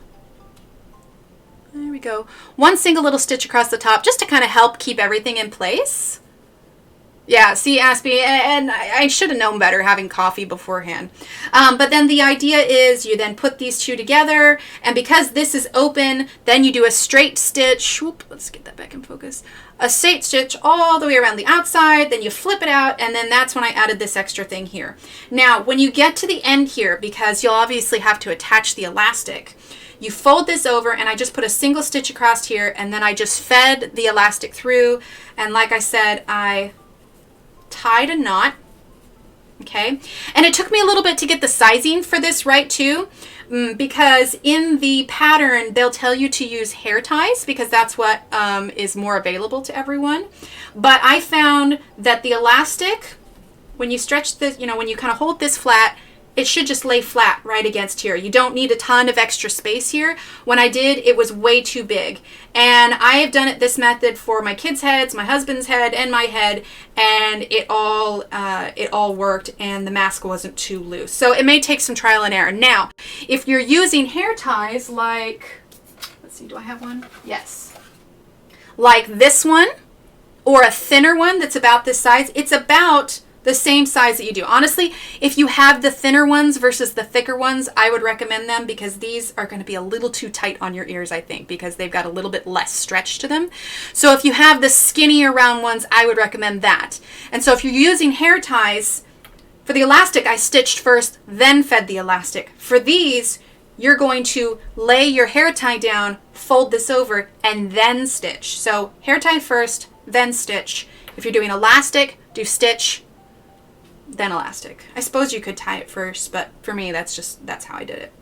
there we go, one single little stitch across the top just to kind of help keep everything in place. Yeah, see, Aspie, and I should have known better having coffee beforehand. But then the idea is you then put these two together, and because this is open, then you do a straight stitch. Whoop, let's get that back in focus. A straight stitch all the way around the outside, then you flip it out, and then that's when I added this extra thing here. Now, when you get to the end here, because you'll obviously have to attach the elastic, you fold this over, and I just put a single stitch across here, and then I just fed the elastic through, and like I said, I tied a knot, okay? And it took me a little bit to get the sizing for this right too, because in the pattern they'll tell you to use hair ties because that's what is more available to everyone. But I found that the elastic, when you stretch this, you know, when you kind of hold this flat, it should just lay flat right against here. You don't need a ton of extra space here. When I did, it was way too big. And I have done it this method for my kids' heads, my husband's head, and my head, and it all worked, and the mask wasn't too loose. So it may take some trial and error. Now, if you're using hair ties like, let's see, do I have one? Yes. Like this one, or a thinner one that's about this size, it's about the same size that you do. Honestly, if you have the thinner ones versus the thicker ones, I would recommend them because these are going to be a little too tight on your ears, I think, because they've got a little bit less stretch to them. So if you have the skinnier round ones, I would recommend that. And so if you're using hair ties, for the elastic, I stitched first, then fed the elastic. For these, you're going to lay your hair tie down, fold this over, and then stitch. So hair tie first, then stitch. If you're doing elastic, do stitch, then elastic. I suppose you could tie it first, but for me, that's how I did it.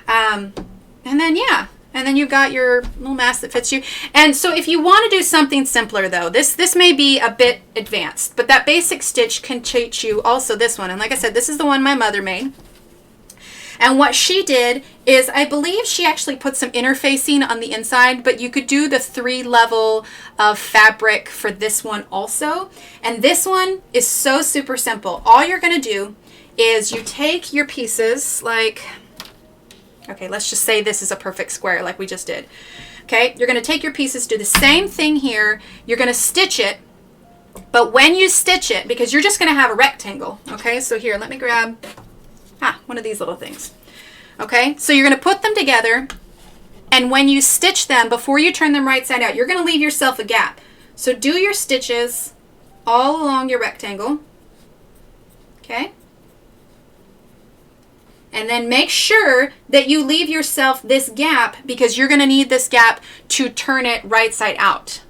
And then, yeah, and then you've got your little mask that fits you. And so if you want to do something simpler though, this may be a bit advanced, but that basic stitch can teach you also this one. And like I said, this is the one my mother made. And what she did is, I believe she actually put some interfacing on the inside, but you could do the 3 level of fabric for this one also. And this one is so super simple. All you're going to do is you take your pieces like, okay, let's just say this is a perfect square like we just did. Okay, you're going to take your pieces, do the same thing here. You're going to stitch it, but when you stitch it, because you're just going to have a rectangle. Okay, so here, let me grab one of these little things. Okay, so you're going to put them together, and when you stitch them, before you turn them right side out, you're going to leave yourself a gap. So do your stitches all along your rectangle. Okay, and then make sure that you leave yourself this gap because you're going to need this gap to turn it right side out.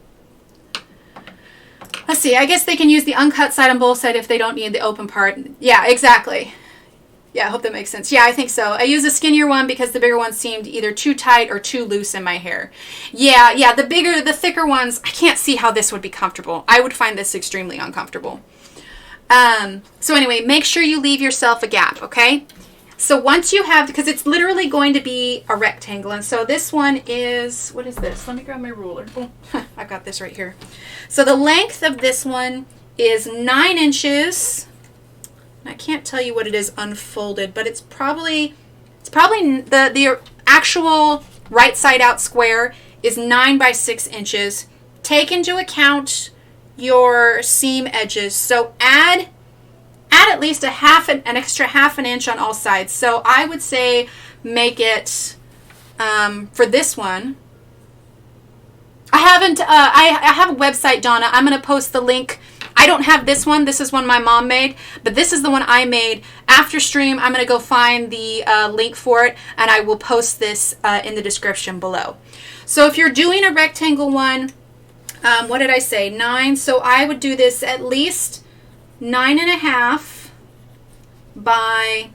Let's see, I guess they can use the uncut side on both sides if they don't need the open part. Yeah, exactly. Yeah, I hope that makes sense. Yeah, I think so. I use a skinnier one because the bigger one seemed either too tight or too loose in my hair. Yeah, the thicker ones, I can't see how this would be comfortable. I would find this extremely uncomfortable. So anyway, make sure you leave yourself a gap, okay? So once you have, because it's literally going to be a rectangle, and so this one is, what is this? Let me grab my ruler. Oh, I've got this right here. So the length of this one is 9 inches. I can't tell you what it is unfolded, but it's probably the actual right side out square is 9 by 6 inches. Take into account your seam edges. So add at least an extra half an inch on all sides. So I would say make it for this one. I have a website, Donna. I'm going to post the link. I don't have this one. This is one my mom made, but this is the one I made. After stream, I'm going to go find the link for it, and I will post this in the description below. So if you're doing a rectangle one, what did I say? 9. So I would do this at least 9.5 by,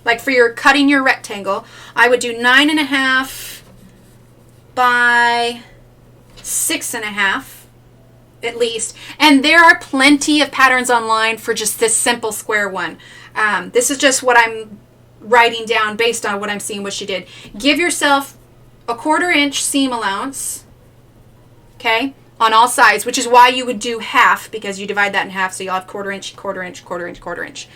like for your cutting your rectangle, I would do 9.5 by 6.5. At least. And there are plenty of patterns online for just this simple square one. This is just what I'm writing down based on what I'm seeing what she did. Give yourself a 1/4 inch seam allowance, okay, on all sides, which is why you would do half, because you divide that in half, so you'll have 1/4 inch, 1/4 inch, 1/4 inch, 1/4 inch.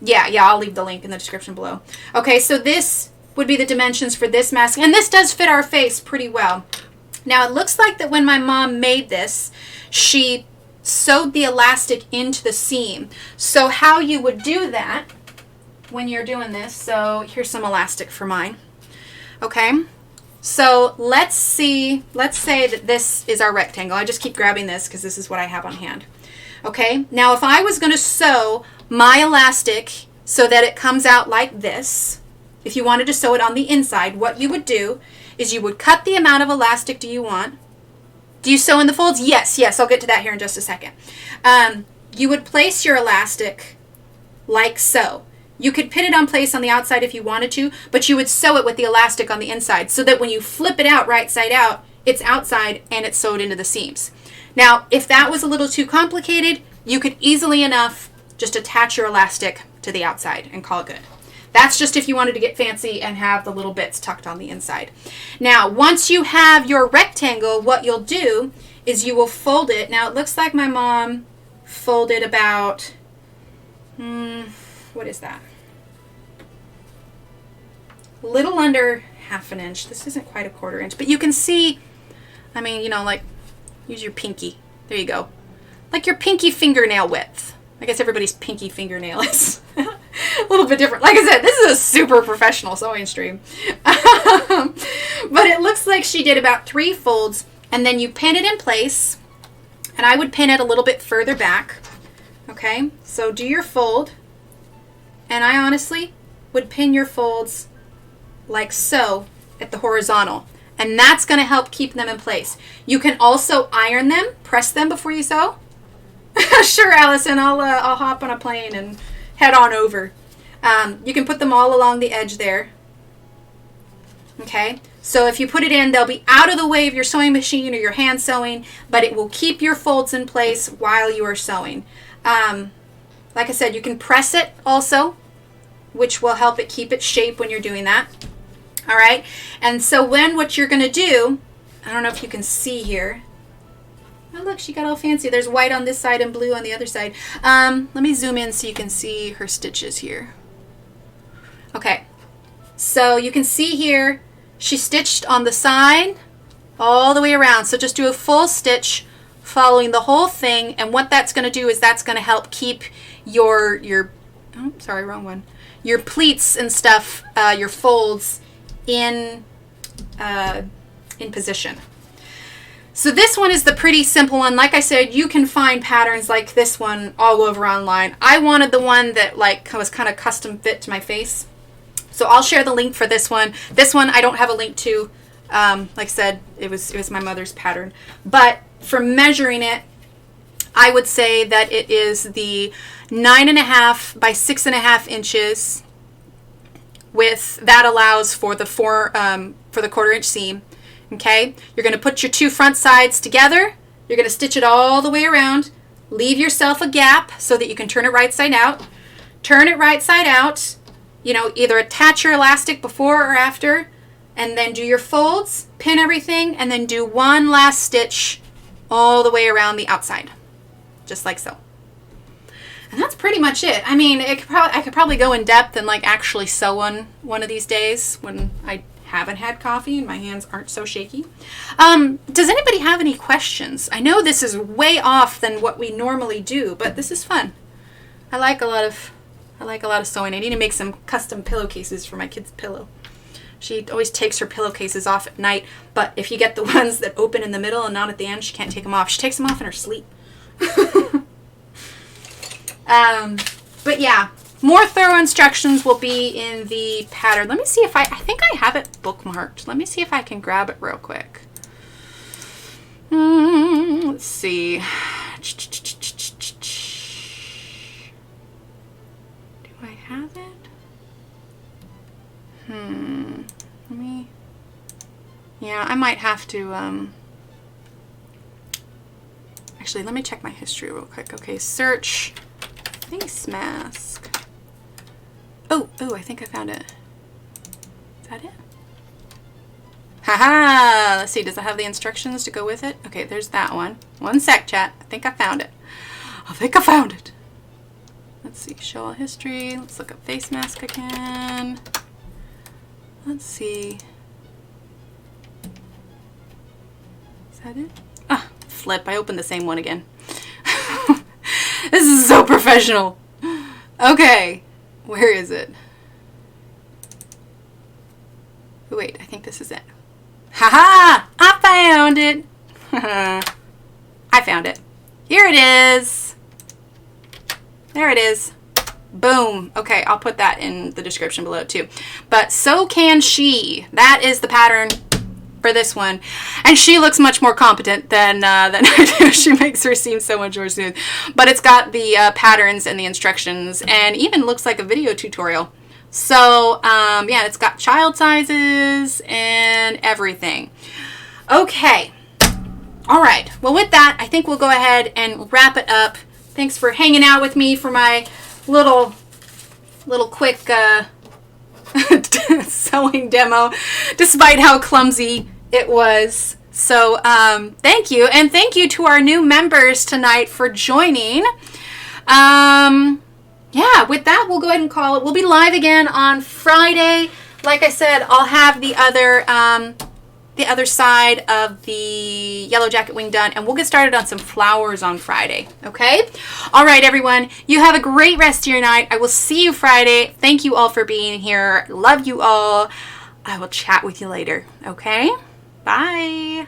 Yeah, I'll leave the link in the description below. Okay, so this would be the dimensions for this mask. And this does fit our face pretty well. Now, it looks like that when my mom made this, she sewed the elastic into the seam. So how you would do that when you're doing this, so here's some elastic for mine. Okay, so let's say that this is our rectangle. I just keep grabbing this because this is what I have on hand. Okay, now if I was going to sew my elastic so that it comes out like this, if you wanted to sew it on the inside, what you would do is you would cut the amount of elastic do you want. Do you sew in the folds? Yes, I'll get to that here in just a second. You would place your elastic like so. You could pin it on place on the outside if you wanted to, but you would sew it with the elastic on the inside so that when you flip it out right side out, it's outside and it's sewed into the seams. Now, if that was a little too complicated, you could easily enough just attach your elastic to the outside and call it good. That's just if you wanted to get fancy and have the little bits tucked on the inside. Now, once you have your rectangle, what you'll do is you will fold it. Now, it looks like my mom folded about, what is that? A little under half an inch. This isn't quite a quarter inch, but you can see, I mean, you know, like, use your pinky. There you go. Like your pinky fingernail width. I guess everybody's pinky fingernail is a little bit different. Like I said, this is a super professional sewing stream. But it looks like she did about 3 folds, and then you pin it in place, and I would pin it a little bit further back. Okay, so do your fold, and I honestly would pin your folds like so at the horizontal, and that's going to help keep them in place. You can also iron them, press them before you sew. Sure, Allison, I'll hop on a plane and head on over. You can put them all along the edge there. Okay, so if you put it in, they'll be out of the way of your sewing machine or your hand sewing, but it will keep your folds in place while you are sewing. Like I said, you can press it also, which will help it keep its shape when you're doing that. All right, and so what you're going to do, I don't know if you can see here. Oh, look, she got all fancy. There's white on this side and blue on the other side. Let me zoom in so you can see her stitches here. Okay, so you can see here, she stitched on the side all the way around. So just do a full stitch following the whole thing, and what that's going to do is that's going to help keep your oh, sorry, wrong one. Your pleats and stuff, your folds in position. So this one is the pretty simple one. Like I said, you can find patterns like this one all over online. I wanted the one that like was kind of custom fit to my face. So I'll share the link for this one. This one I don't have a link to. Like I said, it was my mother's pattern. But for measuring it, I would say that it is the 9.5 by 6.5 inches width. That allows for the 1/4 inch seam. Okay, you're going to put your 2 front sides together. You're going to stitch it all the way around. Leave yourself a gap so that you can turn it right side out. Turn it right side out. You know, either attach your elastic before or after, and then do your folds, pin everything, and then do one last stitch all the way around the outside, just like so. And that's pretty much it. I mean, I could probably go in depth and like actually sew one of these days when I haven't had coffee and my hands aren't so shaky. Does anybody have any questions? I know this is way off than what we normally do, but this is fun. I like a lot of sewing. I need to make some custom pillowcases for my kid's pillow. She always takes her pillowcases off at night, but if you get the ones that open in the middle and not at the end, she can't take them off. She takes them off in her sleep. But yeah, more thorough instructions will be in the pattern. Let me see if I think I have it bookmarked. Let me see if I can grab it real quick. Let's see. Do I have it? Let me, yeah, I might have to, actually, let me check my history real quick. Okay, search face mask. Oh, I think I found it. Is that it? Haha! Let's see, does it have the instructions to go with it? Okay, there's that one. One sec, chat. I think I found it. Let's see, show all history. Let's look up face mask again. Let's see. Is that it? Ah, flip. I opened the same one again. This is so professional. Okay, where is it? Oh, wait, I think this is it. Haha! I found it! I found it. Here it is. There it is. Boom. Okay, I'll put that in the description below too. But so can she. That is the pattern for this one. And she looks much more competent than I do. She makes her seem so much more smooth. But it's got the patterns and the instructions and even looks like a video tutorial. So, yeah, it's got child sizes and everything. Okay. All right. Well, with that, I think we'll go ahead and wrap it up. Thanks for hanging out with me for my little quick sewing demo, despite how clumsy it was. So thank you, and thank you to our new members tonight for joining. Yeah, with that, we'll go ahead and call it. We'll be live again on Friday. Like I said, I'll have the other side of the yellow jacket wing done, and we'll get started on some flowers on Friday. Okay? All right, everyone. You have a great rest of your night. I will see you Friday. Thank you all for being here. Love you all. I will chat with you later. Okay? Bye.